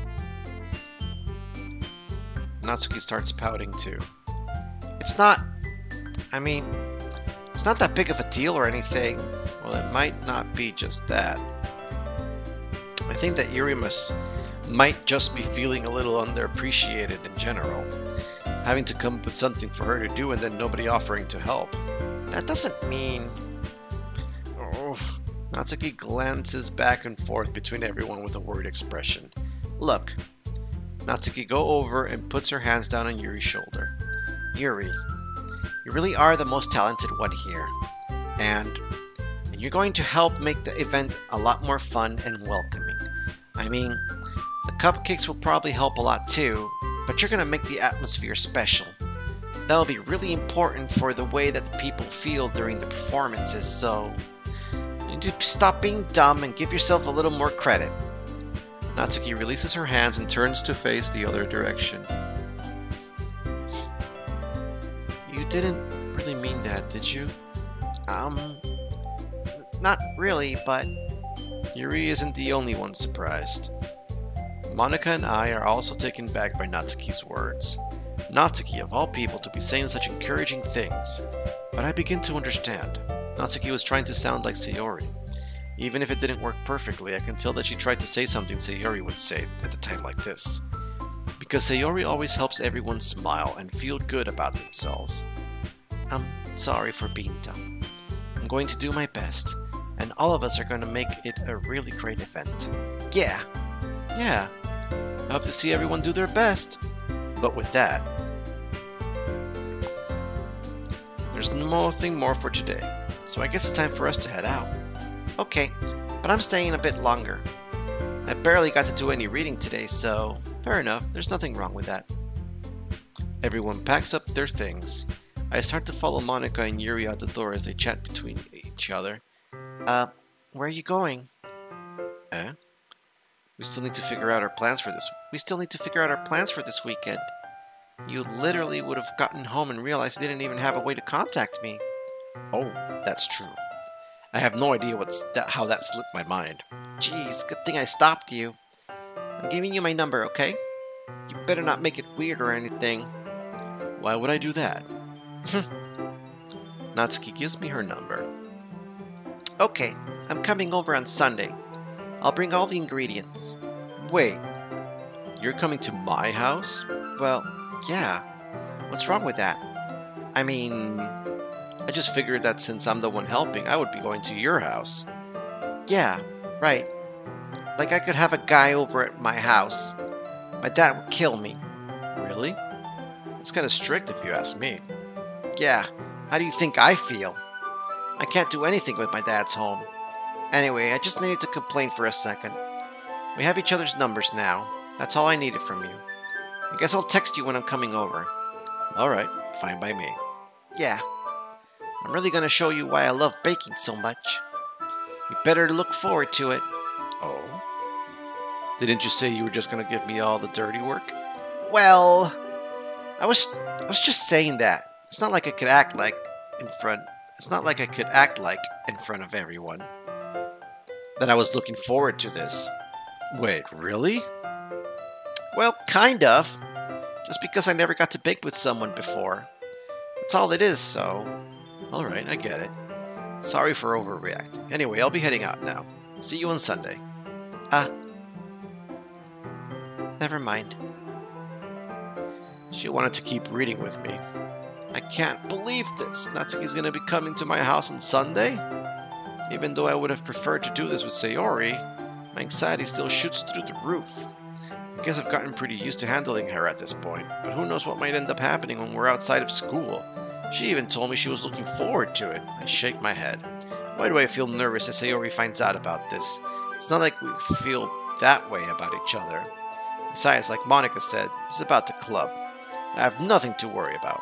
Natsuki starts pouting too. It's not It's not that big of a deal or anything. Well, it might not be just that. I think that Yuri might just be feeling a little underappreciated in general. Having to come up with something for her to do and then nobody offering to help. That doesn't mean... Oh. Natsuki glances back and forth between everyone with a worried expression. Look. Natsuki goes over and puts her hands down on Yuri's shoulder. Yuri, you really are the most talented one here. And you're going to help make the event a lot more fun and welcoming. I mean, the cupcakes will probably help a lot too, but you're going to make the atmosphere special. That'll be really important for the way that the people feel during the performances, so you need to stop being dumb and give yourself a little more credit. Natsuki releases her hands and turns to face the other direction. You didn't really mean that, did you? Not really, but... Yuri isn't the only one surprised. Monika and I are also taken back by Natsuki's words. Natsuki, of all people, to be saying such encouraging things. But I begin to understand. Natsuki was trying to sound like Sayuri. Even if it didn't work perfectly, I can tell that she tried to say something Sayuri would say at a time like this. Because Sayuri always helps everyone smile and feel good about themselves. I'm sorry for being dumb. I'm going to do my best, and all of us are going to make it a really great event. Yeah! I hope to see everyone do their best. But with that, there's nothing more for today, so I guess it's time for us to head out. Okay, but I'm staying a bit longer. I barely got to do any reading today, so fair enough, there's nothing wrong with that. Everyone packs up their things. I start to follow Monika and Yuri out the door as they chat between each other. Where are you going? We still need to figure out our plans for this weekend. You literally would have gotten home and realized you didn't even have a way to contact me. Oh, that's true. I have no idea how that slipped my mind. Jeez, good thing I stopped you. I'm giving you my number, okay? You better not make it weird or anything. Why would I do that? Natsuki gives me her number. Okay, I'm coming over on Sunday. I'll bring all the ingredients. Wait, you're coming to my house? Well, yeah. What's wrong with that? I mean, I just figured that since I'm the one helping, I would be going to your house. Yeah, right. Like I could have a guy over at my house. My dad would kill me. Really? It's kind of strict if you ask me. Yeah, how do you think I feel? I can't do anything with my dad's home. Anyway, I just needed to complain for a second. We have each other's numbers now. That's all I needed from you. I guess I'll text you when I'm coming over. Alright, fine by me. Yeah. I'm really gonna show you why I love baking so much. You better look forward to it. Oh? Didn't you say you were just gonna give me all the dirty work? Well, I was just saying that. It's not like I could act like in front of everyone that I was looking forward to this. Wait, really? Well, kind of. Just because I never got to bake with someone before. That's all it is, so... Alright, I get it. Sorry for overreacting. Anyway, I'll be heading out now. See you on Sunday. Never mind. She wanted to keep reading with me. I can't believe this. Natsuki's gonna be coming to my house on Sunday? Even though I would have preferred to do this with Sayuri, my anxiety still shoots through the roof. I guess I've gotten pretty used to handling her at this point, but who knows what might end up happening when we're outside of school. She even told me she was looking forward to it. I shake my head. Why do I feel nervous as Sayuri finds out about this? It's not like we feel that way about each other. Besides, like Monika said, it's about the club. I have nothing to worry about.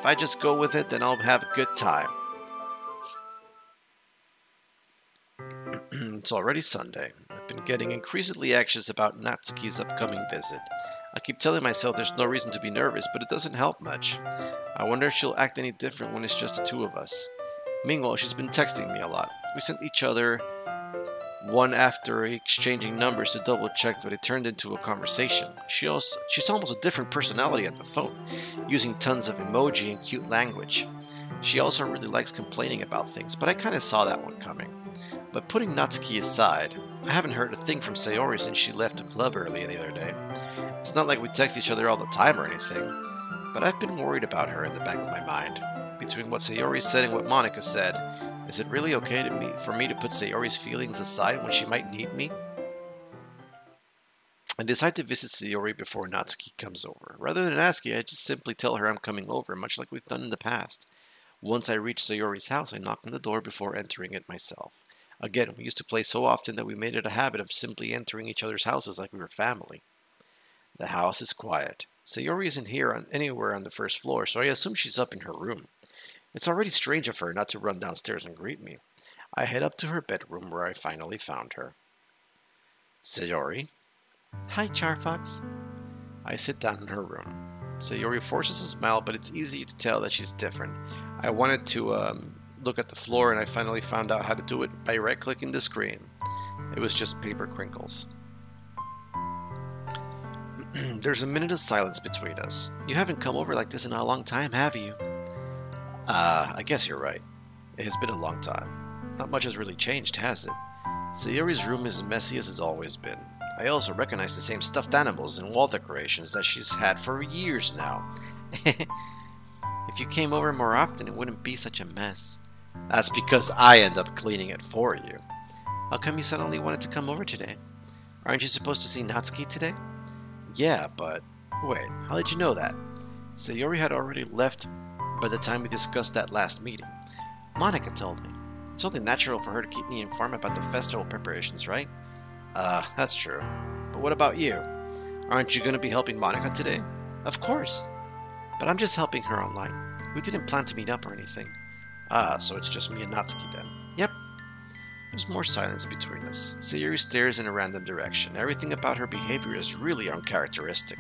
If I just go with it, then I'll have a good time. It's already Sunday. I've been getting increasingly anxious about Natsuki's upcoming visit. I keep telling myself there's no reason to be nervous, but it doesn't help much. I wonder if she'll act any different when it's just the two of us. Meanwhile, she's been texting me a lot. We sent each other one after exchanging numbers to double check, but it turned into a conversation. She's almost a different personality at the phone, using tons of emoji and cute language. She also really likes complaining about things, but I kinda saw that one coming. But putting Natsuki aside, I haven't heard a thing from Sayuri since she left the club earlier the other day. It's not like we text each other all the time or anything, but I've been worried about her in the back of my mind. Between what Sayuri said and what Monika said, is it really okay for me to put Sayori's feelings aside when she might need me? I decide to visit Sayuri before Natsuki comes over. Rather than asking, I just simply tell her I'm coming over, much like we've done in the past. Once I reach Sayori's house, I knock on the door before entering it myself. Again, we used to play so often that we made it a habit of simply entering each other's houses like we were family. The house is quiet. Sayuri isn't here anywhere on the first floor, so I assume she's up in her room. It's already strange of her not to run downstairs and greet me. I head up to her bedroom where I finally found her. Sayuri? Hi, CharFox. I sit down in her room. Sayuri forces a smile, but it's easy to tell that she's different. I wanted to look at the floor, and I finally found out how to do it by right-clicking the screen. It was just paper crinkles. There's a minute of silence between us. You haven't come over like this in a long time, have you? I guess you're right. It has been a long time. Not much has really changed, has it? Sayuri's room is as messy as it's always been. I also recognize the same stuffed animals and wall decorations that she's had for years now. If you came over more often, it wouldn't be such a mess. That's because I end up cleaning it for you. How come you suddenly wanted to come over today? Aren't you supposed to see Natsuki today? Yeah, but... Wait, how did you know that? Sayuri had already left by the time we discussed that last meeting. Monika told me. It's only natural for her to keep me informed about the festival preparations, right? That's true. But what about you? Aren't you going to be helping Monika today? Of course. But I'm just helping her online. We didn't plan to meet up or anything. So it's just me and Natsuki then. Yep. There's more silence between us. Sayuri stares in a random direction. Everything about her behavior is really uncharacteristic.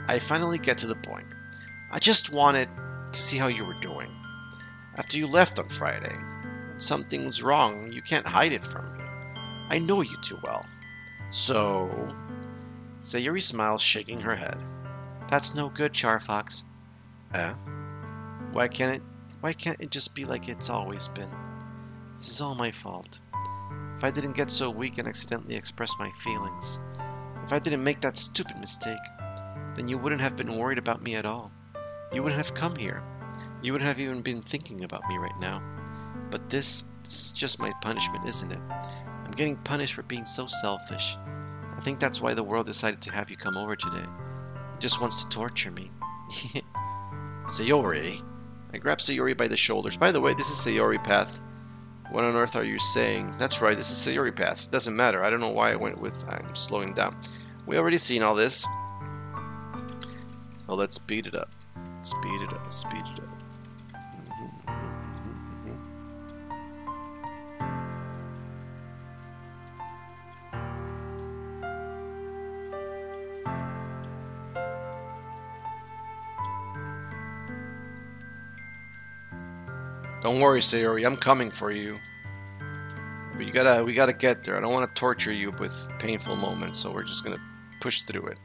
I finally get to the point. I just wanted to see how you were doing. After you left on Friday, something's wrong. You can't hide it from me. I know you too well. So... Sayuri smiles, shaking her head. That's no good, CharFox. Why can't it just be like it's always been? This is all my fault. If I didn't get so weak and accidentally express my feelings, if I didn't make that stupid mistake, then you wouldn't have been worried about me at all. You wouldn't have come here. You wouldn't have even been thinking about me right now. But this is just my punishment, isn't it? I'm getting punished for being so selfish. I think that's why the world decided to have you come over today. It just wants to torture me. Sayuri. I grab Sayuri by the shoulders. By the way, this is Sayuri Path. What on earth are you saying? That's right, this is Sayuri Path. Doesn't matter. I don't know why I went with I'm slowing down. We already seen all this. So let's speed it up. Speed it up. Speed it up. Don't worry, Sayuri, I'm coming for you. But we gotta get there. I don't want to torture you with painful moments, so we're just gonna push through it.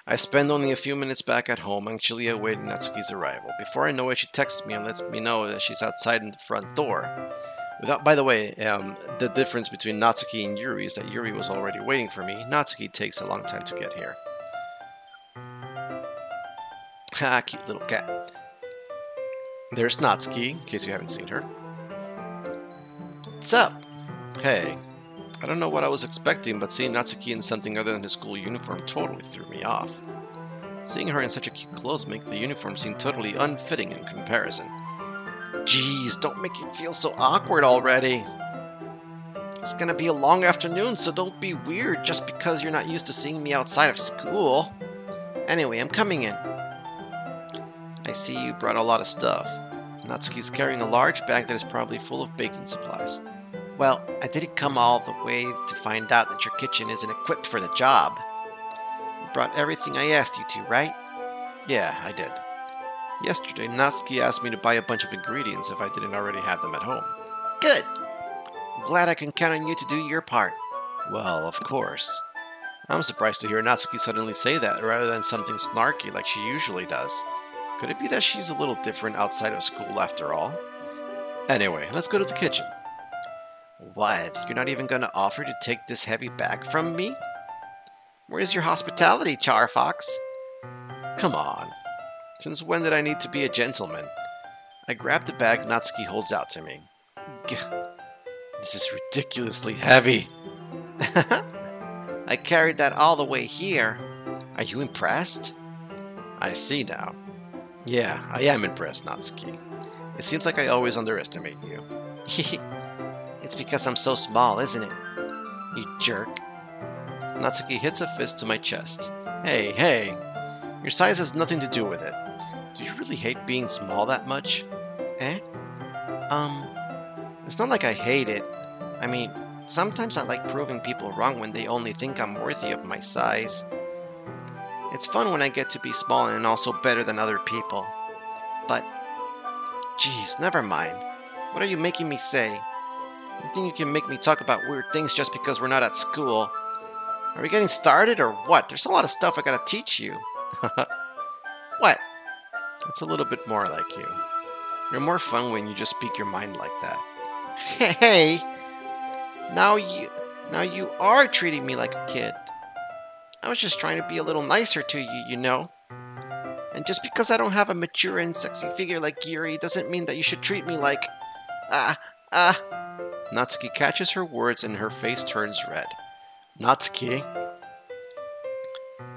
I spend only a few minutes back at home, anxiously awaiting Natsuki's arrival. Before I know it, she texts me and lets me know that she's outside in the front door. By the way, the difference between Natsuki and Yuri is that Yuri was already waiting for me. Natsuki takes a long time to get here. Ha, cute little cat. There's Natsuki, in case you haven't seen her. What's up? Hey. I don't know what I was expecting, but seeing Natsuki in something other than his school uniform totally threw me off. Seeing her in such a cute clothes make the uniform seem totally unfitting in comparison. Jeez, don't make it feel so awkward already. It's gonna be a long afternoon, so don't be weird just because you're not used to seeing me outside of school. Anyway, I'm coming in. I see you brought a lot of stuff. Natsuki's carrying a large bag that is probably full of baking supplies. Well, I didn't come all the way to find out that your kitchen isn't equipped for the job. You brought everything I asked you to, right? Yeah, I did. Yesterday, Natsuki asked me to buy a bunch of ingredients if I didn't already have them at home. Good! I'm glad I can count on you to do your part. Well, of course. I'm surprised to hear Natsuki suddenly say that rather than something snarky like she usually does. Could it be that she's a little different outside of school after all? Anyway, let's go to the kitchen. What? You're not even gonna offer to take this heavy bag from me? Where's your hospitality, CharFox? Come on. Since when did I need to be a gentleman? I grab the bag Natsuki holds out to me. Gah, this is ridiculously heavy. I carried that all the way here. Are you impressed? I see now. Yeah, I am impressed, Natsuki. It seems like I always underestimate you. It's because I'm so small, isn't it? You jerk. Natsuki hits a fist to my chest. Hey, hey! Your size has nothing to do with it. Do you really hate being small that much? Eh? It's not like I hate it. I mean, sometimes I like proving people wrong when they only think I'm worthy of my size. It's fun when I get to be small and also better than other people. But, geez, never mind. What are you making me say? You think you can make me talk about weird things just because we're not at school? Are we getting started or what? There's a lot of stuff I gotta teach you. What? It's a little bit more like you. You're more fun when you just speak your mind like that. Hey! Now you are treating me like a kid. I was just trying to be a little nicer to you, you know? And just because I don't have a mature and sexy figure like Yuri doesn't mean that you should treat me like... Natsuki catches her words and her face turns red. Natsuki?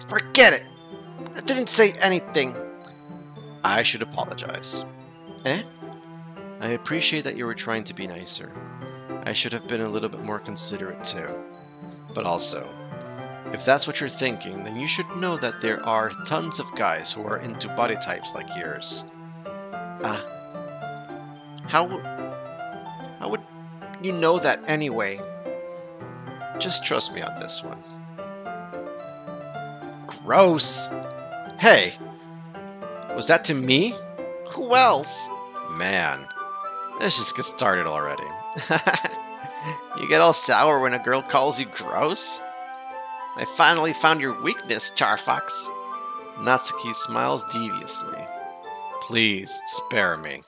Forget it! I didn't say anything. I should apologize. Eh? I appreciate that you were trying to be nicer. I should have been a little bit more considerate too. But also, if that's what you're thinking, then you should know that there are tons of guys who are into body types like yours. How would you know that anyway? Just trust me on this one. Gross! Hey! Was that to me? Who else? Man, let's just get started already. You get all sour when a girl calls you gross? I finally found your weakness, CharFox. Natsuki smiles deviously. Please, spare me.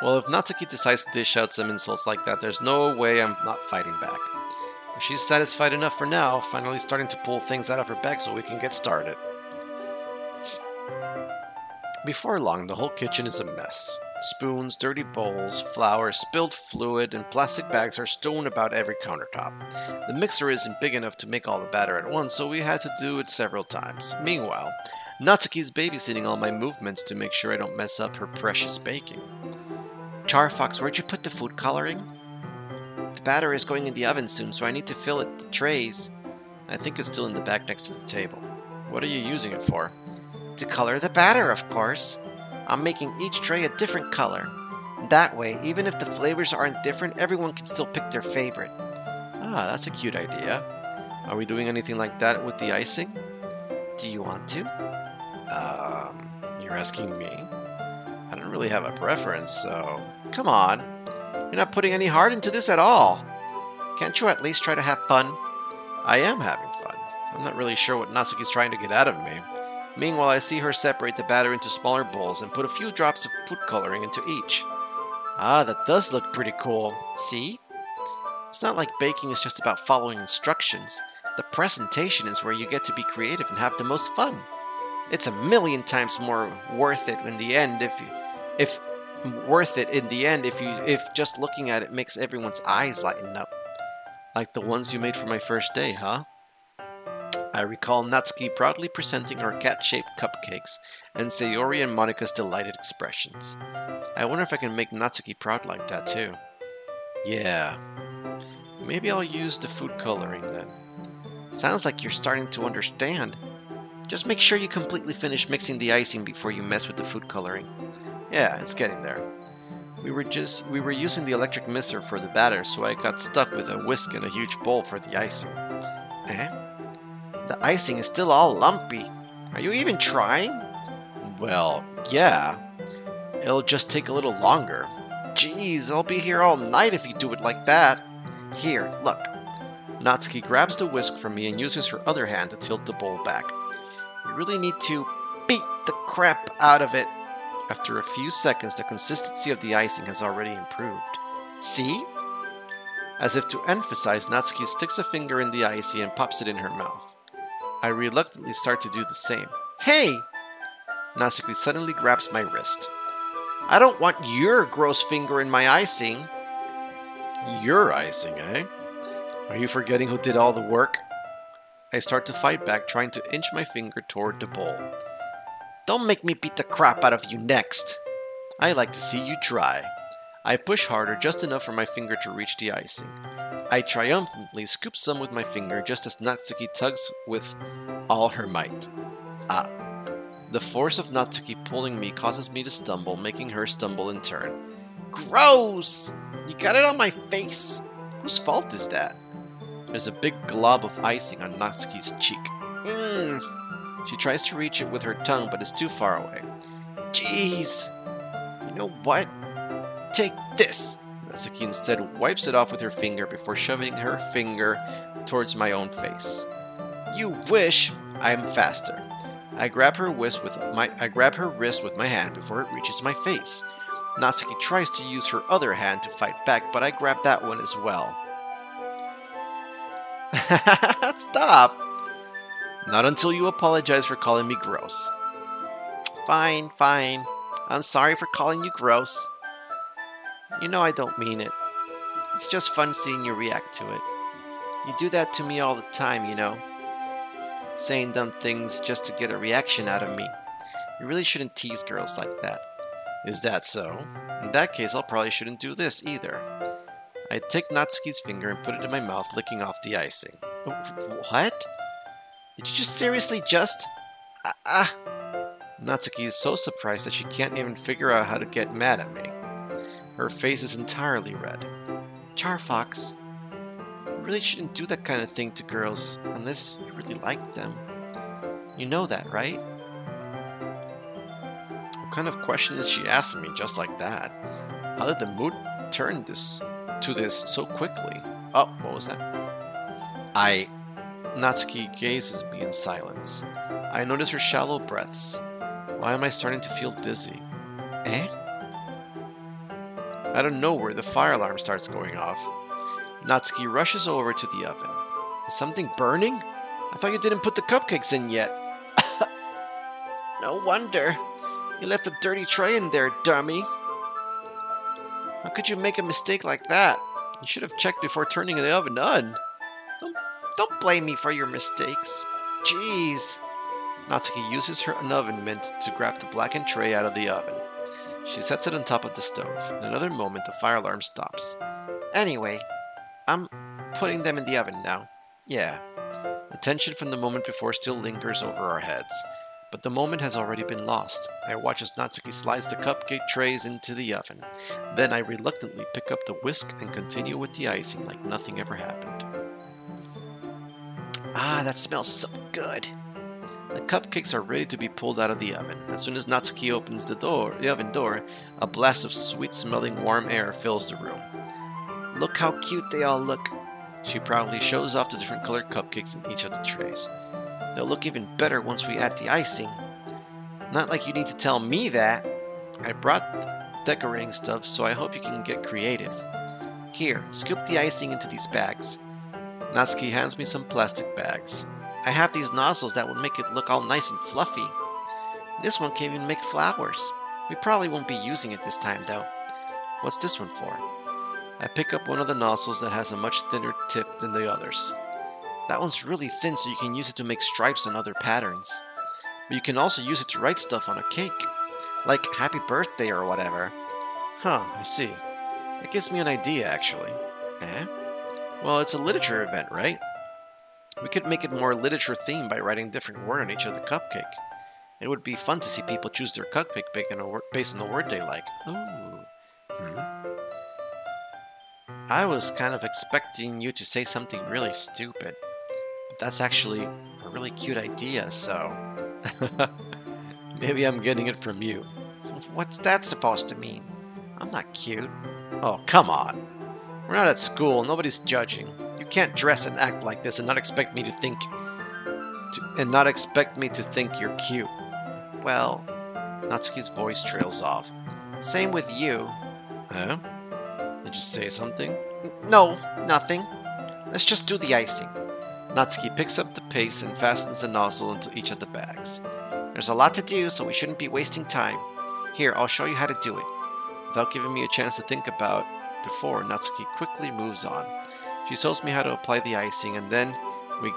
Well, if Natsuki decides to dish out some insults like that, there's no way I'm not fighting back. But she's satisfied enough for now, finally starting to pull things out of her bag so we can get started. Before long, the whole kitchen is a mess. Spoons, dirty bowls, flour, spilled fluid, and plastic bags are strewn about every countertop. The mixer isn't big enough to make all the batter at once, so we had to do it several times. Meanwhile, Natsuki's babysitting all my movements to make sure I don't mess up her precious baking. CharFox, where'd you put the food coloring? The batter is going in the oven soon, so I need to fill it the trays. I think it's still in the bag next to the table. What are you using it for? To color the batter, of course. I'm making each tray a different color. That way, even if the flavors aren't different, everyone can still pick their favorite. Ah, that's a cute idea. Are we doing anything like that with the icing? Do you want to? You're asking me? I don't really have a preference, so... Come on. You're not putting any heart into this at all. Can't you at least try to have fun? I am having fun. I'm not really sure what Natsuki's trying to get out of me. Meanwhile, I see her separate the batter into smaller bowls and put a few drops of food coloring into each. Ah, that does look pretty cool. See? It's not like baking is just about following instructions. The presentation is where you get to be creative and have the most fun. It's a million times more worth it in the end if just looking at it makes everyone's eyes lighten up. Like the ones you made for my first day, huh? I recall Natsuki proudly presenting her cat-shaped cupcakes, and Sayuri and Monika's delighted expressions. I wonder if I can make Natsuki proud like that too. Yeah. Maybe I'll use the food coloring then. Sounds like you're starting to understand. Just make sure you completely finish mixing the icing before you mess with the food coloring. Yeah, it's getting there. We were using the electric mixer for the batter, so I got stuck with a whisk and a huge bowl for the icing. Eh? The icing is still all lumpy. Are you even trying? Well, yeah. It'll just take a little longer. Jeez, I'll be here all night if you do it like that. Here, look. Natsuki grabs the whisk from me and uses her other hand to tilt the bowl back. You really need to beat the crap out of it. After a few seconds, the consistency of the icing has already improved. See? As if to emphasize, Natsuki sticks a finger in the icy and pops it in her mouth. I reluctantly start to do the same. Hey! Natsuki suddenly grabs my wrist. I don't want your gross finger in my icing. Your icing, eh? Are you forgetting who did all the work? I start to fight back, trying to inch my finger toward the bowl. Don't make me beat the crap out of you next. I like to see you try. I push harder, just enough for my finger to reach the icing. I triumphantly scoop some with my finger, just as Natsuki tugs with all her might. Ah. The force of Natsuki pulling me causes me to stumble, making her stumble in turn. Gross! You got it on my face! Whose fault is that? There's a big glob of icing on Natsuki's cheek. She tries to reach it with her tongue, but is too far away. Jeez! You know what? Take this! Natsuki instead wipes it off with her finger before shoving her finger towards my own face. You wish I'm faster. I grab her wrist with my hand before it reaches my face. Natsuki tries to use her other hand to fight back, but I grab that one as well. Stop! Not until you apologize for calling me gross. Fine, fine. I'm sorry for calling you gross. You know I don't mean it. It's just fun seeing you react to it. You do that to me all the time, you know. Saying dumb things just to get a reaction out of me. You really shouldn't tease girls like that. Is that so? In that case, I'll probably shouldn't do this either. I take Natsuki's finger and put it in my mouth, licking off the icing. What? Did you just seriously just... Natsuki is so surprised that she can't even figure out how to get mad at me. Her face is entirely red. CharFox, you really shouldn't do that kind of thing to girls unless you really like them. You know that, right? What kind of question is she asking me just like that? How did the mood turn to this so quickly? Oh, what was that? Natsuki gazes at me in silence. I notice her shallow breaths. Why am I starting to feel dizzy? Eh? Out of nowhere, the fire alarm starts going off. Natsuki rushes over to the oven. Is something burning? I thought you didn't put the cupcakes in yet. No wonder. You left a dirty tray in there, dummy. How could you make a mistake like that? You should have checked before turning the oven on. Don't blame me for your mistakes. Jeez. Natsuki uses her oven mitt to grab the blackened tray out of the oven. She sets it on top of the stove. In another moment, the fire alarm stops. Anyway, I'm putting them in the oven now. Yeah. The tension from the moment before still lingers over our heads. But the moment has already been lost. I watch as Natsuki slides the cupcake trays into the oven. Then I reluctantly pick up the whisk and continue with the icing like nothing ever happened. Ah, that smells so good. The cupcakes are ready to be pulled out of the oven. As soon as Natsuki opens the oven door, a blast of sweet-smelling warm air fills the room. Look how cute they all look. She proudly shows off the different colored cupcakes in each of the trays. They'll look even better once we add the icing. Not like you need to tell me that. I brought decorating stuff, so I hope you can get creative. Here, scoop the icing into these bags. Natsuki hands me some plastic bags. I have these nozzles that will make it look all nice and fluffy. This one can even make flowers. We probably won't be using it this time, though. What's this one for? I pick up one of the nozzles that has a much thinner tip than the others. That one's really thin, so you can use it to make stripes and other patterns. But you can also use it to write stuff on a cake. Like happy birthday or whatever. Huh, I see. It gives me an idea, actually. Eh? Well, it's a literature event, right? We could make it more literature themed by writing a different word on each of the cupcake. It would be fun to see people choose their cupcake based on the word they like. Ooh. I was kind of expecting you to say something really stupid. But that's actually a really cute idea, so... Maybe I'm getting it from you. What's that supposed to mean? I'm not cute. Oh, come on. We're not at school, nobody's judging. You can't dress and act like this and not expect me to think you're cute. well, Natsuki's voice trails off. Same with you. Huh? Did you say something? No, nothing. Let's just do the icing. Natsuki picks up the paste and fastens the nozzle into each of the bags. There's a lot to do, so we shouldn't be wasting time. Here, I'll show you how to do it. Without giving me a chance to think about before, Natsuki quickly moves on. She shows me how to apply the icing, and then we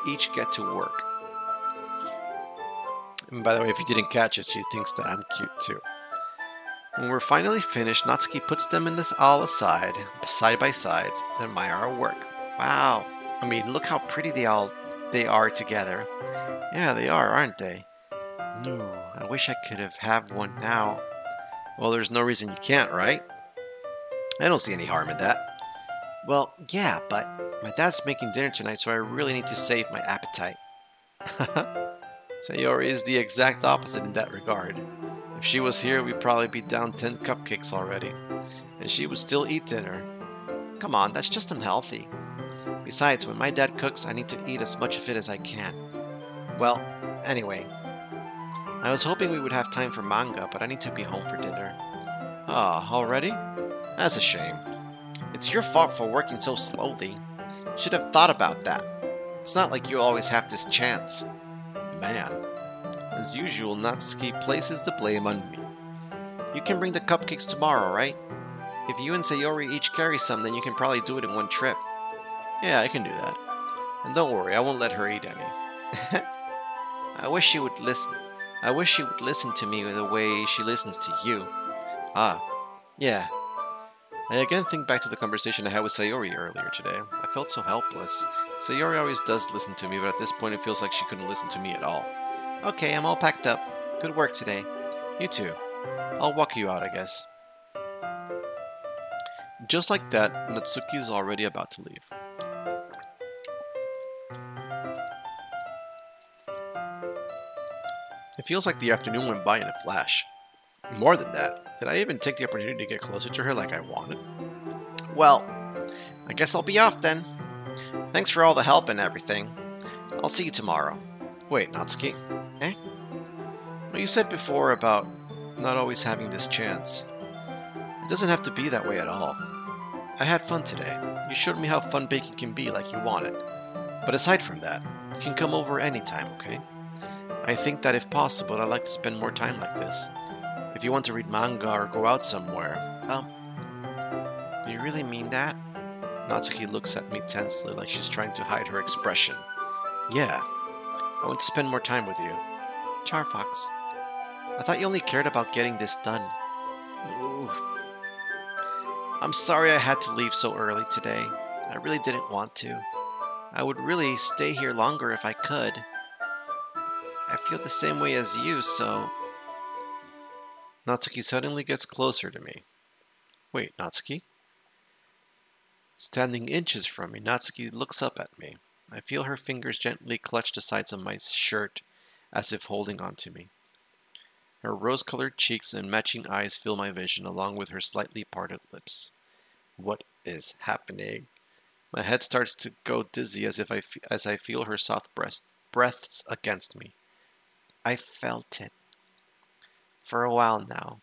each get to work. And by the way, if you didn't catch it, she thinks that I'm cute too. When we're finally finished, Natsuki puts them in this all aside, side by side, and admire our work. Wow, I mean, look how pretty they are together. Yeah, they are, aren't they? No, I wish I could have one now. Well, there's no reason you can't, right? I don't see any harm in that. Well, yeah, but my dad's making dinner tonight, so I really need to save my appetite. Sayuri is the exact opposite in that regard. If she was here, we'd probably be down 10 cupcakes already. And she would still eat dinner. Come on, that's just unhealthy. Besides, when my dad cooks, I need to eat as much of it as I can. Well, anyway. I was hoping we would have time for manga, but I need to be home for dinner. Ah, already? That's a shame. It's your fault for working so slowly. Should have thought about that. It's not like you always have this chance. Man. As usual, Natsuki places the blame on me. You can bring the cupcakes tomorrow, right? If you and Sayuri each carry some, then you can probably do it in one trip. Yeah, I can do that. And don't worry, I won't let her eat any. I wish she would listen. I wish she would listen to me the way she listens to you. Ah, yeah. I again think back to the conversation I had with Sayuri earlier today. I felt so helpless. Sayuri always does listen to me, but at this point it feels like she couldn't listen to me at all. Okay, I'm all packed up. Good work today. You too. I'll walk you out, I guess. Just like that, Natsuki is already about to leave. It feels like the afternoon went by in a flash. More than that, did I even take the opportunity to get closer to her like I wanted? Well, I guess I'll be off then. Thanks for all the help and everything. I'll see you tomorrow. Wait, Natsuki. Eh? What you said before about not always having this chance. It doesn't have to be that way at all. I had fun today. You showed me how fun baking can be like you wanted. But aside from that, you can come over anytime, okay? I think that if possible, I'd like to spend more time like this. If you want to read manga or go out somewhere, do you really mean that? Natsuki looks at me tensely like she's trying to hide her expression. Yeah, I want to spend more time with you. CharFox, I thought you only cared about getting this done. Ooh. I'm sorry I had to leave so early today. I really didn't want to. I would really stay here longer if I could. I feel the same way as you, so... Natsuki suddenly gets closer to me. Wait, Natsuki? Standing inches from me, Natsuki looks up at me. I feel her fingers gently clutch the sides of my shirt, as if holding on to me. Her rose-colored cheeks and matching eyes fill my vision, along with her slightly parted lips. What is happening? My head starts to go dizzy as I feel her soft breaths against me. I felt it. For a while now.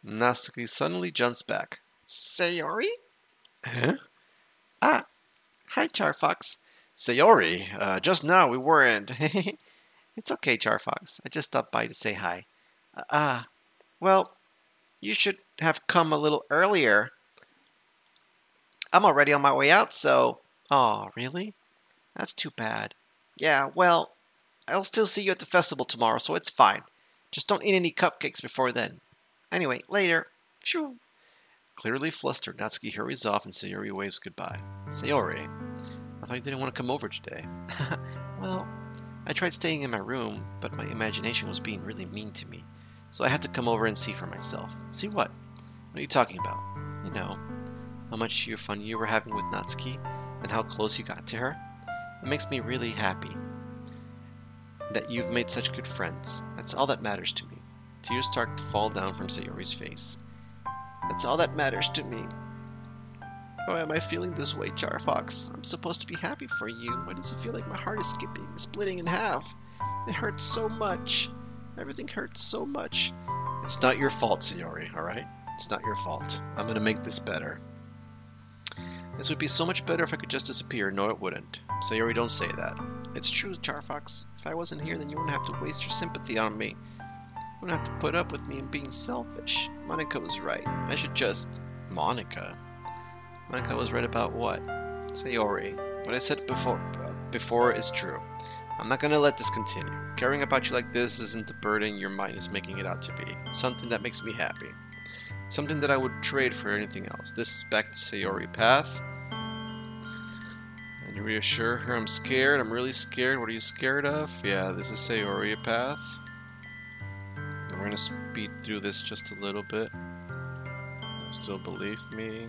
Natsuki suddenly jumps back. Sayuri? Huh? Ah, hi CharFox. Sayuri, just now we weren't... It's okay, CharFox. I just stopped by to say hi. Well, you should have come a little earlier. I'm already on my way out, so... Aw, really? That's too bad. Yeah, well, I'll still see you at the festival tomorrow, so it's fine. Just don't eat any cupcakes before then. Anyway, later. Phew. Clearly flustered, Natsuki hurries off and Sayuri waves goodbye. Sayuri, I thought you didn't want to come over today. Well, I tried staying in my room, but my imagination was being really mean to me. So I had to come over and see for myself. See what? What are you talking about? You know, how much fun you were having with Natsuki, and how close you got to her. It makes me really happy that you've made such good friends. That's all that matters to me. Tears start to fall down from Sayuri's face. That's all that matters to me. Why am I feeling this way, CharFox? I'm supposed to be happy for you. Why does it feel like my heart is splitting in half? It hurts so much. Everything hurts so much. It's not your fault, Sayuri, alright? It's not your fault. I'm gonna make this better. This would be so much better if I could just disappear. No, it wouldn't. Sayuri, don't say that. It's true, CharFox. If I wasn't here, then you wouldn't have to waste your sympathy on me. You wouldn't have to put up with me and being selfish. Monica was right. I should just... Monica? Monica was right about what? Sayuri. What I said before is true. I'm not gonna let this continue. Caring about you like this isn't the burden your mind is making it out to be. It's something that makes me happy. Something that I would trade for anything else. This is back to Sayuri Path. And you reassure her I'm scared. I'm really scared. What are you scared of? Yeah, this is Sayuri Path. And we're gonna speed through this just a little bit. Still believe me.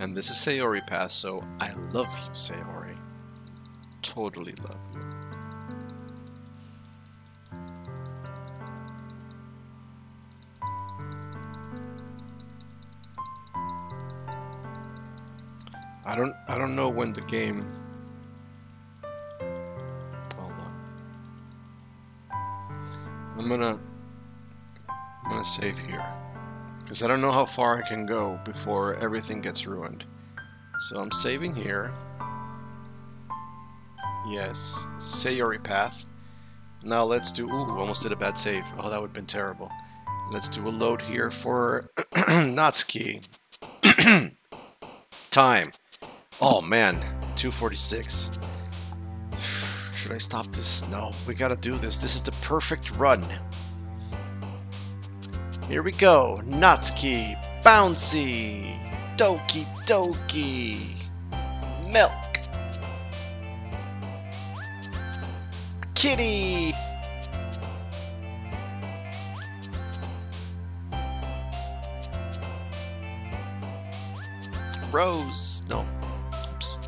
And this is Sayuri Path, so I love you, Sayuri. Totally love you. I don't know when the game. Hold on. I'm gonna save here. Because I don't know how far I can go before everything gets ruined. So I'm saving here. Yes, Sayuri Path. Now let's do... Ooh, almost did a bad save. Oh, that would have been terrible. Let's do a load here for Natsuki. Time. Oh man, 2:46. Should I stop this? No, we gotta do this. This is the perfect run. Here we go. Natsuki, Bouncy, Doki Doki, Milk, Kitty, Rose. No. Oops.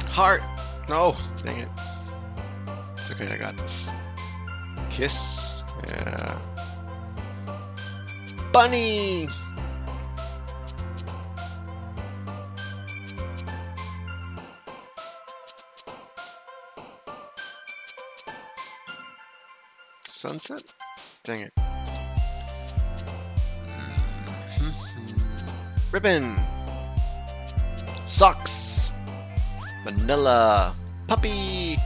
Heart. No. Dang it. It's okay. I got this. Kiss. Yeah. Bunny. Sunset? Dang it. Ribbon. Socks. Vanilla. Puppy.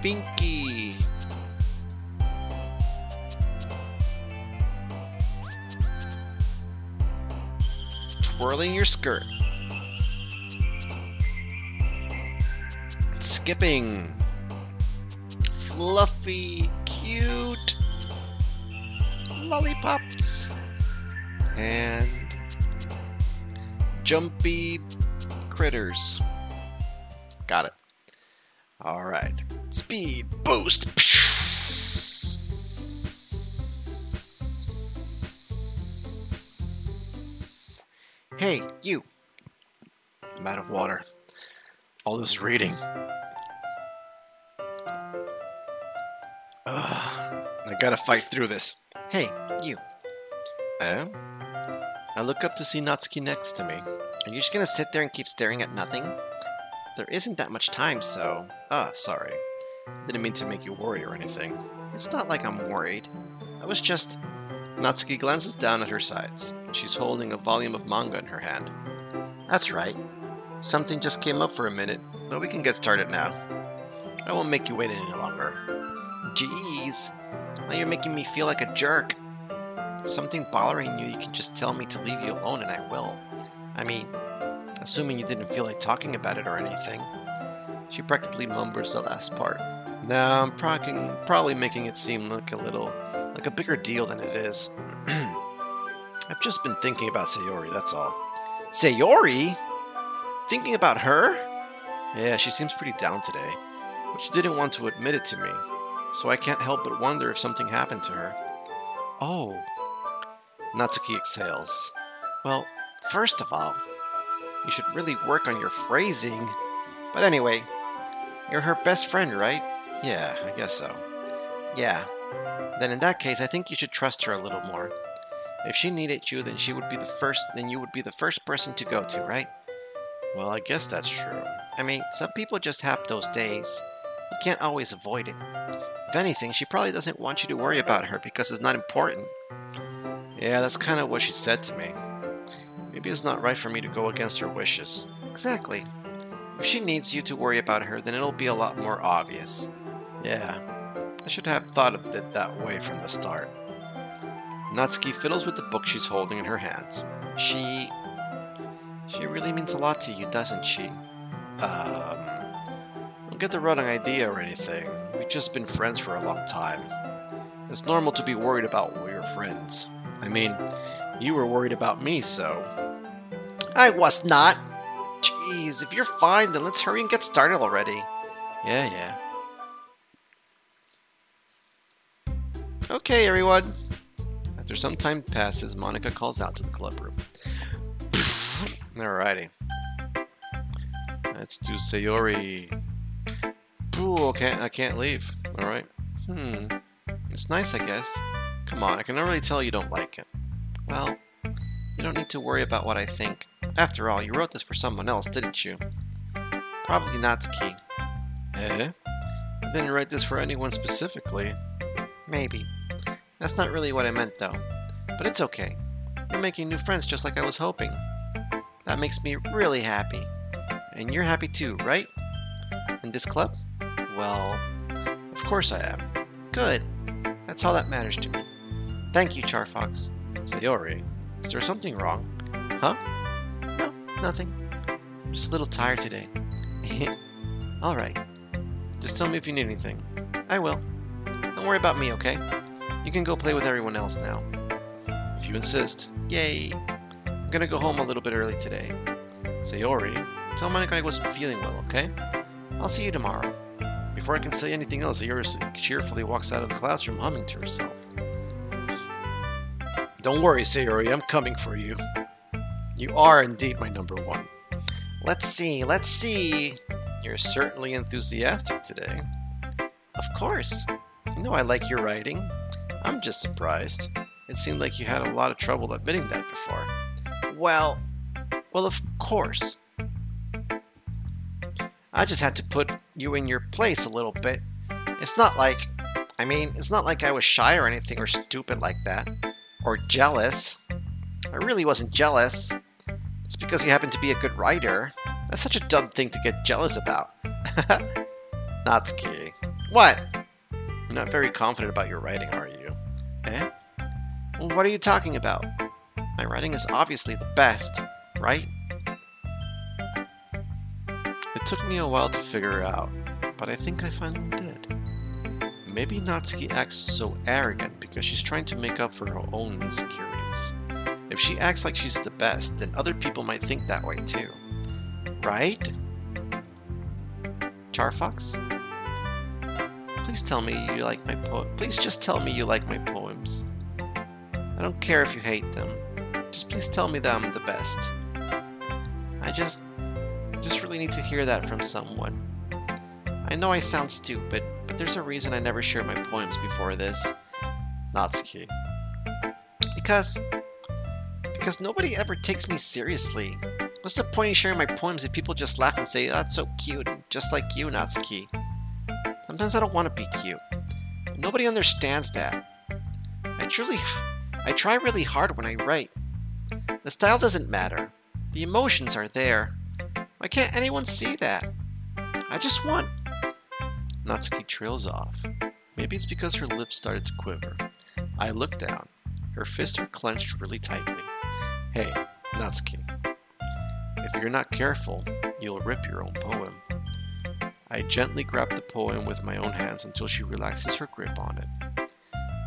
Pinky. Twirling your skirt. Skipping. Fluffy. Cute. Lollipops. And jumpy critters. Got it. Alright. Speed boost. Hey, you. I'm out of water. All this reading. I gotta fight through this. Hey, you. I look up to see Natsuki next to me. Are you just gonna sit there and keep staring at nothing? There isn't that much time, so... sorry. Didn't mean to make you worry or anything. It's not like I'm worried. I was just... Natsuki glances down at her sides. She's holding a volume of manga in her hand. That's right. Something just came up for a minute, but we can get started now. I won't make you wait any longer. Jeez. Now you're making me feel like a jerk. Something bothering you, you can just tell me to leave you alone and I will. I mean, assuming you didn't feel like talking about it or anything. She practically mumbles the last part. Now, I'm probably making it seem like a bigger deal than it is. I've just been thinking about Sayuri, that's all. Sayuri? Thinking about her? Yeah, she seems pretty down today, but she didn't want to admit it to me, so I can't help but wonder if something happened to her. Oh. Natsuki exhales. Well, first of all, you should really work on your phrasing. But anyway, you're her best friend, right? Yeah, I guess so. Yeah. Then in that case, I think you should trust her a little more. If she needed you, then you would be the first person to go to, right? Well, I guess that's true. I mean, some people just have those days. You can't always avoid it. If anything, she probably doesn't want you to worry about her because it's not important. Yeah, that's kind of what she said to me. Maybe it's not right for me to go against her wishes. Exactly. If she needs you to worry about her, then it'll be a lot more obvious. Yeah, I should have thought of it that way from the start. Natsuki fiddles with the book she's holding in her hands. She really means a lot to you, doesn't she? Don't get the wrong idea or anything. We've just been friends for a long time. It's normal to be worried about your friends. I mean, you were worried about me, so... I was not! Jeez, if you're fine, then let's hurry and get started already. Yeah. Okay, everyone. After some time passes, Monika calls out to the club room. Alrighty. Let's do Sayuri. Ooh, okay, I can't leave. Alright. It's nice, I guess. Come on, I can already tell you don't like it. Well, you don't need to worry about what I think. After all, you wrote this for someone else, didn't you? Probably Natsuki. Eh? I didn't write this for anyone specifically. Maybe. That's not really what I meant, though. But it's okay. You're making new friends just like I was hoping. That makes me really happy. And you're happy too, right? In this club? Well, of course I am. Good. That's all that matters to me. Thank you, CharFox. Sayuri, is there something wrong? Huh? No, nothing. I'm just a little tired today. Alright. Just tell me if you need anything. I will. Don't worry about me, okay? You can go play with everyone else now. If you insist. Yay! I'm gonna go home a little bit early today. Sayuri, tell Monika I wasn't feeling well, okay? I'll see you tomorrow. Before I can say anything else, Sayuri cheerfully walks out of the classroom humming to herself. Don't worry, Sayuri, I'm coming for you. You are indeed my number one. Let's see. You're certainly enthusiastic today. Of course. You know I like your writing. I'm just surprised. It seemed like you had a lot of trouble admitting that before. Well, of course. I just had to put you in your place a little bit. It's not like I was shy or anything or stupid like that. Or jealous. I really wasn't jealous. It's because you happen to be a good writer. That's such a dumb thing to get jealous about. Natsuki. What? You're not very confident about your writing, are you? Eh? Well, what are you talking about? My writing is obviously the best, right? It took me a while to figure out, but I think I finally did. Maybe Natsuki acts so arrogant because she's trying to make up for her own insecurities. If she acts like she's the best, then other people might think that way too. Right? CharFox? Please tell me you like my Please just tell me you like my poems. I don't care if you hate them. Just please tell me that I'm the best. I just really need to hear that from someone. I know I sound stupid, but there's a reason I never shared my poems before this. Natsuki. Because nobody ever takes me seriously. What's the point in sharing my poems if people just laugh and say, "Oh, that's so cute," just like you, Natsuki? Sometimes I don't want to be cute. Nobody understands that. I try really hard when I write. The style doesn't matter. The emotions are there. Why can't anyone see that? I just want... Natsuki trails off. Maybe it's because her lips started to quiver. I look down. Her fists are clenched really tightly. Hey, Natsuki. If you're not careful, you'll rip your own poem. I gently grab the poem with my own hands until she relaxes her grip on it.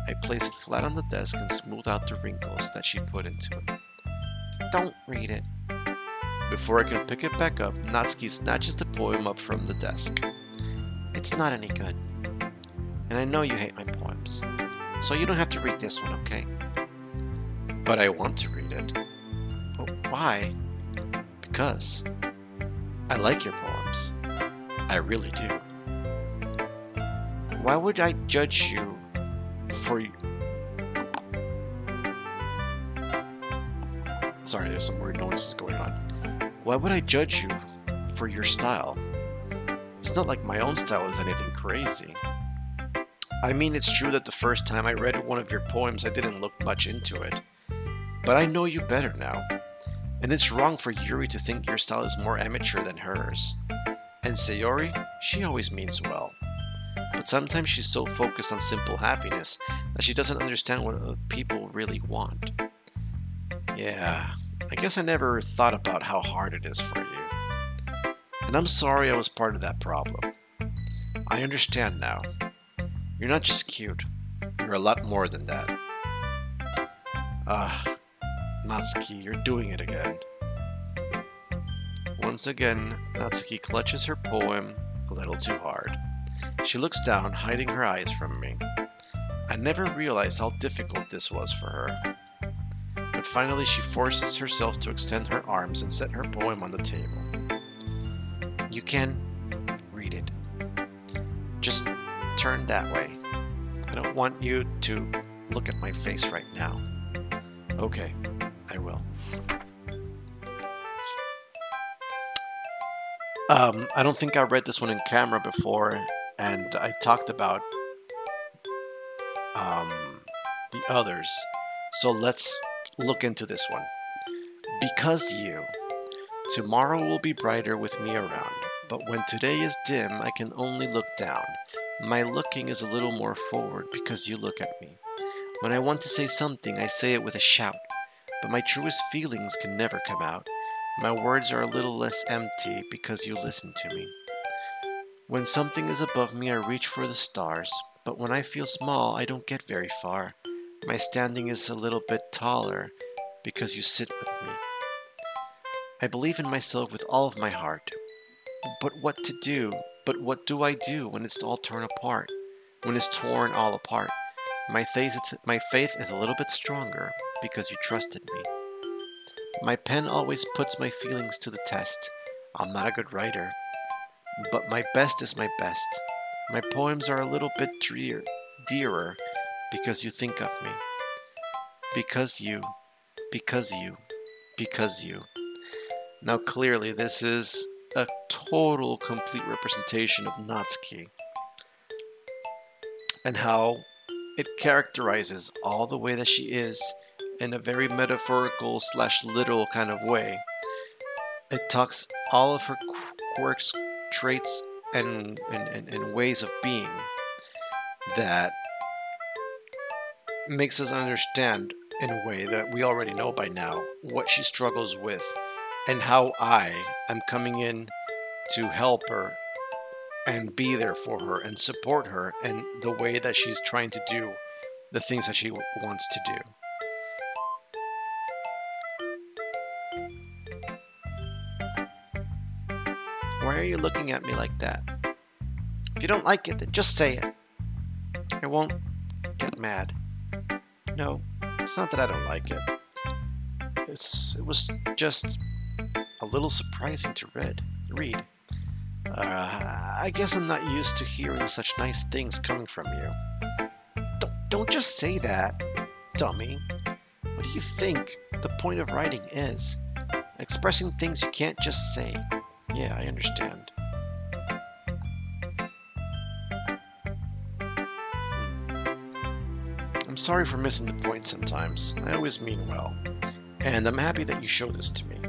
I place it flat on the desk and smooth out the wrinkles that she put into it. Don't read it. Before I can pick it back up, Natsuki snatches the poem up from the desk. It's not any good. And I know you hate my poems. So you don't have to read this one, okay? But I want to read it. Oh, why? Because I like your poems. I really do. Why would I judge you for... Sorry, there's some weird noises going on. Why would I judge you for your style? It's not like my own style is anything crazy. I mean, it's true that the first time I read one of your poems, I didn't look much into it. But I know you better now. And it's wrong for Yuri to think your style is more amateur than hers. And Sayuri, she always means well. But sometimes she's so focused on simple happiness that she doesn't understand what other people really want. Yeah, I guess I never thought about how hard it is for you. And I'm sorry I was part of that problem. I understand now. You're not just cute. You're a lot more than that. Natsuki, you're doing it again. Once again, Natsuki clutches her poem a little too hard. She looks down, hiding her eyes from me. I never realized how difficult this was for her. But finally she forces herself to extend her arms and set her poem on the table. You can read it. Just turn that way. I don't want you to look at my face right now. Okay, I will. I don't think I read this one in camera before, and I talked about the others. So let's look into this one. Because you. Tomorrow will be brighter with me around, but when today is dim, I can only look down. My looking is a little more forward because you look at me. When I want to say something, I say it with a shout, but my truest feelings can never come out. My words are a little less empty because you listen to me. When something is above me, I reach for the stars, but when I feel small, I don't get very far. My standing is a little bit taller because you sit with me. I believe in myself with all of my heart. But what to do? But what do I do when it's all torn apart? When it's torn all apart? My faith is a little bit stronger because you trusted me. My pen always puts my feelings to the test. I'm not a good writer, but my best is my best. My poems are a little bit dearer because you think of me. Because you. Now clearly this is a total, complete representation of Natsuki and how it characterizes all the way that she is in a very metaphorical / literal kind of way. It talks all of her quirks, traits, and ways of being that makes us understand in a way that we already know by now what she struggles with and how I am coming in to help her and be there for her and support her in the way that she's trying to do the things that she wants to do. Why are you looking at me like that? If you don't like it, then just say it. I won't get mad. No, it's not that I don't like it. It was just a little surprising to read. I guess I'm not used to hearing such nice things coming from you. Don't just say that, dummy. What do you think the point of writing is? Expressing things you can't just say. Yeah, I understand. I'm sorry for missing the point sometimes. I always mean well. And I'm happy that you showed this to me.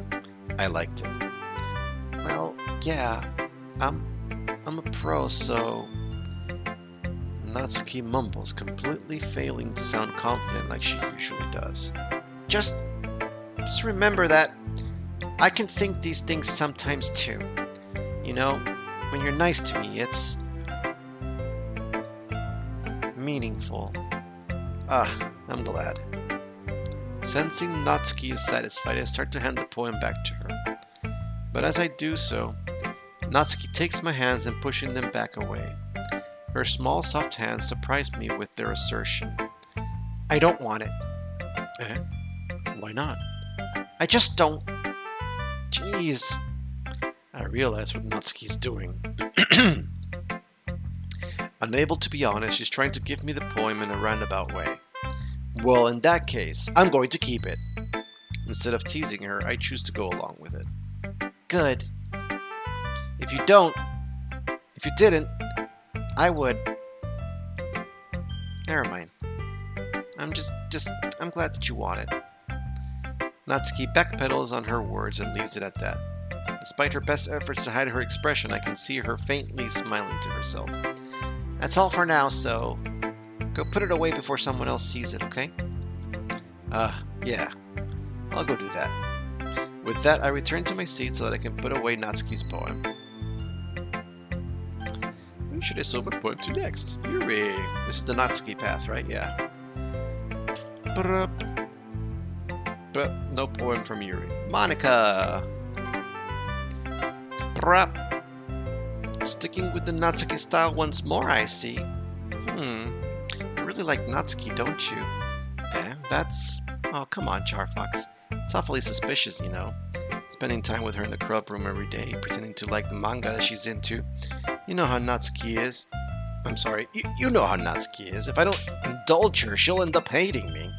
I liked it. Well, yeah, I'm a pro, so... Natsuki mumbles, completely failing to sound confident like she usually does. Just remember that I can think these things sometimes too. You know, when you're nice to me, it's meaningful. I'm glad. Sensing Natsuki is satisfied, I start to hand the poem back to her. But as I do so, Natsuki takes my hands and pushing them back away. Her small, soft hands surprise me with their assertion. I don't want it. Why not? I just don't. Jeez. I realize what Natsuki's doing. Unable to be honest, she's trying to give me the poem in a roundabout way. Well, in that case, I'm going to keep it. Instead of teasing her, I choose to go along with it. Good. If you don't, if you didn't, I would. Never mind. I'm glad that you want it. Natsuki backpedals on her words and leaves it at that. Despite her best efforts to hide her expression, I can see her faintly smiling to herself. That's all for now, so go put it away before someone else sees it, okay? Yeah. I'll go do that. With that, I return to my seat so that I can put away Natsuki's poem. Who should I show my poem to next? Yuri. This is the Natsuki path, right? Yeah. But no poem from Yuri. Monica! Sticking with the Natsuki style once more, I see. You really like Natsuki, don't you? That's... Oh, come on, CharFox. It's awfully suspicious, you know. Spending time with her in the club room every day, pretending to like the manga that she's into. You know how Natsuki is. I'm sorry, you know how Natsuki is. If I don't indulge her, she'll end up hating me.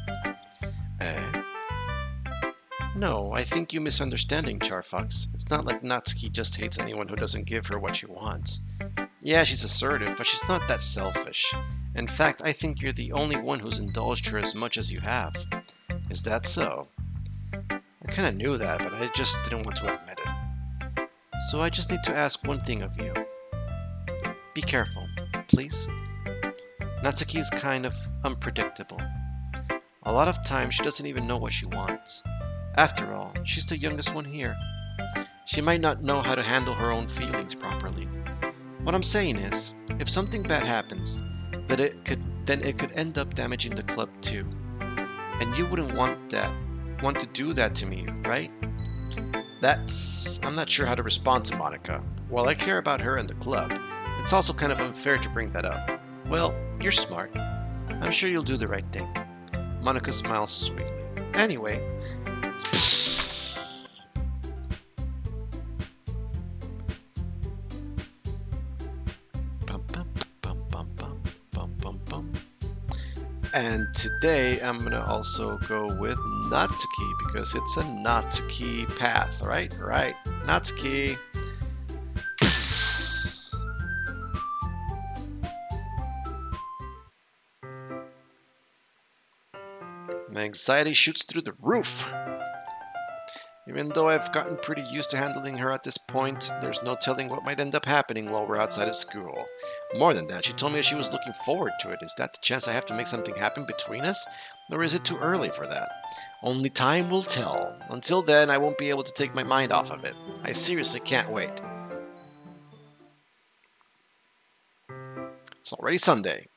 No, I think you misunderstanding, CharFox. It's not like Natsuki just hates anyone who doesn't give her what she wants. Yeah, she's assertive, but she's not that selfish. In fact, I think you're the only one who's indulged her as much as you have. Is that so? I kinda knew that, but I just didn't want to admit it. So I just need to ask one thing of you. Be careful, please. Natsuki is kind of unpredictable. A lot of times she doesn't even know what she wants. After all, she's the youngest one here. She might not know how to handle her own feelings properly. What I'm saying is, if something bad happens, then it could end up damaging the club too. And you wouldn't want to do that to me, right? I'm not sure how to respond to Monica. While I care about her and the club, it's also kind of unfair to bring that up. Well, you're smart. I'm sure you'll do the right thing. Monica smiles sweetly. Anyway, and today I'm gonna also go with Natsuki because it's a Natsuki path, right? Right, Natsuki. My anxiety shoots through the roof. Even though I've gotten pretty used to handling her at this point, there's no telling what might end up happening while we're outside of school. More than that, she told me that she was looking forward to it. Is that the chance I have to make something happen between us? Or is it too early for that? Only time will tell. Until then, I won't be able to take my mind off of it. I seriously can't wait. It's already Sunday.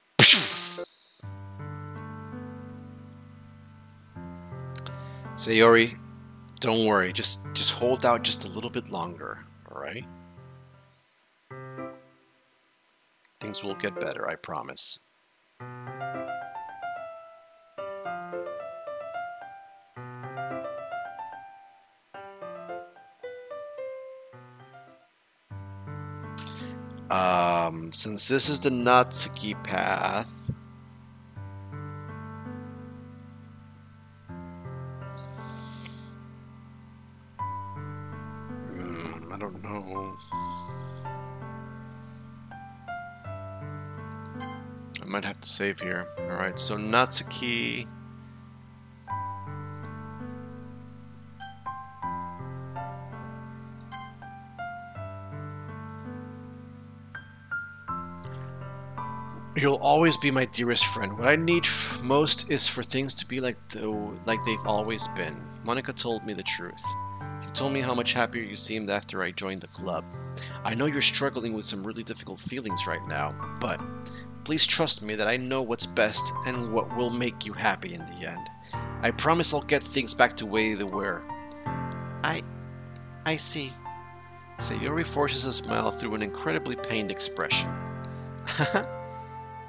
Sayuri, don't worry, just hold out just a little bit longer, alright? Things will get better, I promise. Since this is the Natsuki path, I don't know. I might have to save here. Alright, so Natsuki. You'll always be my dearest friend. What I need most is for things to be like they've always been. Monica told me the truth. She told me how much happier you seemed after I joined the club. I know you're struggling with some really difficult feelings right now, but please trust me that I know what's best and what will make you happy in the end. I promise I'll get things back to the way they were. I see. Sayuri forces a smile through an incredibly pained expression.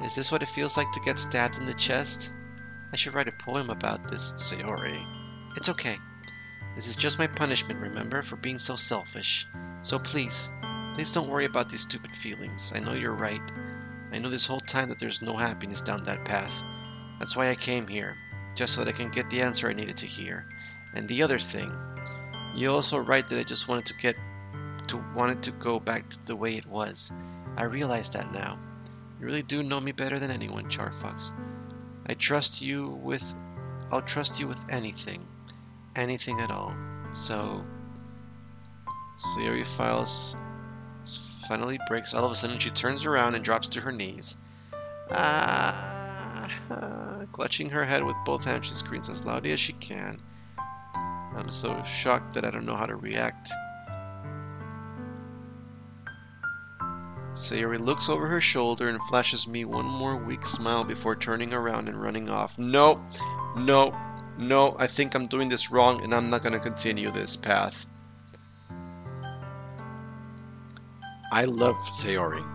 Is this what it feels like to get stabbed in the chest? I should write a poem about this, Sayuri. It's okay. This is just my punishment, remember, for being so selfish. So please don't worry about these stupid feelings. I know you're right. I know this whole time that there's no happiness down that path. That's why I came here, just so that I can get the answer I needed to hear. And the other thing, you're also right that I just wanted to get want it to go back to the way it was. I realize that now. You really do know me better than anyone, CharFox. I'll trust you with anything. Anything at all. So Sayuri finally breaks. All of a sudden she turns around and drops to her knees. Clutching her head with both hands, she screams as loudly as she can. I'm so shocked that I don't know how to react. Sayuri looks over her shoulder and flashes me one more weak smile before turning around and running off. No, no, no, I think I'm doing this wrong and I'm not going to continue this path. I love Sayuri.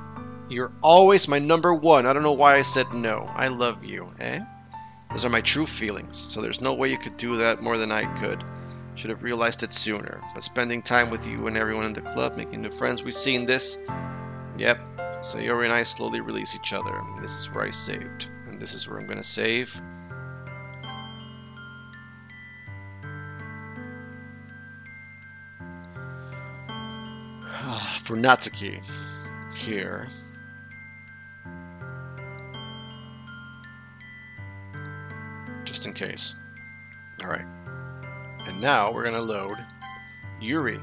You're always my number one. I don't know why I said no. I love you, eh? Those are my true feelings, so there's no way you could do that more than I could. Should have realized it sooner. But spending time with you and everyone in the club, making new friends, we've seen this. Yep, Sayuri and I slowly release each other. This is where I saved. And this is where I'm going to save. For Natsuki. Here. Just in case. Alright. And now we're going to load Yuri.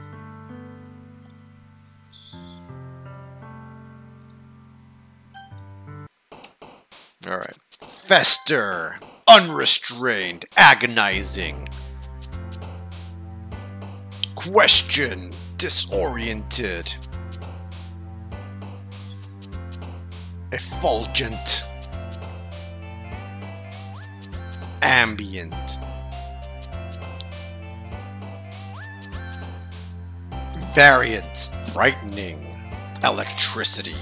Alright. Fester! Unrestrained! Agonizing! Question! Disoriented! Effulgent! Ambient! Variant! Frightening! Electricity!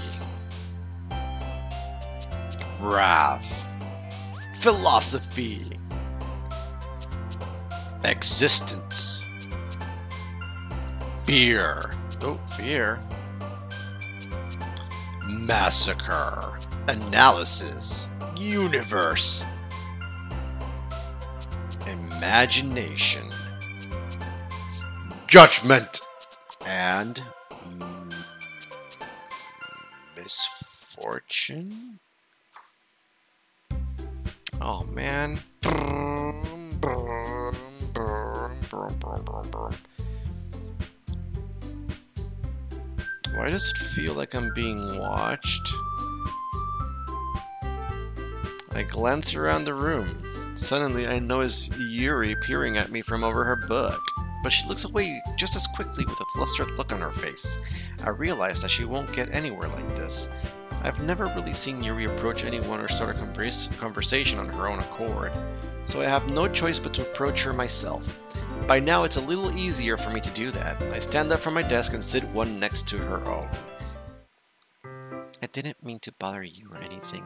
Wrath, philosophy, existence, fear, fear, massacre, analysis, universe, imagination, judgment, and misfortune? Oh man. Why does it feel like I'm being watched? I glance around the room. Suddenly I notice Yuri peering at me from over her book. But she looks away just as quickly with a flustered look on her face. I realize that she won't get anywhere like this. I've never really seen Yuri approach anyone or start a conversation on her own accord, so I have no choice but to approach her myself. By now it's a little easier for me to do that. I stand up from my desk and sit one next to her own. I didn't mean to bother you or anything.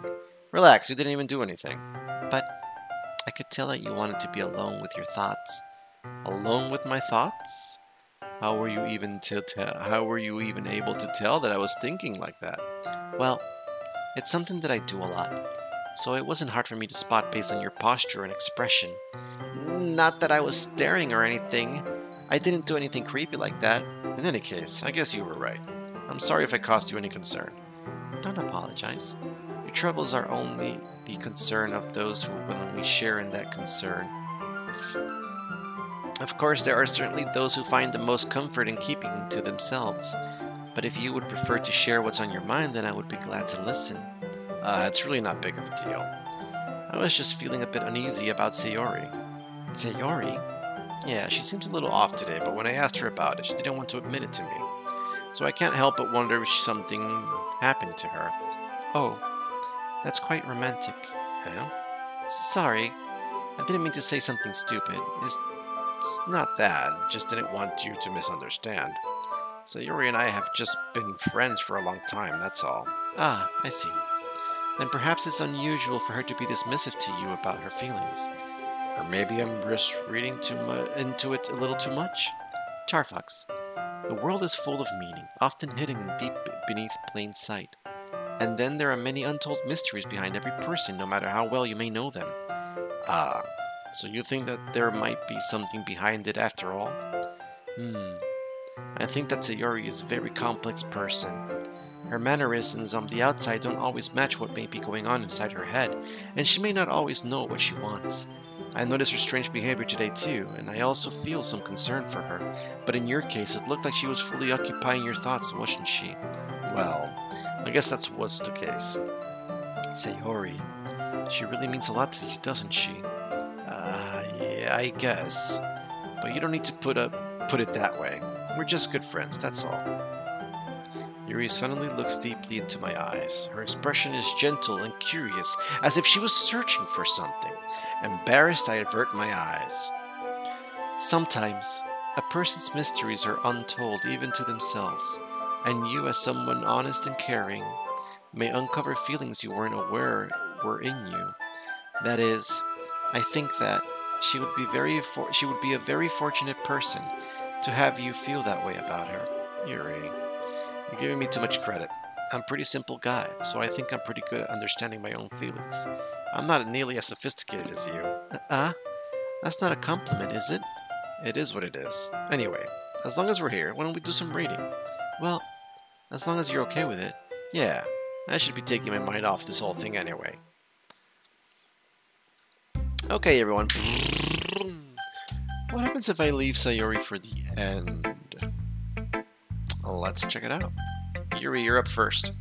Relax, you didn't even do anything. But I could tell that you wanted to be alone with your thoughts. Alone with my thoughts? How were you even able to tell that I was thinking like that? Well, it's something that I do a lot, so it wasn't hard for me to spot based on your posture and expression. Not that I was staring or anything. I didn't do anything creepy like that. In any case, I guess you were right. I'm sorry if I caused you any concern. Don't apologize. Your troubles are only the concern of those who willingly share in that concern. Of course, there are certainly those who find the most comfort in keeping to themselves. But if you would prefer to share what's on your mind, then I would be glad to listen. It's really not big of a deal. I was just feeling a bit uneasy about Sayuri. Sayuri? Yeah, she seems a little off today, but when I asked her about it, she didn't want to admit it to me. So I can't help but wonder if something happened to her. Oh, that's quite romantic. Sorry, I didn't mean to say something stupid. It's not that, just didn't want you to misunderstand. Sayuri and I have just been friends for a long time, that's all. Ah, I see. Then perhaps it's unusual for her to be dismissive to you about her feelings. Or maybe I'm just reading into it a little too much? CharFox, the world is full of meaning, often hidden deep beneath plain sight. And then there are many untold mysteries behind every person, no matter how well you may know them. Ah, so you think that there might be something behind it after all? I think that Sayuri is a very complex person. Her mannerisms on the outside don't always match what may be going on inside her head, and she may not always know what she wants. I noticed her strange behavior today too, and I also feel some concern for her. But in your case, it looked like she was fully occupying your thoughts, wasn't she? Well, I guess that was the case. Sayuri, she really means a lot to you, doesn't she? Yeah, I guess. But you don't need to put it that way. We're just good friends, that's all. Yuri suddenly looks deeply into my eyes. Her expression is gentle and curious, as if she was searching for something. Embarrassed, I avert my eyes. Sometimes, a person's mysteries are untold even to themselves, and you, as someone honest and caring, may uncover feelings you weren't aware were in you. That is, I think that she would be a very fortunate person to have you feel that way about her. Yuri, you're giving me too much credit. I'm a pretty simple guy, so I think I'm pretty good at understanding my own feelings. I'm not nearly as sophisticated as you. That's not a compliment, is it? It is what it is. Anyway, as long as we're here, why don't we do some reading? Well, as long as you're okay with it. Yeah, I should be taking my mind off this whole thing anyway. Okay, everyone. What happens if I leave Sayuri for the end? Let's check it out. Yuri, you're up first.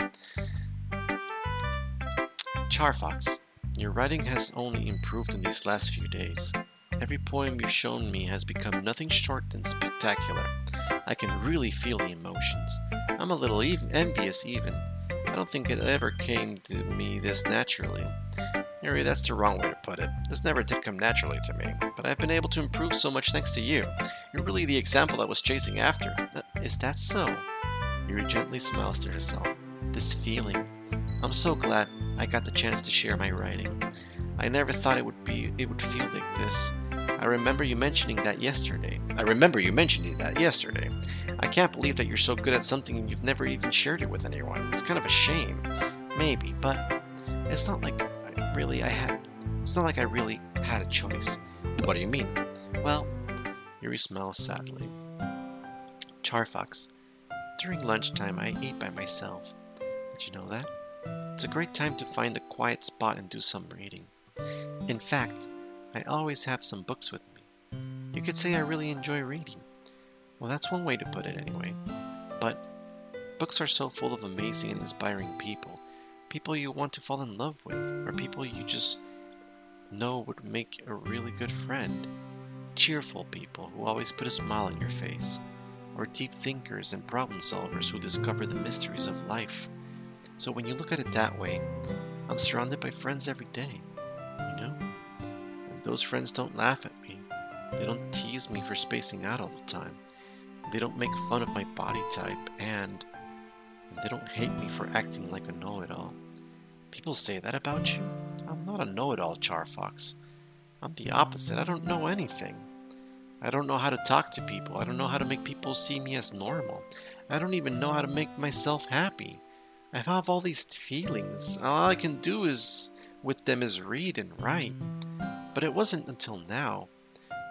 CharFox, your writing has only improved in these last few days. Every poem you've shown me has become nothing short than spectacular. I can really feel the emotions. I'm a little envious even. I don't think it ever came to me this naturally. Yuri, that's the wrong way to put it. This never did come naturally to me, but I've been able to improve so much thanks to you. You're really the example I was chasing after. Is that so? Yuri gently smiles to herself. This feeling. I'm so glad I got the chance to share my writing. I never thought it would feel like this. I remember you mentioning that yesterday. I can't believe that you're so good at something and you've never even shared it with anyone. It's kind of a shame. Maybe, but it's not like I really had a choice. What do you mean? Well, Yuri smiles sadly. CharFox, during lunchtime I eat by myself. Did you know that? It's a great time to find a quiet spot and do some reading. In fact, I always have some books with me. You could say I really enjoy reading. Well, that's one way to put it anyway. But books are so full of amazing and inspiring people. People you want to fall in love with, or people you just know would make a really good friend. Cheerful people who always put a smile on your face. Or deep thinkers and problem solvers who discover the mysteries of life. So when you look at it that way, I'm surrounded by friends every day, you know? And those friends don't laugh at me. They don't tease me for spacing out all the time. They don't make fun of my body type, and they don't hate me for acting like a know-it-all. People say that about you? I'm not a know-it-all, CharFox. I'm the opposite. I don't know anything. I don't know how to talk to people. I don't know how to make people see me as normal. I don't even know how to make myself happy. I have all these feelings. All I can do with them is read and write. But it wasn't until now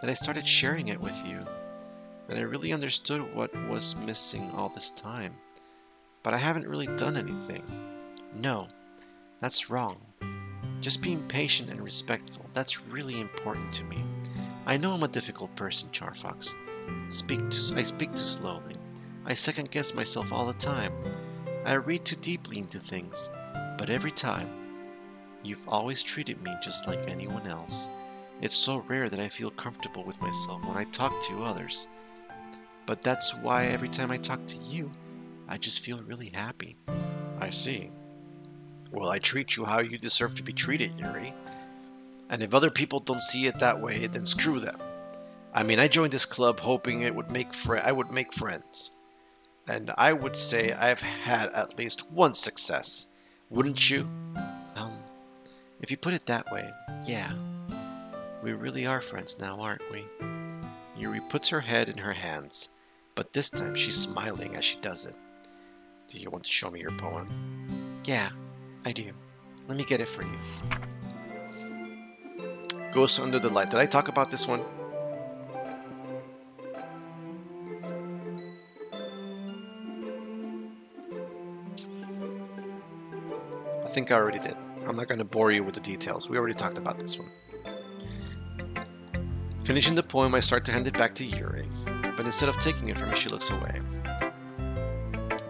that I started sharing it with you that I really understood what was missing all this time. But I haven't really done anything. No, that's wrong. Just being patient and respectful, that's really important to me. I know I'm a difficult person, CharFox. I speak too slowly. I second guess myself all the time. I read too deeply into things, but every time, you've always treated me just like anyone else. It's so rare that I feel comfortable with myself when I talk to others. But that's why every time I talk to you, I just feel really happy. I see. Well, I treat you how you deserve to be treated, Yuri. And if other people don't see it that way, then screw them. I mean, I joined this club hoping I would make friends. And I would say I've had at least one success. Wouldn't you? If you put it that way, yeah. We really are friends now, aren't we? Yuri puts her head in her hands, but this time she's smiling as she does it. Do you want to show me your poem? Yeah, I do. Let me get it for you. Ghost Under the Light. Did I talk about this one? think I already did. I'm not going to bore you with the details. We already talked about this one. Finishing the poem, I start to hand it back to Yuri, but instead of taking it from me, she looks away.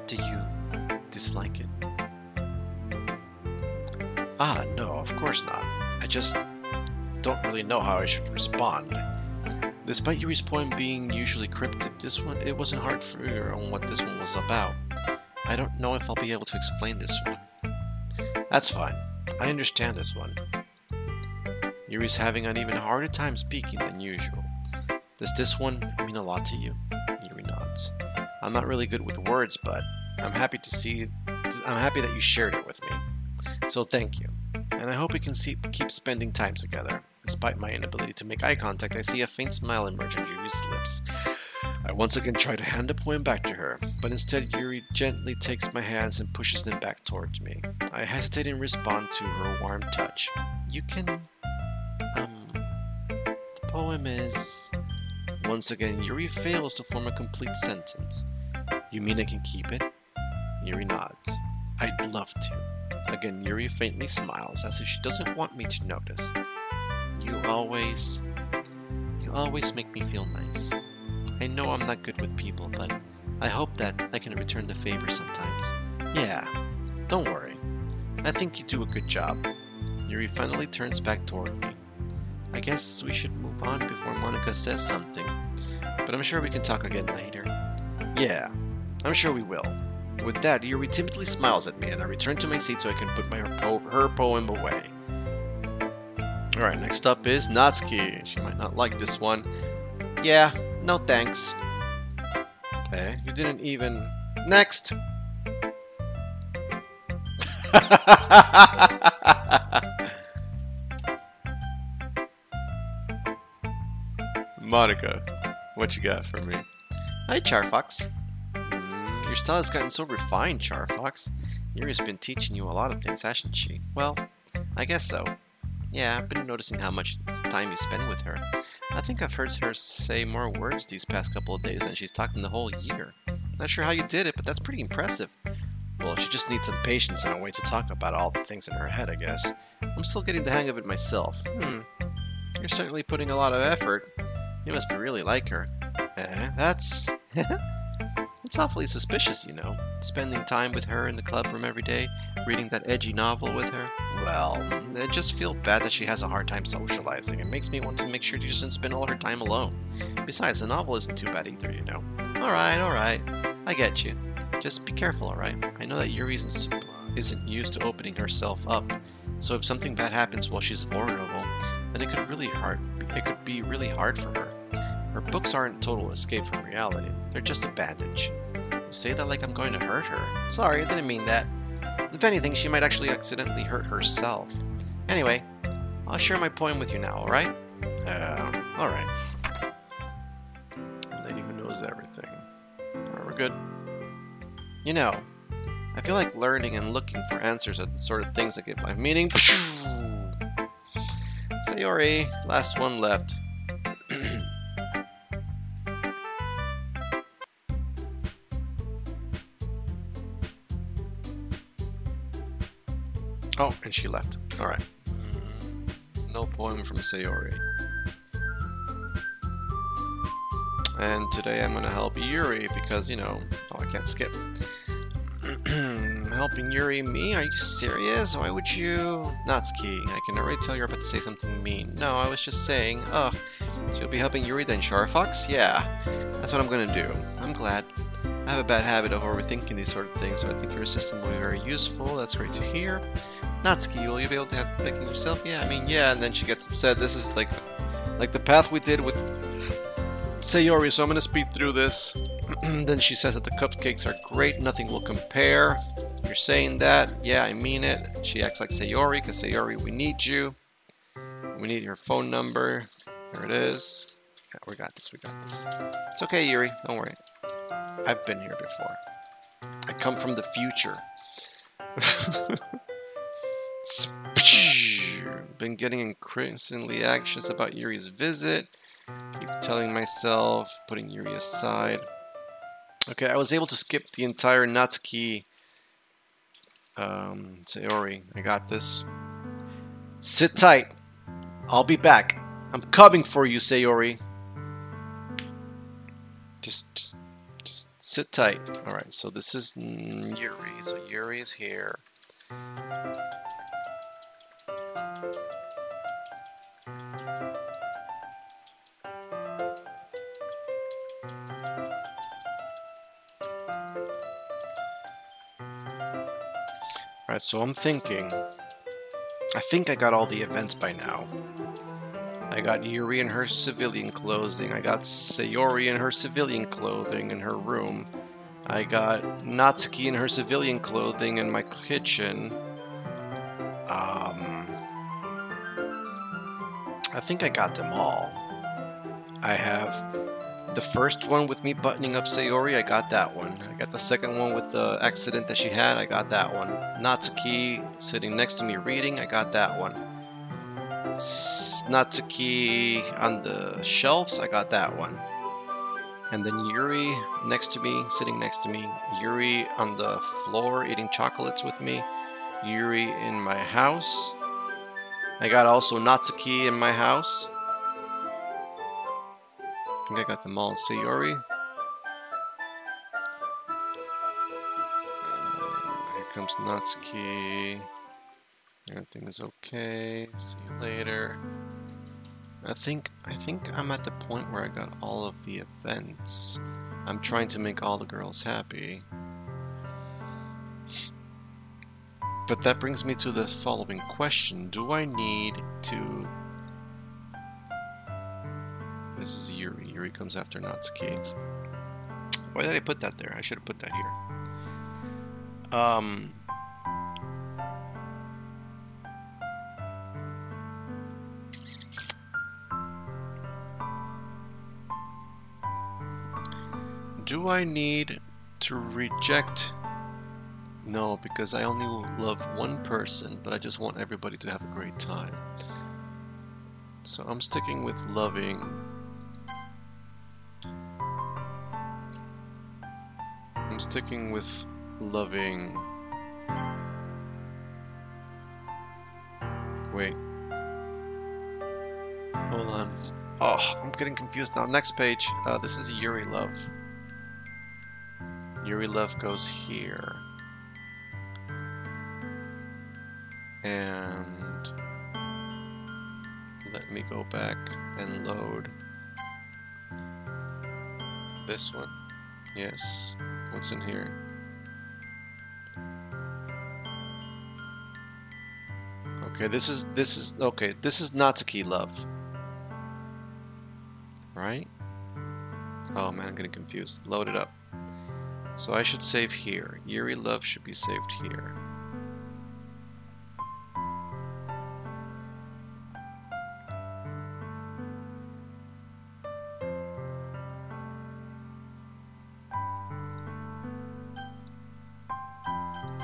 Do you dislike it? Ah, no, of course not. I just don't really know how I should respond. Despite Yuri's poem being usually cryptic, this one, it wasn't hard for her on what this one was about. I don't know if I'll be able to explain this one. That's fine. I understand this one. Yuri's having an even harder time speaking than usual. Does this one mean a lot to you? Yuri nods. I'm not really good with words, but I'm happy that you shared it with me. So thank you. And I hope we can keep spending time together. Despite my inability to make eye contact, I see a faint smile emerge on Yuri's lips. I once again try to hand the poem back to her, but instead Yuri gently takes my hands and pushes them back towards me. I hesitate and respond to her warm touch. You can... the poem is... Once again, Yuri fails to form a complete sentence. You mean I can keep it? Yuri nods. I'd love to. Again, Yuri faintly smiles, as if she doesn't want me to notice. You always make me feel nice. I know I'm not good with people, but I hope that I can return the favor sometimes. Yeah, don't worry. I think you do a good job. Yuri finally turns back toward me. I guess we should move on before Monica says something, but I'm sure we can talk again later. Yeah, I'm sure we will. With that, Yuri timidly smiles at me, and I return to my seat so I can put her poem away. Alright, next up is Natsuki. She might not like this one. Yeah, no thanks. Okay, you didn't even... Next! Monica, what you got for me? Hi, CharFox. Your style has gotten so refined, CharFox. Yuri's been teaching you a lot of things, hasn't she? Well, I guess so. Yeah, I've been noticing how much time you spend with her. I think I've heard her say more words these past couple of days than she's talked in the whole year. Not sure how you did it, but that's pretty impressive. Well, she just needs some patience and a way to talk about all the things in her head, I guess. I'm still getting the hang of it myself. You're certainly putting a lot of effort. You must be really like her. That's... It's awfully suspicious, you know. Spending time with her in the club room every day, reading that edgy novel with her. Well, I just feel bad that she has a hard time socializing. It makes me want to make sure she doesn't spend all her time alone. Besides, the novel isn't too bad either, you know. Alright. I get you. Just be careful, alright? I know that Yuri isn't used to opening herself up, so if something bad happens while she's vulnerable, then it could be really hard for her. Her books aren't a total escape from reality. They're just a bandage. You say that like I'm going to hurt her. Sorry, I didn't mean that. If anything, she might actually accidentally hurt herself. Anyway, I'll share my poem with you now, alright? Alright. The lady who knows everything. Alright, we're good. You know, I feel like learning and looking for answers are the sort of things that give life meaning. Sayuri, last one left. Oh, and she left. Alright. No poem from Sayuri. And today I'm gonna help Yuri because, you know... Oh, I can't skip. Helping Yuri, me? Are you serious? Why would you... Natsuki, I can already tell you're about to say something mean. No, I was just saying... Ugh. So you'll be helping Yuri then, CharFox? Yeah. That's what I'm gonna do. I'm glad. I have a bad habit of overthinking these sort of things, so I think your assistant will be very useful. That's great to hear. Natsuki, will you be able to have picking yourself? Yeah, I mean, yeah, and then she gets upset. This is like the path we did with Sayuri, so I'm gonna speed through this. Then she says that the cupcakes are great, nothing will compare. You're saying that? Yeah, I mean it. She acts like Sayuri, because Sayuri, we need you. We need your phone number. There it is. Yeah, we got this, It's okay, Yuri, don't worry. I've been here before. I come from the future. Been getting increasingly anxious about Yuri's visit. Keep telling myself, putting Yuri aside. Okay, I was able to skip the entire Natsuki Sayuri, I got this. Sit tight. I'll be back. I'm coming for you, Sayuri. Just sit tight. All right. So this is Yuri. So Yuri is here. Alright, so I'm thinking... I think I got all the events by now. I got Yuri in her civilian clothing. I got Sayuri in her civilian clothing in her room. I got Natsuki in her civilian clothing in my kitchen. I think I got them all. I have the first one with me buttoning up Sayuri, I got that one. I got the second one with the accident that she had, I got that one. Natsuki sitting next to me reading, I got that one. Natsuki on the shelves, I got that one. And then Yuri next to me, sitting next to me. Yuri on the floor eating chocolates with me. Yuri in my house. I got also Natsuki in my house. I think I got them all. Sayuri. Here comes Natsuki. Everything is okay. See you later. I think I'm at the point where I got all of the events. I'm trying to make all the girls happy. But that brings me to the following question. Do I need to... This is Yuri. Yuri comes after Natsuki. Why did I put that there? I should have put that here. Do I need to reject... No, because I only love one person, but I just want everybody to have a great time. So I'm sticking with loving... I'm sticking with loving... Wait. Hold on. Oh, I'm getting confused now. Next page. This is Yuri Love. Yuri Love goes here. And let me go back and load this one. Yes. What's in here? Okay, this is Natsuki Love. Right? Oh man, I'm getting confused. Load it up. So I should save here. Yuri Love should be saved here.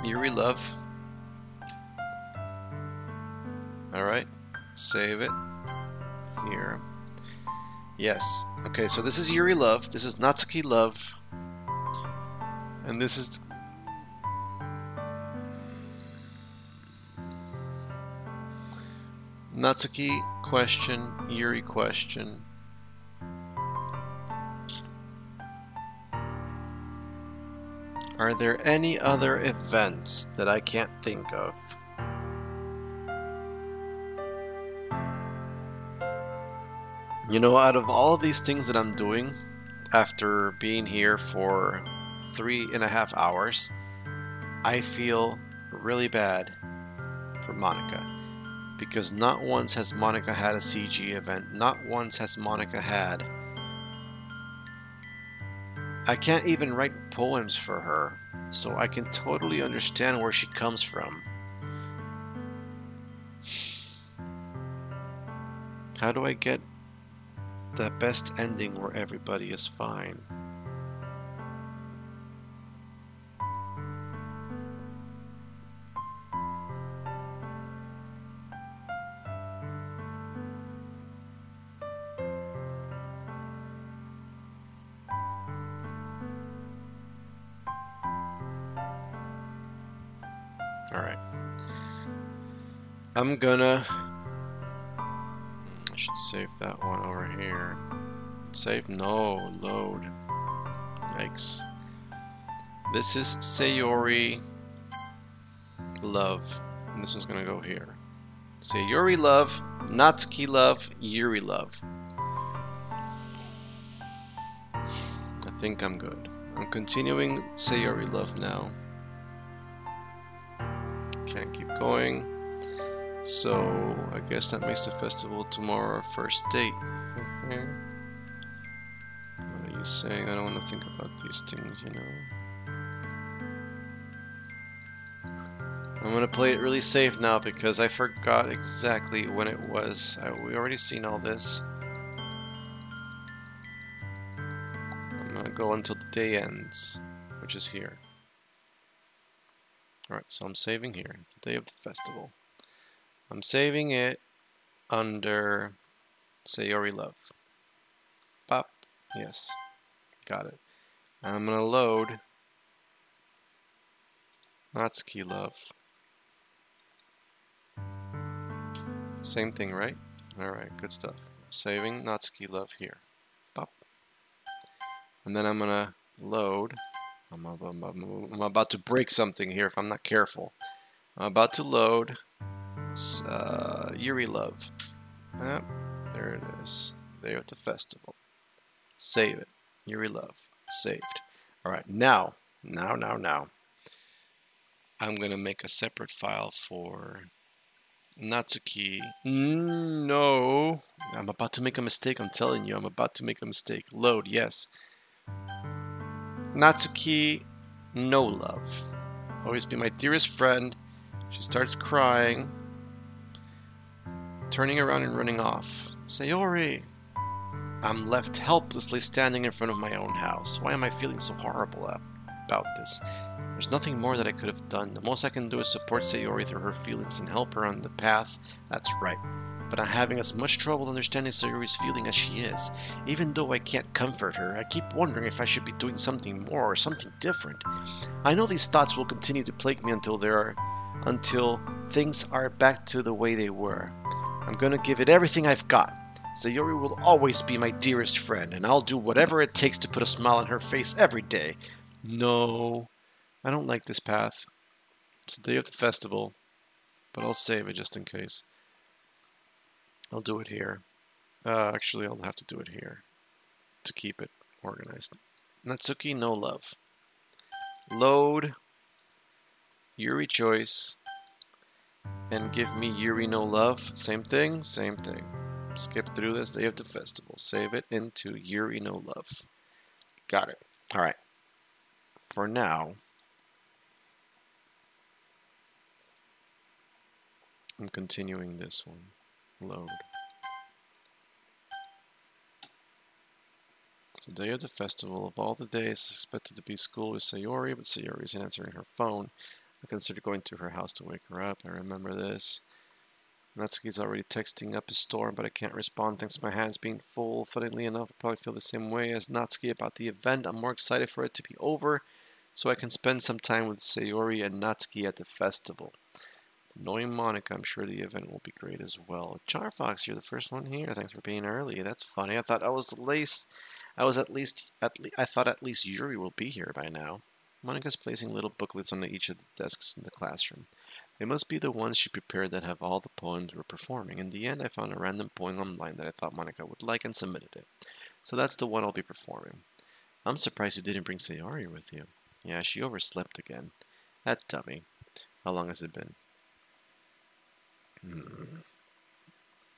Yuri Love. Alright. Save it. Here. Yes. Okay, so this is Yuri Love. This is Natsuki Love. And this is... Natsuki question, Yuri question. Are there any other events that I can't think of? You know, out of all of these things that I'm doing, after being here for 3.5 hours, I feel really bad for Monica. Because not once has Monica had a CG event. Not once has Monica had... I can't even write poems for her, so I can totally understand where she comes from. How do I get the best ending where everybody is fine? I'm gonna... I should save that one over here. Save? No, load. Yikes. This is Sayuri Love. And this one's gonna go here. Sayuri Love, Natsuki Love, Yuri Love. I think I'm good. I'm continuing Sayuri Love now. Can't keep going. So I guess that makes the festival tomorrow our first date. What are you saying? I don't want to think about these things, you know. I'm gonna play it really safe now because I forgot exactly when it was. We already seen all this. I'm gonna go until the day ends, which is here. Alright, so I'm saving here, the day of the festival. I'm saving it under Sayori Love. Pop. Yes. Got it. I'm gonna load Natsuki Love. Same thing, right? Alright, good stuff. Saving Natsuki Love here. Pop. And then I'm gonna load. I'm about to break something here if I'm not careful. I'm about to load Yuri Love. Yep, there it is. There at the festival. Save it. Yuri Love. Saved. Alright, now. I'm gonna make a separate file for Natsuki. No. I'm about to make a mistake, I'm telling you. I'm about to make a mistake. Load, yes. Natsuki, no love. Always be my dearest friend. She starts crying. Turning around and running off. Sayori! I'm left helplessly standing in front of my own house. Why am I feeling so horrible about this? There's nothing more that I could have done. The most I can do is support Sayori through her feelings and help her on the path. That's right. But I'm having as much trouble understanding Sayori's feeling as she is. Even though I can't comfort her, I keep wondering if I should be doing something more or something different. I know these thoughts will continue to plague me until things are back to the way they were. I'm gonna give it everything I've got. Sayori will always be my dearest friend, and I'll do whatever it takes to put a smile on her face every day. No, I don't like this path. It's the day of the festival, but I'll save it just in case. I'll do it here. Actually, I'll have to do it here to keep it organized. Natsuki, no love. Load Yuri choice and give me Yuri no love. Same thing, same thing. Skip through this day of the festival. Save it into Yuri no love. Got it. Alright. For now, I'm continuing this one. Load. It's the day of the festival. Of all the days, expected to be school with Sayori, but Sayori isn't answering her phone. I considered going to her house to wake her up. I remember this. Natsuki's already texting up a storm, but I can't respond thanks to my hands being full. Funnily enough, I probably feel the same way as Natsuki about the event. I'm more excited for it to be over so I can spend some time with Sayori and Natsuki at the festival. Knowing Monika, I'm sure the event will be great as well. CharFox, you're the first one here. Thanks for being early. That's funny. I thought at least Yuri will be here by now. Monika's placing little booklets on each of the desks in the classroom. They must be the ones she prepared that have all the poems we're performing. In the end, I found a random poem online that I thought Monika would like and submitted it. So that's the one I'll be performing. I'm surprised you didn't bring Sayori with you. Yeah, she overslept again. That dummy. How long has it been?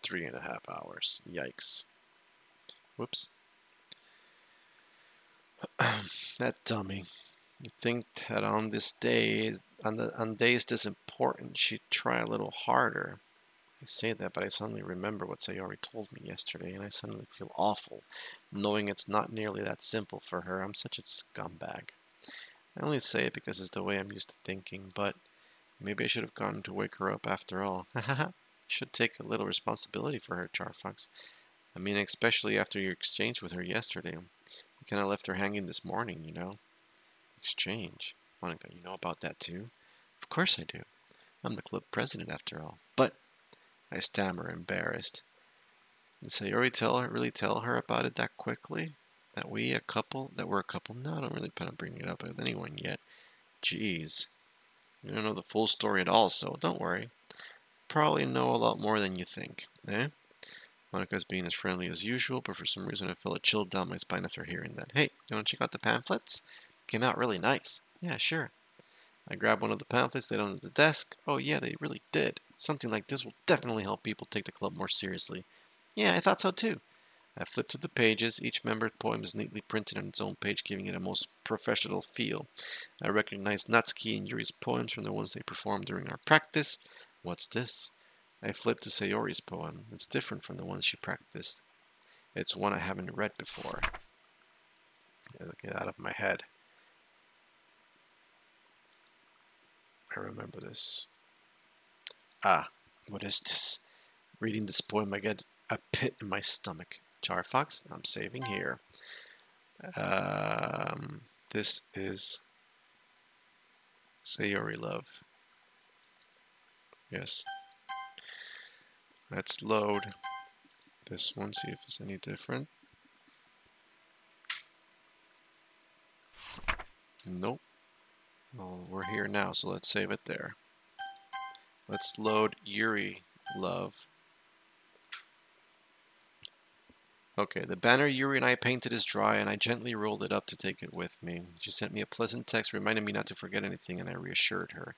3.5 hours. Yikes. Whoops. That dummy. You'd think that on this day, on days this important, she'd try a little harder. I say that, but I suddenly remember what Sayori told me yesterday, and I suddenly feel awful, knowing it's not nearly that simple for her. I'm such a scumbag. I only say it because it's the way I'm used to thinking, but maybe I should have gone to wake her up after all. Haha. Should take a little responsibility for her, CharFox. I mean, especially after your exchange with her yesterday. You kind of left her hanging this morning, you know. Exchange. Monika, you know about that too? Of course I do. I'm the club president after all. But I stammer, embarrassed. Did Sayuri really tell her about it that quickly? That we're a couple? No, I don't really plan on bringing it up with anyone yet. Jeez. You don't know the full story at all, so don't worry. Probably know a lot more than you think, eh? Monika's being as friendly as usual, but for some reason I felt a chill down my spine after hearing that. Hey, you want to check out the pamphlets? Came out really nice. Yeah, sure. I grabbed one of the pamphlets, laid it on the desk. Oh yeah, they really did. Something like this will definitely help people take the club more seriously. Yeah, I thought so too. I flipped through the pages. Each member's poem is neatly printed on its own page, giving it a most professional feel. I recognized Natsuki and Yuri's poems from the ones they performed during our practice. What's this? I flipped to Sayori's poem. It's different from the ones she practiced. It's one I haven't read before. Get out of my head. I remember this. Ah, what is this? Reading this poem, I get a pit in my stomach. CharFox, I'm saving here. This is Sayuri Love. Yes. Let's load this one, see if it's any different. Nope. Well, we're here now, so let's save it there. Let's load Yuri Love. Okay, the banner Yuri and I painted is dry, and I gently rolled it up to take it with me. She sent me a pleasant text reminding me not to forget anything, and I reassured her.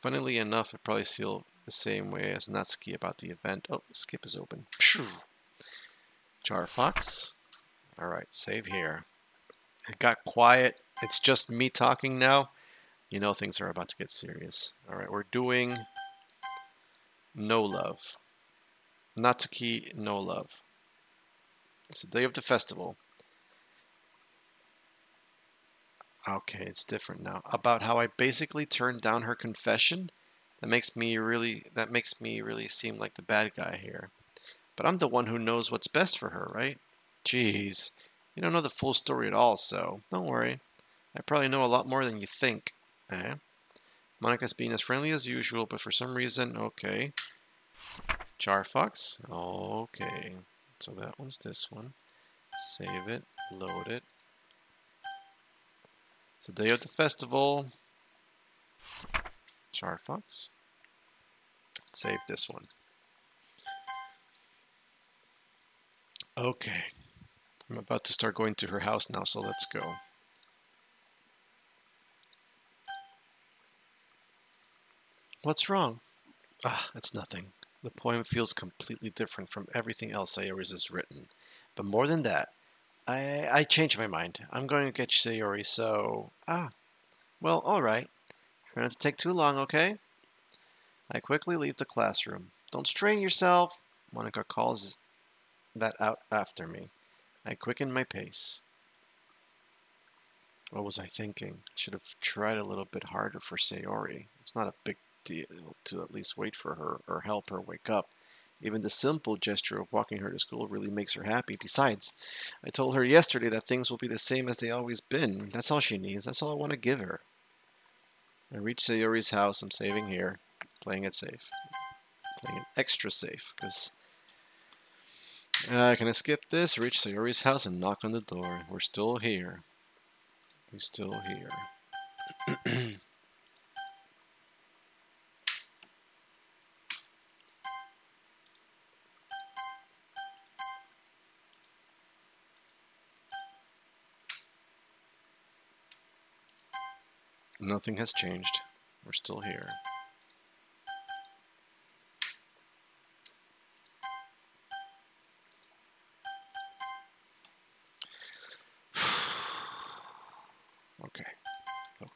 Funnily enough, I probably feel the same way as Natsuki about the event. Oh, skip is open. Phew. CharFox. Alright, save here. It got quiet. It's just me talking now. You know things are about to get serious. Alright, we're doing No Love. Natsuki, No Love. It's the day of the festival. Okay, it's different now. About how I basically turned down her confession. That makes me really seem like the bad guy here. But I'm the one who knows what's best for her, right? Jeez. You don't know the full story at all, so don't worry. I probably know a lot more than you think. Eh? Monika's being as friendly as usual, but for some reason, okay. CharFox? Okay. So that one's this one. Save it. Load it. It's the day of the festival. CharFox. Save this one. Okay. I'm about to start going to her house now, so let's go. What's wrong? Ah, it's nothing. The poem feels completely different from everything else Sayuri has written. But more than that, I changed my mind. I'm going to get Sayuri, so... Ah, well, alright. Try not to take too long, okay? I quickly leave the classroom. Don't strain yourself. Monika calls that out after me. I quicken my pace. What was I thinking? I should have tried a little bit harder for Sayuri. It's not a big deal to at least wait for her or help her wake up. Even the simple gesture of walking her to school really makes her happy. Besides, I told her yesterday that things will be the same as they always been. That's all she needs. That's all I want to give her. I reach Sayuri's house. I'm saving here. Playing it safe. Playing it extra safe, because... can I skip this? Reach Sayuri's house and knock on the door. We're still here. We're still here. Nothing has changed. We're still here. Okay. Load.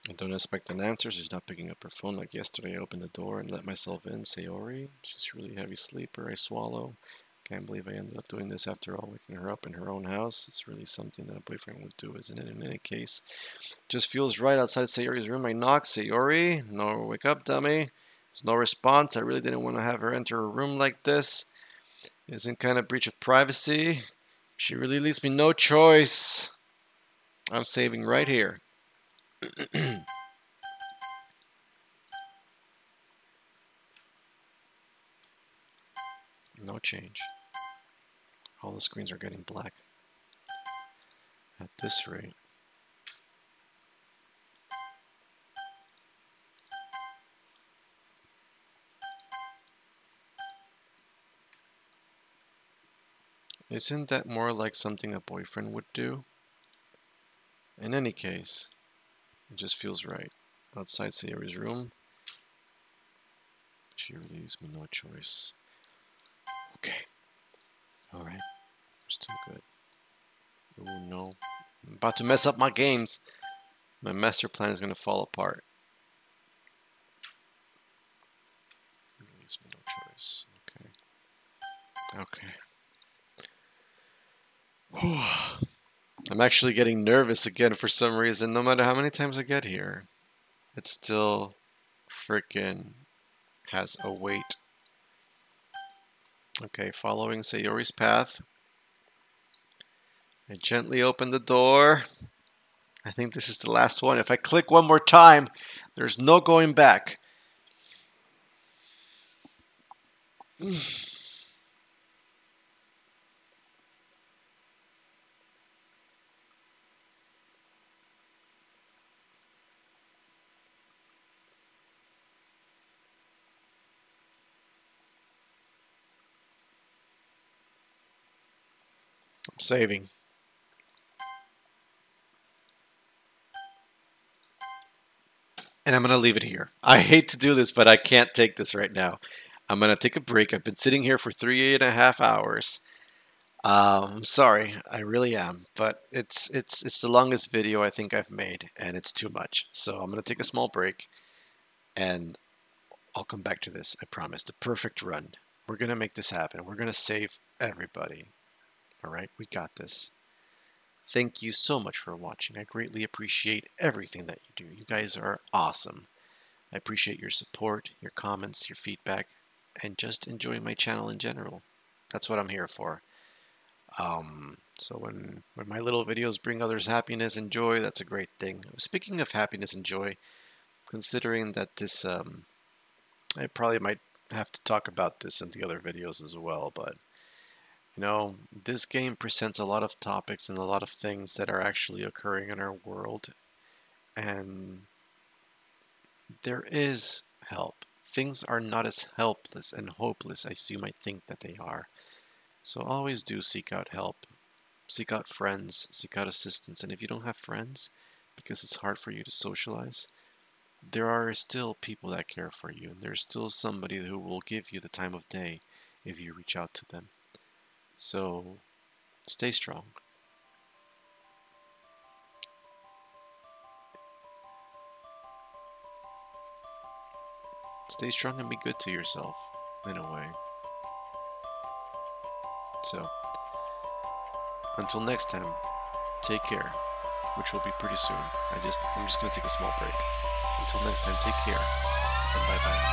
I don't expect an answer. She's not picking up her phone like yesterday. I opened the door and let myself in. Sayori. She's a really heavy sleeper. I swallow. Can't believe I ended up doing this after all, waking her up in her own house. It's really something that a boyfriend would do, isn't it? In any case, just feels right outside Sayori's room. I knock. Sayori? No, wake up, dummy. There's no response. I really didn't want to have her enter a room like this. Isn't kind of breach of privacy. She really leaves me no choice. I'm saving right here. No change. All the screens are getting black. At this rate. Isn't that more like something a boyfriend would do? In any case, it just feels right. Outside Sayuri's room. She really leaves me no choice. Okay. Alright. We're still good. Oh no. I'm about to mess up my games. My master plan is going to fall apart. Leaves me no choice. Okay. Okay. I'm actually getting nervous again for some reason. No matter how many times I get here, it still freaking has a weight. Okay, following Sayuri's path. I gently open the door. I think this is the last one. If I click one more time, there's no going back. I'm saving. And I'm going to leave it here. I hate to do this, but I can't take this right now. I'm going to take a break. I've been sitting here for 3.5 hours. I'm sorry, I really am, but it's the longest video I think I've made, and it's too much. So I'm going to take a small break, and I'll come back to this, I promise. The perfect run. We're going to make this happen. We're going to save everybody. Alright, we got this. Thank you so much for watching. I greatly appreciate everything that you do. You guys are awesome. I appreciate your support, your comments, your feedback, and just enjoying my channel in general. That's what I'm here for. So when my little videos bring others happiness and joy, that's a great thing. Speaking of happiness and joy, considering that this, I probably might have to talk about this in the other videos as well, but you know, this game presents a lot of topics and a lot of things that are actually occurring in our world, and there is help. Things are not as helpless and hopeless as you might think that they are. So always do seek out help. Seek out friends, seek out assistance, and if you don't have friends, because it's hard for you to socialize, there are still people that care for you, and there's still somebody who will give you the time of day if you reach out to them. So, stay strong. Stay strong and be good to yourself, in a way. So, until next time, take care, which will be pretty soon. I'm just going to take a small break. Until next time, take care, and bye-bye.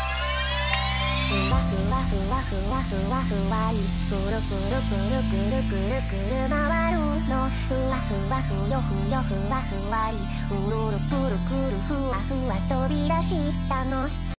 ふわふわふわふわふわふわりくるくるくるくるくるくる回るのふわふわふよふよふわふわりうるるくるくるふわふわ飛び出したの